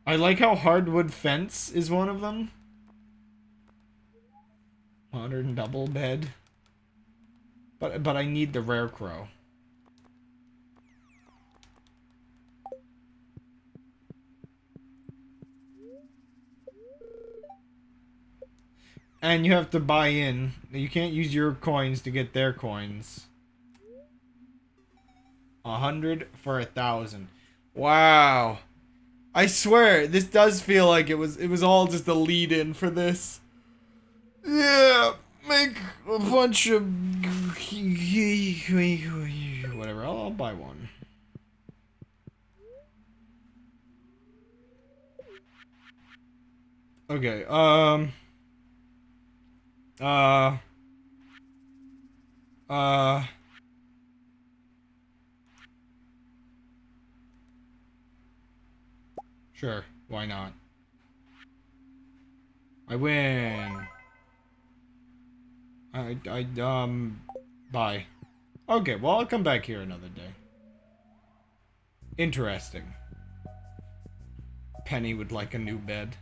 I like how hardwood fence is one of them. Modern double bed. But I need the rare crow. And you have to buy in. You can't use your coins to get their coins. 100 for 1,000. Wow. I swear, this does feel like it was all just a lead-in for this. Yeah, make a bunch of whatever. I'll buy one. Okay. Sure, why not? I win. Bye. Okay, well, I'll come back here another day. Interesting. Penny would like a new bed.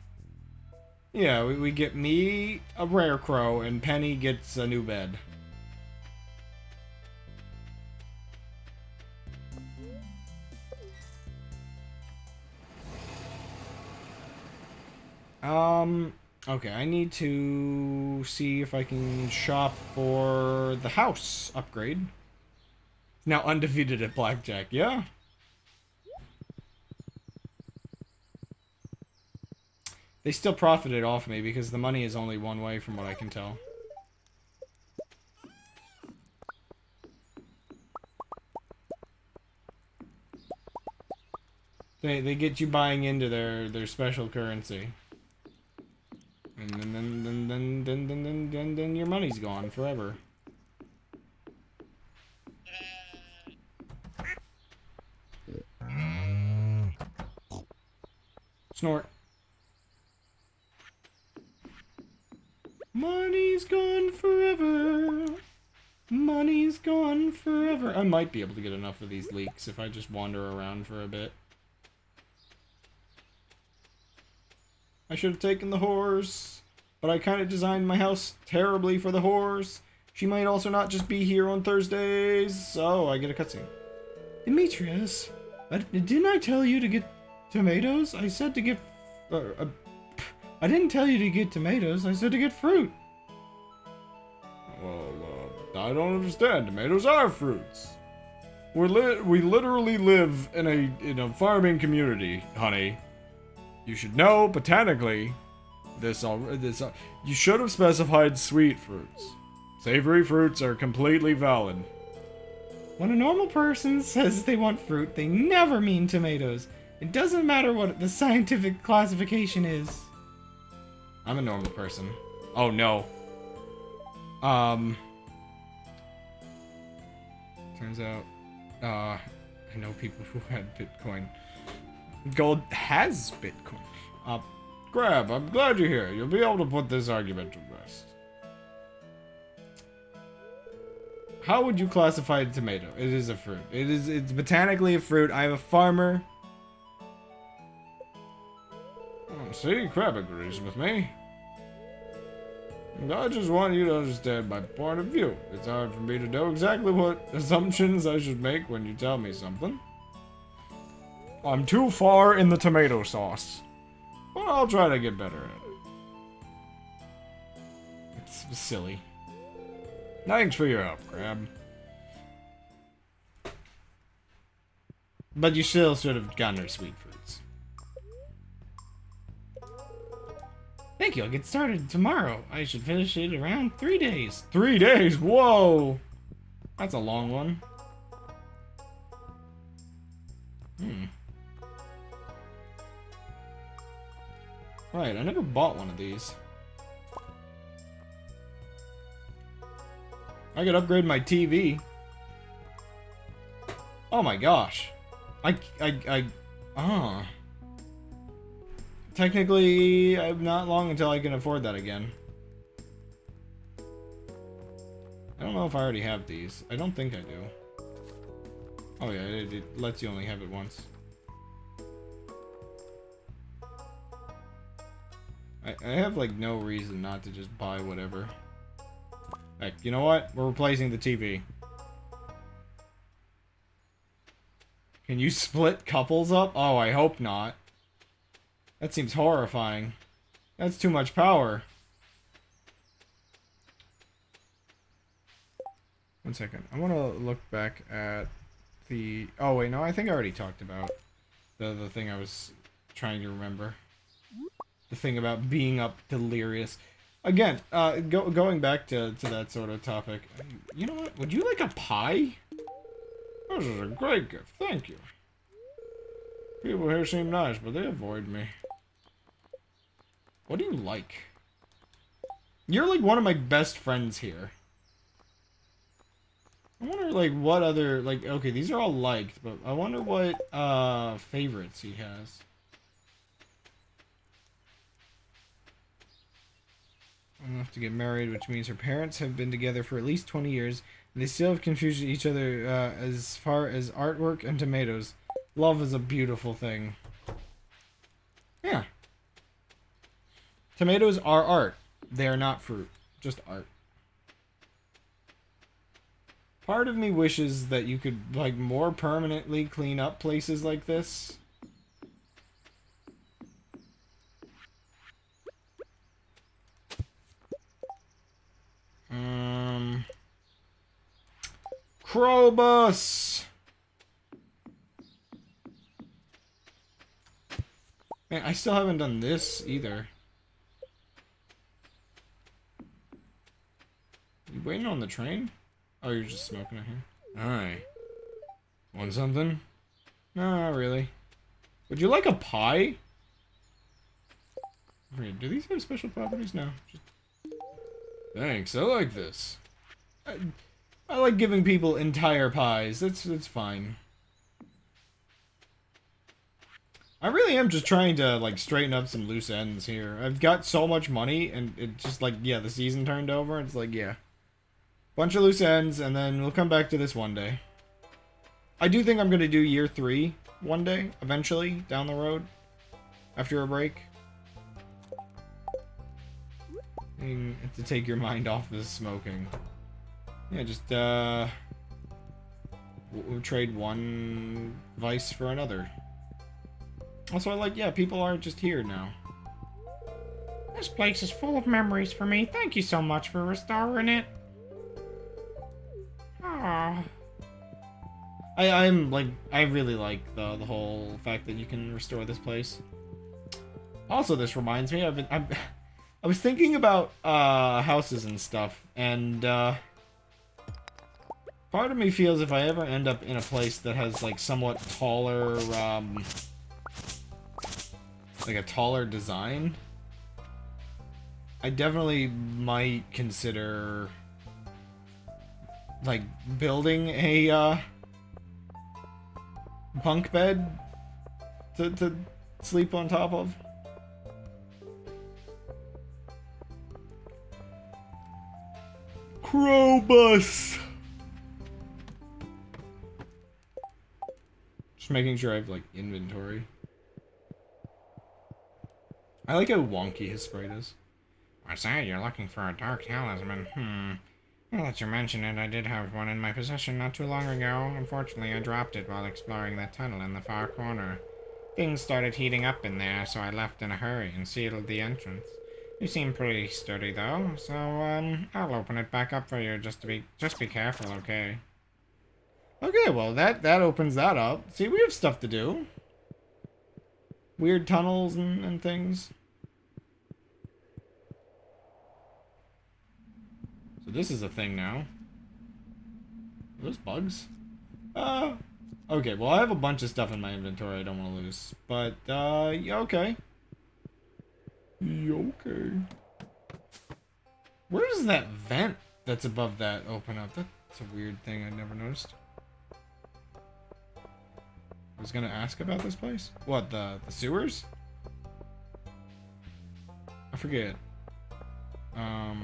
Yeah, we get me a rare crow, and Penny gets a new bed. Okay, I need to see if I can shop for the house upgrade. Now undefeated at blackjack. Yeah. They still profited off me because the money is only one way from what I can tell. They get you buying into their special currency. And then your money's gone forever. Snort. Money's gone forever. Money's gone forever. I might be able to get enough of these leeks if I just wander around for a bit. I should have taken the horse, but I kind of designed my house terribly for the horse. She might also not just be here on Thursdays, so I get a cutscene. Demetrius, didn't I tell you to get tomatoes? I said to get... I didn't tell you to get tomatoes, I said to get fruit. Well, I don't understand. Tomatoes are fruits. We literally live in a farming community, honey. You should know, botanically, you should have specified sweet fruits. Savory fruits are completely valid. When a normal person says they want fruit, they never mean tomatoes. It doesn't matter what the scientific classification is. I'm a normal person. Oh no. Turns out, I know people who had Bitcoin. Gold has Bitcoin. Crab, I'm glad you're here. You'll be able to put this argument to rest. How would you classify a tomato? It is a fruit. It's botanically a fruit. I have a farmer. See, Crab agrees with me. I just want you to understand my point of view. It's hard for me to know exactly what assumptions I should make when you tell me something. I'm too far in the tomato sauce. But I'll try to get better at it. It's silly. Thanks for your help, Crab. But you still should have gotten her sweet fruits. Thank you, I'll get started tomorrow. I should finish it around 3 days. 3 days? Whoa! That's a long one. Right, I never bought one of these. I could upgrade my TV. Oh my gosh. Technically, not long until I can afford that again. I don't know if I already have these. I don't think I do. Oh yeah, it lets you only have it once. I have like no reason not to just buy whatever. Heck, you know what? We're replacing the TV. Can you split couples up? Oh, I hope not. That seems horrifying. That's too much power. 1 second. I want to look back at the... Oh, wait, no, I think I already talked about the thing I was trying to remember. The thing about being up delirious. Again, going back to that sort of topic. You know what? Would you like a pie? This is a great gift, thank you. People here seem nice, but they avoid me. What do you like? You're like one of my best friends here. I wonder like what other, like, okay, these are all liked, but I wonder what favorites he has. Enough to get married, which means her parents have been together for at least 20 years, and they still have confused each other as far as artwork and tomatoes. Love is a beautiful thing. Yeah. Tomatoes are art. They are not fruit. Just art. Part of me wishes that you could, like, more permanently clean up places like this. Crowbus! Man, I still haven't done this either. You waiting on the train? Oh, you're just smoking it here. Alright. Want something? No, not really. Would you like a pie? Wait, do these have special properties? No. Just... Thanks, I like this. I like giving people entire pies. That's fine. I really am just trying to, like, straighten up some loose ends here. I've got so much money, and it just, like, yeah, the season turned over. It's like, yeah. Bunch of loose ends, and then we'll come back to this one day. I do think I'm going to do year 3 one day, eventually, down the road. After a break. And to take your mind off of smoking. Yeah, just, we'll trade one vice for another. Also, I like, yeah, people aren't just here now. This place is full of memories for me. Thank you so much for restoring it. Ah. I really like the whole fact that you can restore this place. Also, this reminds me, I was thinking about houses and stuff, and part of me feels if I ever end up in a place that has like somewhat taller, like a taller design, I definitely might consider like building a bunk bed to sleep on top of. Crowbus! Just making sure I have, like, inventory. I like how wonky his sprite is. I say, you're looking for a dark talisman. Now that you mention it, I did have one in my possession not too long ago. Unfortunately, I dropped it while exploring that tunnel in the far corner. Things started heating up in there, so I left in a hurry and sealed the entrance. You seem pretty sturdy, though, so, I'll open it back up for you, just be careful, okay? Okay, well, that opens that up. See, we have stuff to do. Weird tunnels and things. So this is a thing now. Are those bugs? Okay, well, I have a bunch of stuff in my inventory I don't want to lose. But, yeah, okay. Okay. Where does that vent that's above that open up? That's a weird thing I never noticed. I was gonna ask about this place. What, the sewers? I forget. I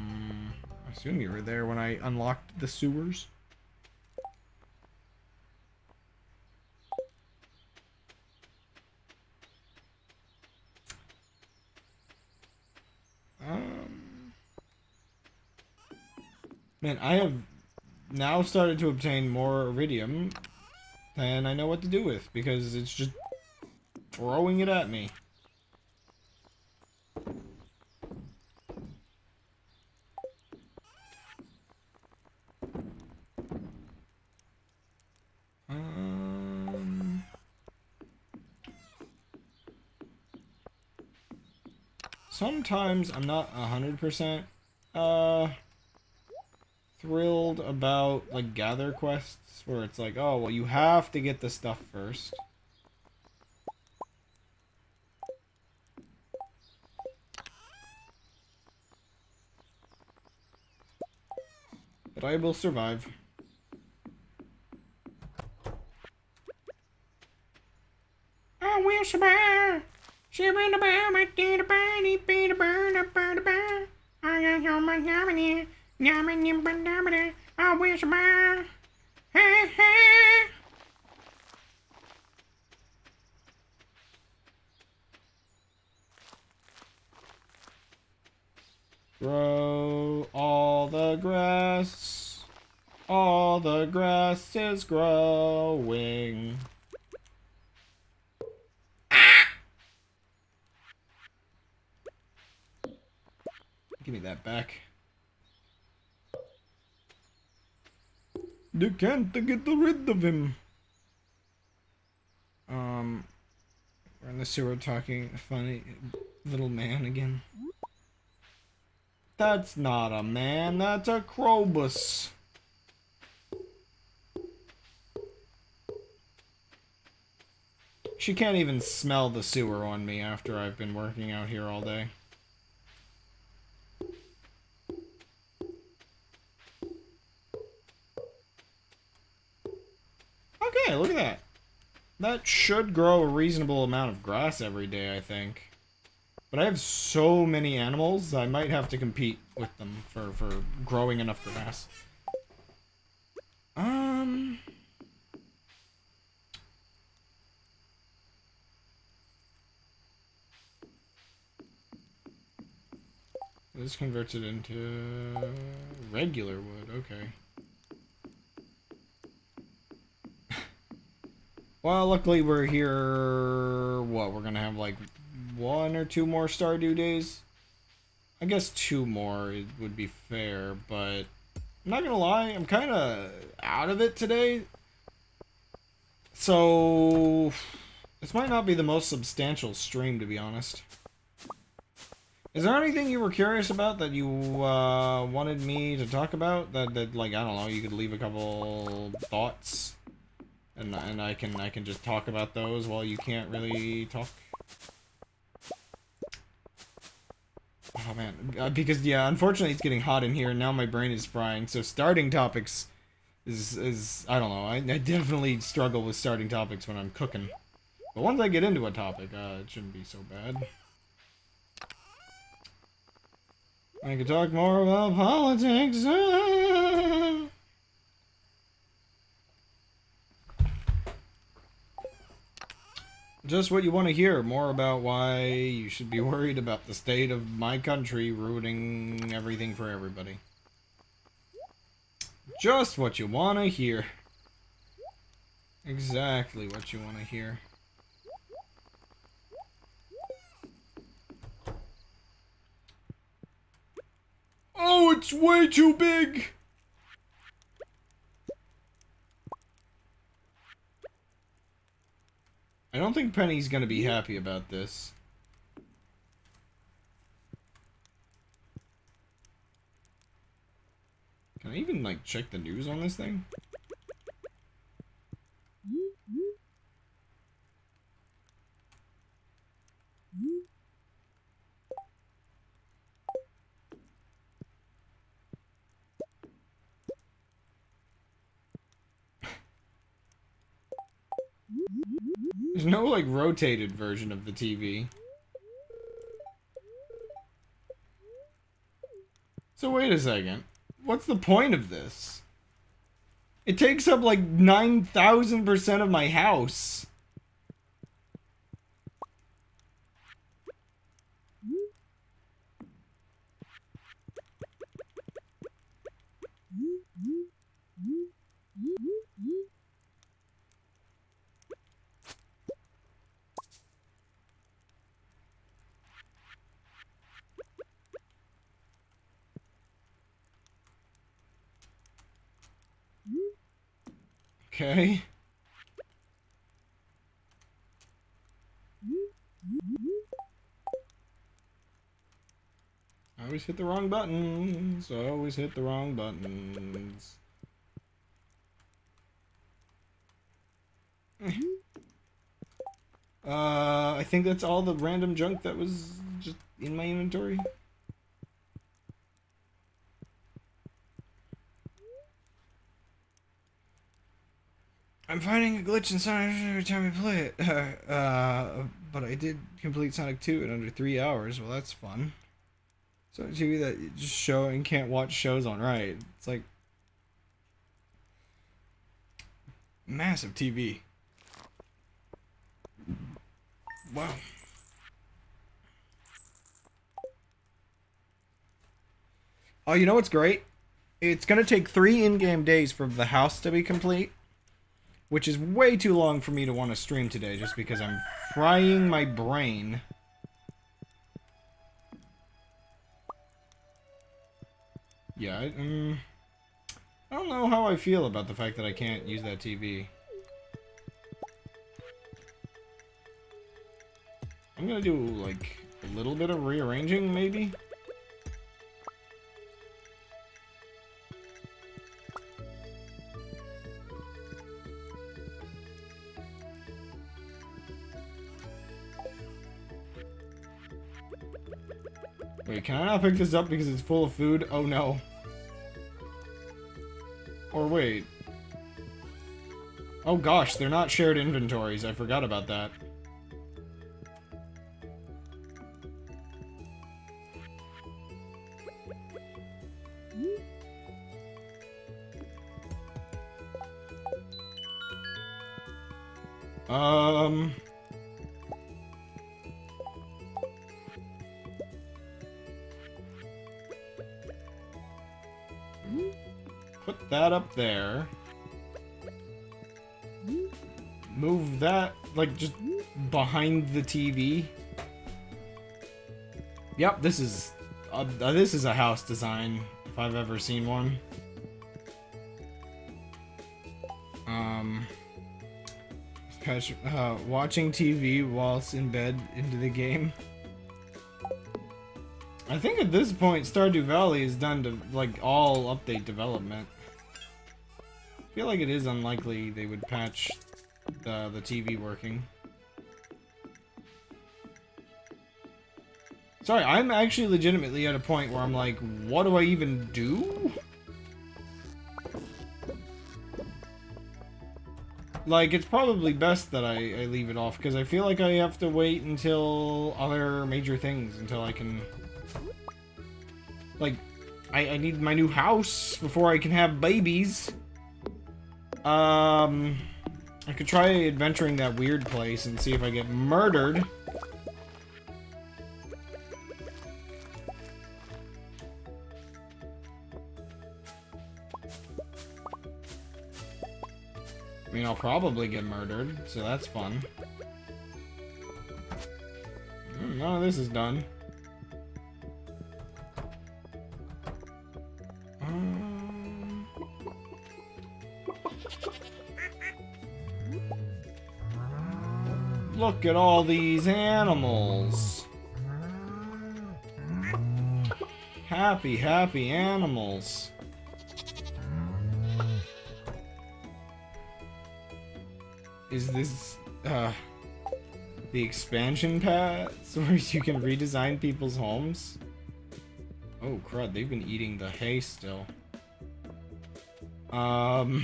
assume you were there when I unlocked the sewers. Man, I have now started to obtain more iridium than I know what to do with, because it's just throwing it at me. Sometimes I'm not 100% thrilled about like gather quests where it's like, oh well, you have to get the stuff first. But I will survive. I will survive. I will survive. Grow all the grass. All the grass is growing. Give me that back. They can't get rid of him. We're in the sewer talking funny little man again. That's not a man, that's a Krobus. She can't even smell the sewer on me after I've been working out here all day. Okay, look at that. That should grow a reasonable amount of grass every day, I think. But I have so many animals, I might have to compete with them for growing enough grass. This converts it into regular wood, okay. Well, luckily we're here, what, we're gonna have like 1 or 2 more Stardew days? I guess 2 more it would be fair, but I'm not gonna lie, I'm kinda out of it today. So, this might not be the most substantial stream, to be honest. Is there anything you were curious about that you wanted me to talk about? That like, I don't know, you could leave a couple thoughts, and I can just talk about those while you can't really talk. Oh man, because yeah, unfortunately it's getting hot in here, and now my brain is frying. So starting topics is I don't know. I definitely struggle with starting topics when I'm cooking, but once I get into a topic, it shouldn't be so bad. I could talk more about politics. Just what you want to hear. More about why you should be worried about the state of my country ruining everything for everybody. Just what you want to hear. Exactly what you want to hear. Oh, it's way too big! I don't think Penny's gonna be happy about this. Can I even, like, check the news on this thing? There's no, like, rotated version of the TV. So wait a second. What's the point of this? It takes up, like, 9,000% of my house. Okay. I always hit the wrong buttons. I always hit the wrong buttons. I think that's all the random junk that was just in my inventory. I'm finding a glitch in Sonic every time I play it. But I did complete Sonic 2 in under 3 hours. Well, that's fun. So TV that you just show and can't watch shows on, right? It's like massive TV. Wow. Oh, you know what's great? It's gonna take 3 in-game days for the house to be complete, which is way too long for me to want to stream today, just because I'm frying my brain. Yeah, I don't know how I feel about the fact that I can't use that TV. I'm gonna do, like, a little bit of rearranging, maybe? Wait, can I not pick this up because it's full of food? Oh no. Or wait. Oh gosh, they're not shared inventories. I forgot about that. Put that up there. Move that, like, just behind the TV. Yep, this is a house design, if I've ever seen one. Watching TV whilst in bed into the game. I think at this point, Stardew Valley is done to, like, all update development. I feel like it is unlikely they would patch the TV working. Sorry, I'm actually legitimately at a point where I'm like, what do I even do? Like, it's probably best that I leave it off, because I feel like I have to wait until other major things, until I can... Like, I need my new house before I can have babies. I could try adventuring that weird place and see if I get murdered. I mean, I'll probably get murdered, so that's fun. None of this is done. Look at all these animals. Happy, happy animals. Is this, the expansion paths where you can redesign people's homes? Oh crud, they've been eating the hay still. No,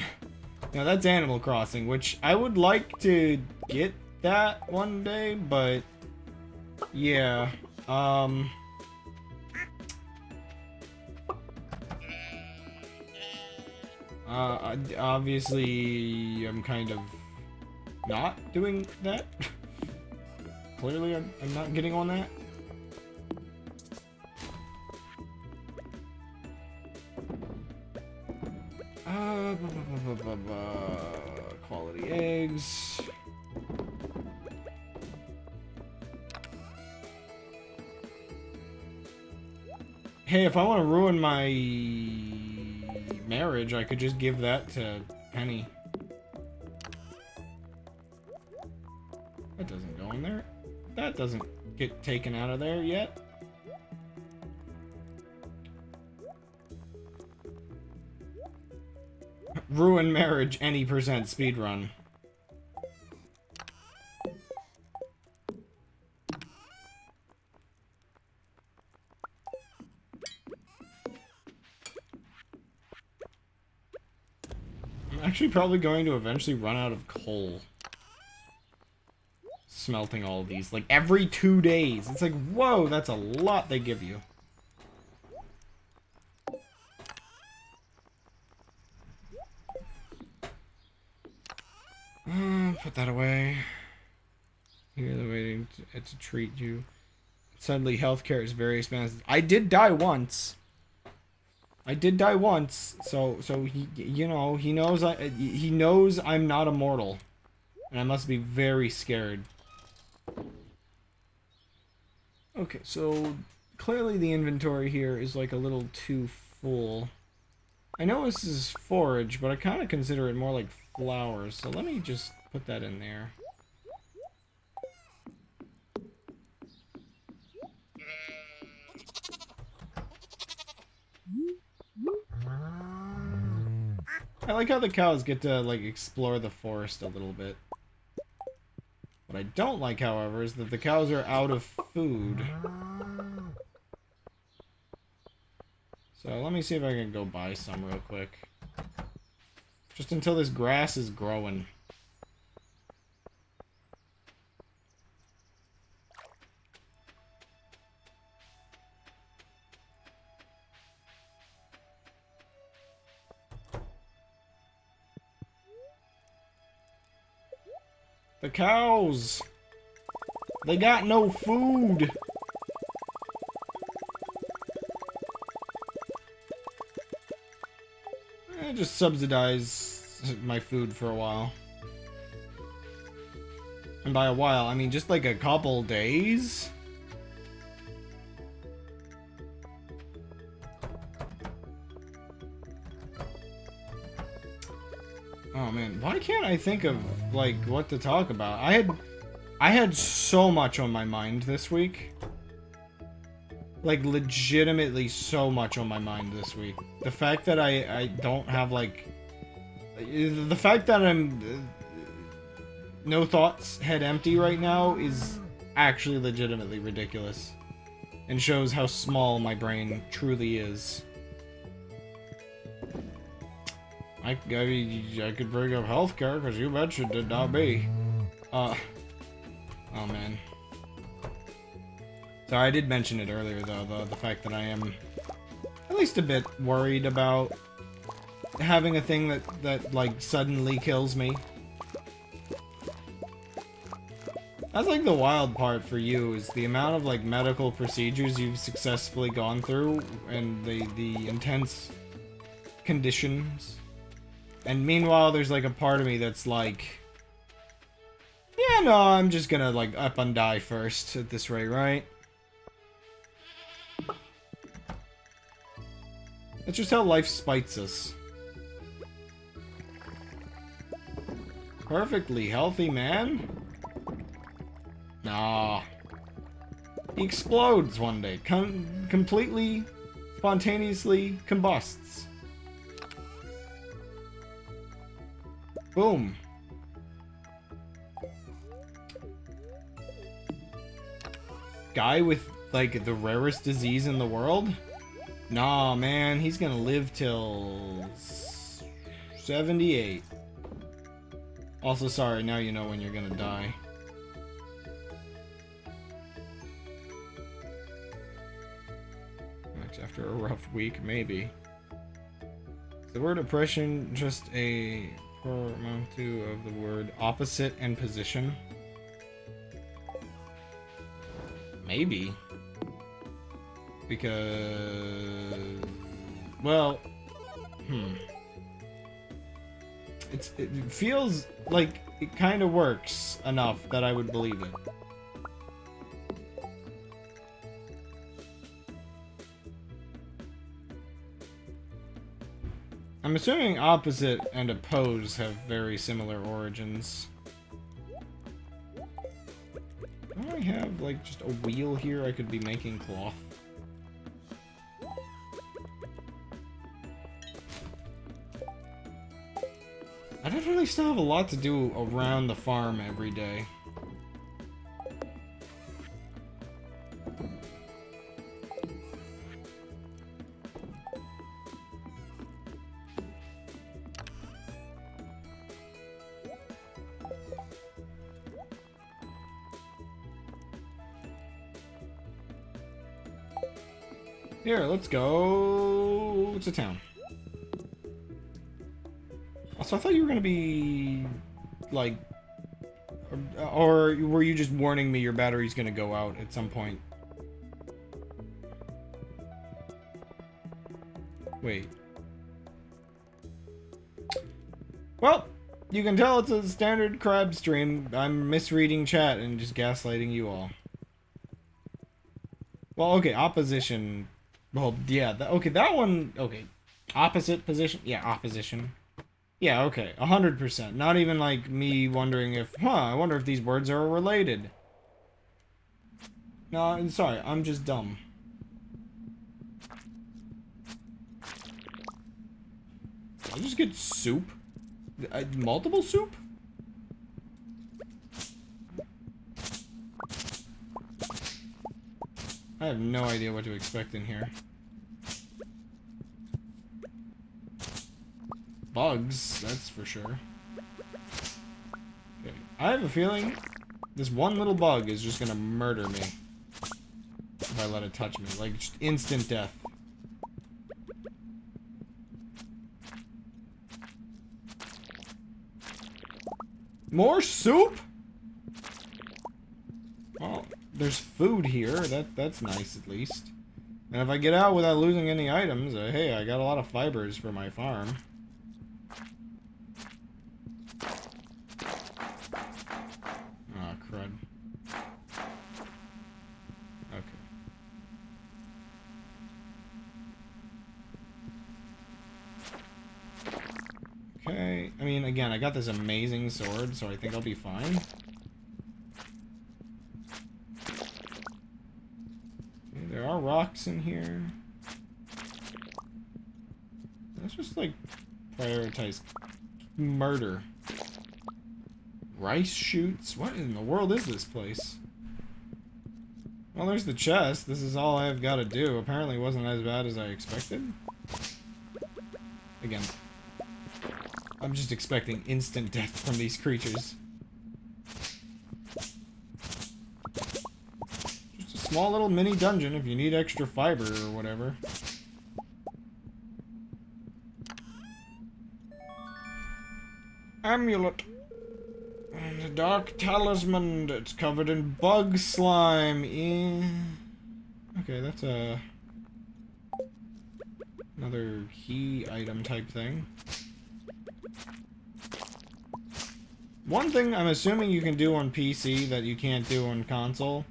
that's Animal Crossing, which I would like to get that one day, but yeah, obviously I'm kind of not doing that. Clearly I'm not getting on that. Quality eggs. Hey, if I want to ruin my marriage, I could just give that to Penny. That doesn't go in there. That doesn't get taken out of there yet. Ruin marriage, any percent speedrun. I'm actually probably going to eventually run out of coal. Smelting all of these. Like, every 2 days. It's like, whoa, that's a lot they give you. Put that away. Here, they're waiting to treat you. Suddenly, healthcare is very expensive. I did die once. So he, you know, he knows I'm not immortal, and I must be very scared. Okay, so clearly the inventory here is like a little too full. I know this is forage, but I kind of consider it more like flowers, so let me just put that in there. I like how the cows get to, like, explore the forest a little bit. What I don't like, however, is that the cows are out of food. So let me see if I can go buy some real quick. Just until this grass is growing. The cows! They got no food! Just subsidize my food for a while. And by a while, I mean just like a couple days? Oh man, why can't I think of, like, what to talk about? I had so much on my mind this week. Like, legitimately so much on my mind this week. The fact that I don't have, like... The fact that I'm... no thoughts, head empty right now is actually legitimately ridiculous. And shows how small my brain truly is. I could bring up healthcare, because you betcha did not be. Oh man. Sorry, I did mention it earlier, though, the fact that I am at least a bit worried about having a thing that like, suddenly kills me. That's, like, the wild part for you, is the amount of, like, medical procedures you've successfully gone through, and the intense conditions. And meanwhile, there's, like, a part of me that's like, yeah, no, I'm just gonna, like, up and die first at this rate, right? That's just how life spites us. Perfectly healthy man? Nah. He explodes one day. Completely, spontaneously combusts. Boom. Guy with, like, the rarest disease in the world? Nah, man, he's gonna live till 78. Also, sorry, now you know when you're gonna die. After a rough week, maybe. Is the word oppression just a portmanteau of the word opposite and position? Maybe. Because... well... It feels like it kind of works enough that I would believe it. I'm assuming opposite and oppose have very similar origins. Do I have, like, just a wheel here I could be making cloth? I definitely still have a lot to do around the farm every day. Here, let's go to town. Also, I thought you were gonna be, like, or were you just warning me your battery's gonna go out at some point? Wait. Well, you can tell it's a standard crab stream. I'm misreading chat and just gaslighting you all. Well, okay, opposition. Well, yeah, okay, that one, okay. Opposite position? Yeah, opposition. Yeah, okay. 100%. Not even like me wondering if, I wonder if these words are related. No, I'm sorry. I'm just dumb. Did I just get soup? Multiple soup? I have no idea what to expect in here. Bugs, that's for sure. Okay. I have a feeling this one little bug is just gonna murder me if I let it touch me. Like, just instant death. More soup? Oh, there's food here. That's nice, at least. And if I get out without losing any items, hey, I got a lot of fibers for my farm. Oh, crud. Okay. Okay. I mean, again, I got this amazing sword, so I think I'll be fine. There are rocks in here. Let's just, like, prioritize murder. Rice shoots? What in the world is this place? Well, there's the chest. This is all I've got to do. Apparently it wasn't as bad as I expected. Again, I'm just expecting instant death from these creatures. Small little mini dungeon if you need extra fiber or whatever. Amulet. And a dark talisman that's covered in bug slime. Okay, that's another key item type thing. One thing I'm assuming you can do on PC that you can't do on console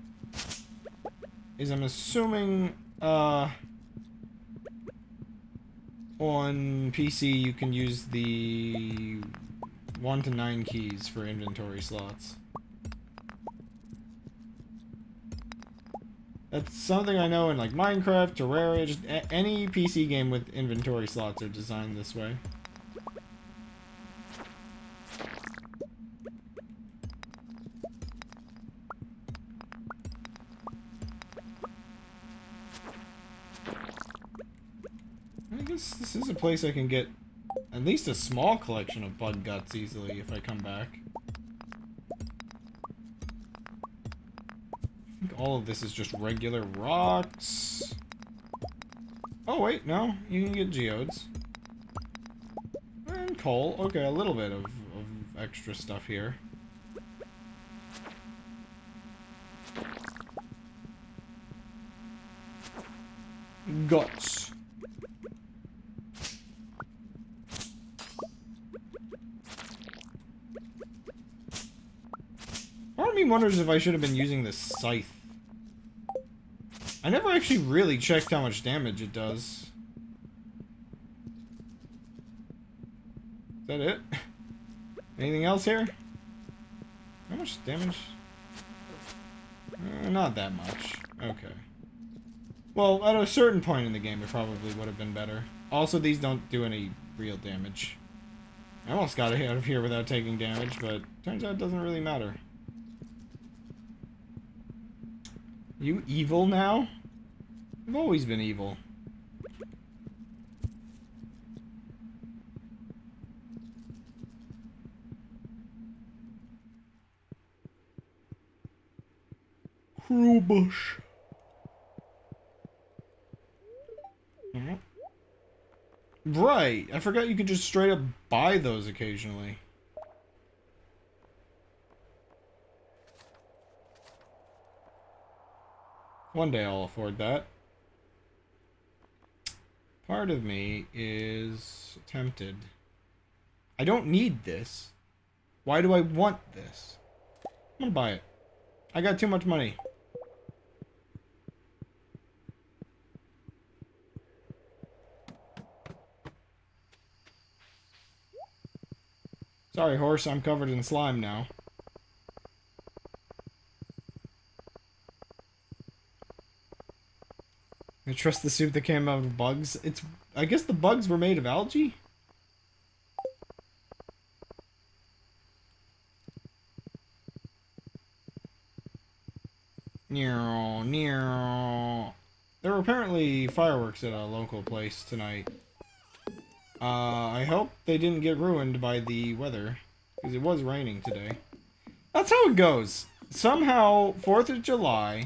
is I'm assuming, on PC you can use the 1 to 9 keys for inventory slots. That's something I know in, like, Minecraft, Terraria, just any PC game with inventory slots are designed this way. I guess this is a place I can get at least a small collection of bug guts easily if I come back. I think all of this is just regular rocks. Oh wait, no, you can get geodes. And coal. Okay, a little bit of extra stuff here. Guts. Part of me wonders if I should have been using this scythe. I never actually really checked how much damage it does. Is that it? Anything else here? How much damage? Not that much. Okay. Well, at a certain point in the game, it probably would have been better. Also, these don't do any real damage. I almost got out of here without taking damage, but turns out it doesn't really matter. You evil now? I've always been evil. Crowbush. Right, I forgot you could just straight up buy those occasionally. One day I'll afford that. Part of me is tempted. I don't need this. Why do I want this? I'm gonna buy it. I got too much money. Sorry, horse, I'm covered in slime now. I trust the soup that came out of bugs. I guess the bugs were made of algae? There were apparently fireworks at a local place tonight. I hope they didn't get ruined by the weather, because it was raining today. That's how it goes. Somehow, 4th of July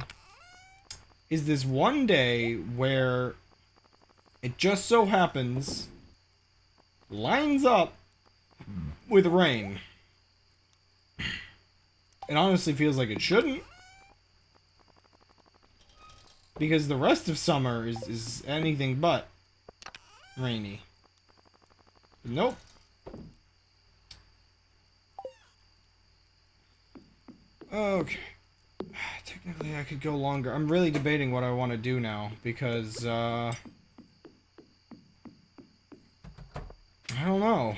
is this one day where it just so happens lines up with rain. It honestly feels like it shouldn't. Because the rest of summer is anything but rainy. Nope. Okay. Technically, I could go longer. I'm really debating what I want to do now, because, I don't know.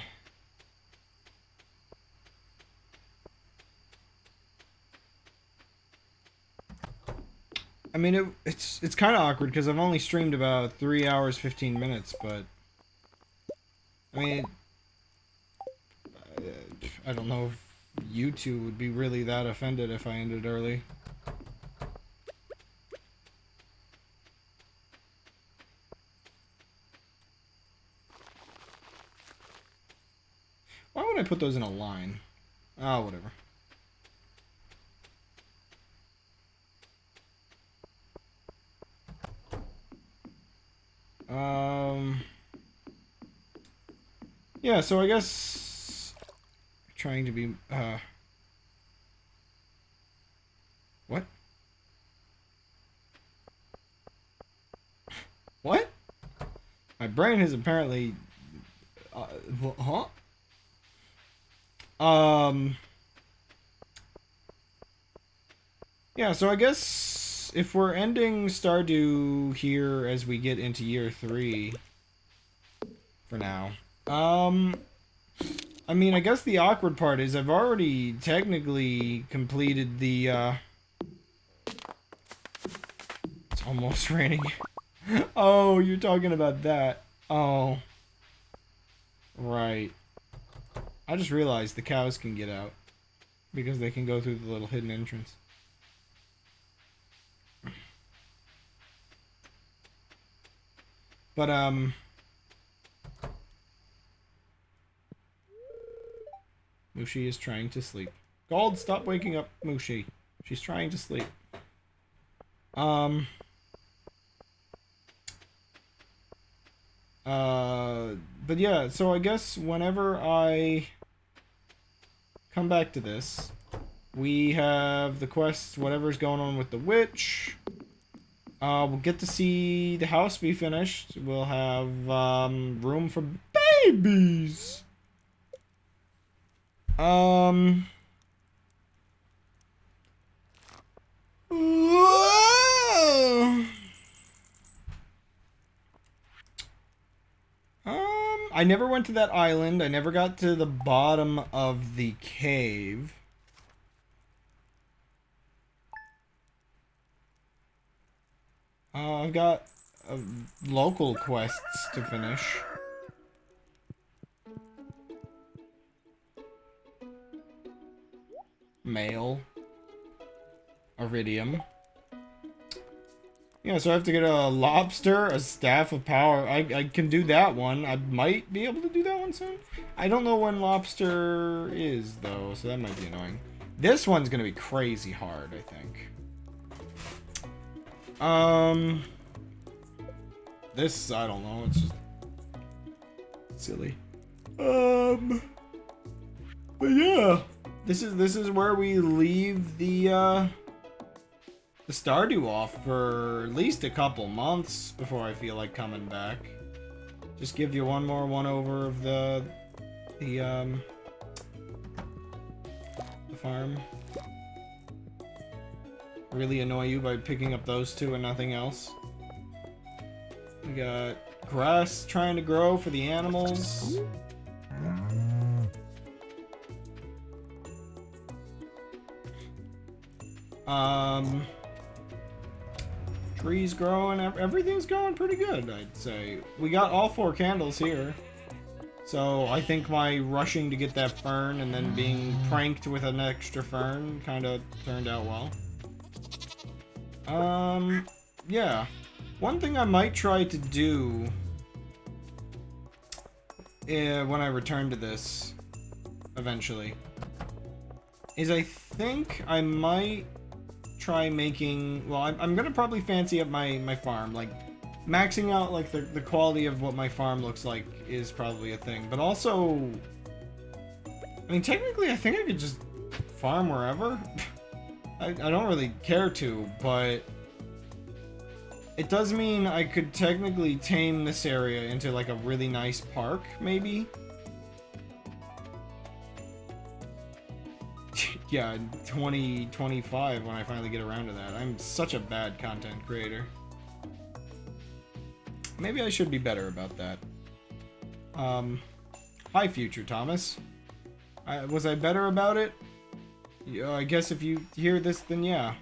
I mean, it's kind of awkward, because I've only streamed about 3 hours, 15 minutes, but... I mean... I don't know if you two would be really that offended if I ended early. Why would I put those in a line? Oh, whatever. Yeah, so I guess trying to be what? What? My brain has apparently huh? Yeah, so I guess if we're ending Stardew here as we get into year 3 for now. I mean, I guess the awkward part is I've already technically completed the, It's almost raining. Oh, you're talking about that. Oh. Right. I just realized the cows can get out. Because they can go through the little hidden entrance. But, Mushi is trying to sleep. Gold, stop waking up Mushi. She's trying to sleep. But yeah, so I guess whenever I come back to this, we have the quest, whatever's going on with the witch. We'll get to see the house be finished. We'll have, room for babies. I never went to that island. I never got to the bottom of the cave. I've got local quests to finish. Mail. Iridium. Yeah, so I have to get a lobster, a staff of power. I can do that one. I might be able to do that one soon. I don't know when lobster is, though, so that might be annoying. This one's gonna be crazy hard, I think. This, I don't know, it's just silly. But yeah. This is where we leave the Stardew off for at least a couple months before I feel like coming back. Just give you one more one-over of the farm. Really annoy you by picking up those two and nothing else. We got grass trying to grow for the animals. Trees growing, everything's going pretty good, I'd say. We got all 4 candles here. So I think my rushing to get that fern and then being pranked with an extra fern kind of turned out well. Yeah. One thing I might try to do when I return to this eventually is I think I might try making, well, I'm gonna probably fancy up my farm, like maxing out like the quality of what my farm looks like is probably a thing, but also, I mean, technically I think I could just farm wherever. I don't really care to, but it does mean I could technically tame this area into like a really nice park, maybe. Yeah, 2025 when I finally get around to that. I'm such a bad content creator. Maybe I should be better about that. Hi, future Thomas. Was I better about it? Yeah, I guess if you hear this, then yeah.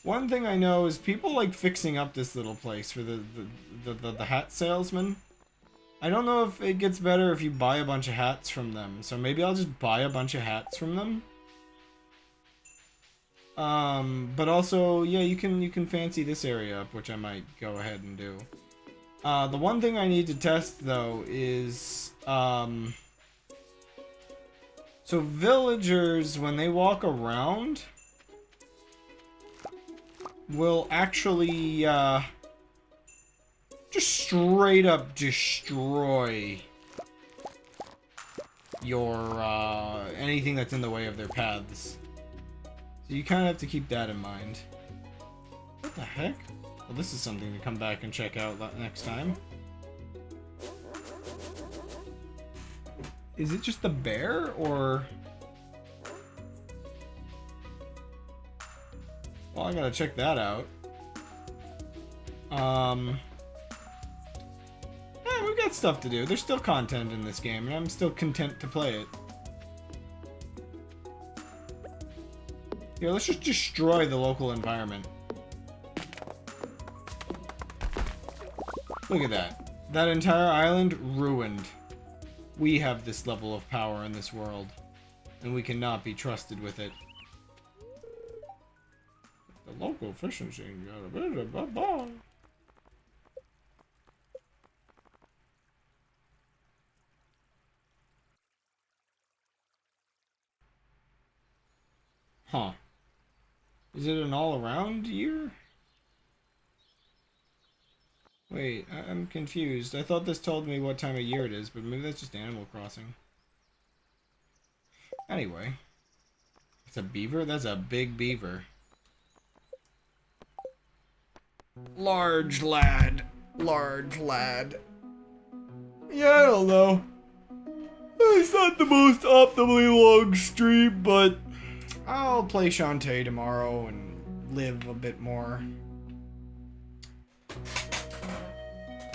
One thing I know is people like fixing up this little place for the hat salesman. I don't know if it gets better if you buy a bunch of hats from them, so maybe I'll just buy a bunch of hats from them. But also, yeah, you can fancy this area up, which I might go ahead and do. The one thing I need to test, though, is, so villagers, when they walk around, will actually, just straight up destroy your, anything that's in the way of their paths. So you kind of have to keep that in mind. What the heck? Well, this is something to come back and check out next time. Is it just the bear, or... Well, I gotta check that out. Yeah, we've got stuff to do. There's still content in this game, and I'm still content to play it. Here, let's just destroy the local environment. Look at that. That entire island ruined. We have this level of power in this world, and we cannot be trusted with it. The local fishing scene got a bit of a blah. Huh. Is it an all-around year? Wait, I'm confused. I thought this told me what time of year it is, but maybe that's just Animal Crossing. Anyway. It's a beaver? That's a big beaver. Large lad. Large lad. Yeah, I don't know. It's not the most optimally long stream, but I'll play Shantae tomorrow and live a bit more.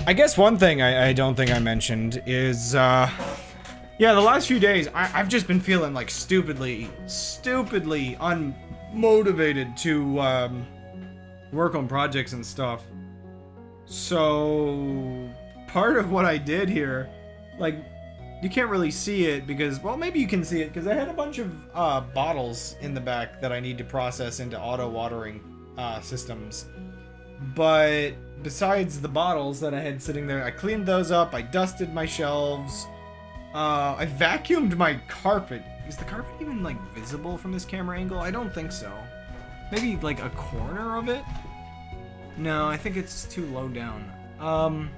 I guess one thing I don't think I mentioned is, yeah, the last few days, I've just been feeling like stupidly unmotivated to, work on projects and stuff. So, part of what I did here, like, you can't really see it because, well, maybe you can see it because I had a bunch of bottles in the back that I need to process into auto watering systems. But besides the bottles that I had sitting there, I cleaned those up, I dusted my shelves, I vacuumed my carpet. Is the carpet even like visible from this camera angle? I don't think so. Maybe like a corner of it? No, I think it's too low down. I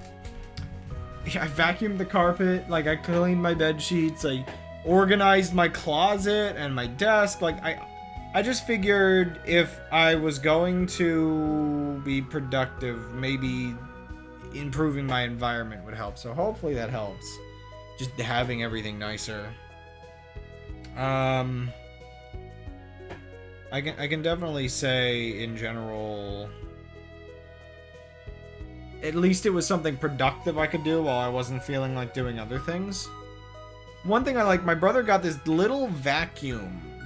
vacuumed the carpet, like I cleaned my bed sheets, I organized my closet and my desk. Like I just figured if I was going to be productive, maybe improving my environment would help. So hopefully that helps. Just having everything nicer. I can definitely say in general, at least it was something productive I could do while I wasn't feeling like doing other things. One thing I like, my brother got this little vacuum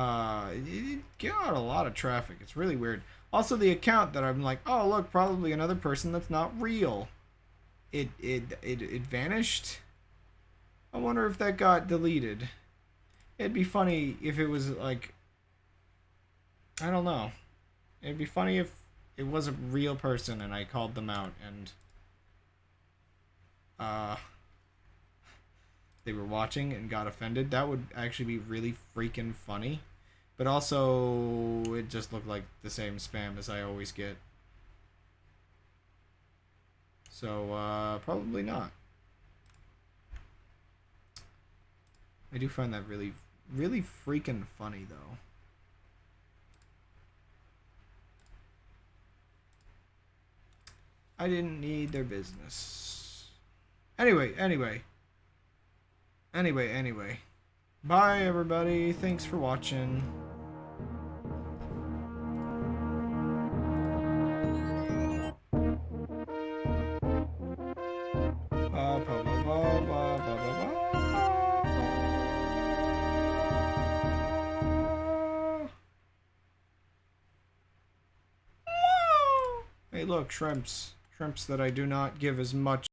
It got a lot of traffic. It's really weird. Also, the account that I'm like, oh look, probably another person that's not real. It vanished. I wonder if that got deleted. It'd be funny if it was like, I don't know. It'd be funny if it was a real person and I called them out and they were watching and got offended. That would actually be really freaking funny. But also, it just looked like the same spam as I always get. So, probably not. I do find that really, really freaking funny, though. I didn't need their business. Anyway. Bye, everybody. Thanks for watching. Hey, look, shrimps. Shrimps that I do not give as much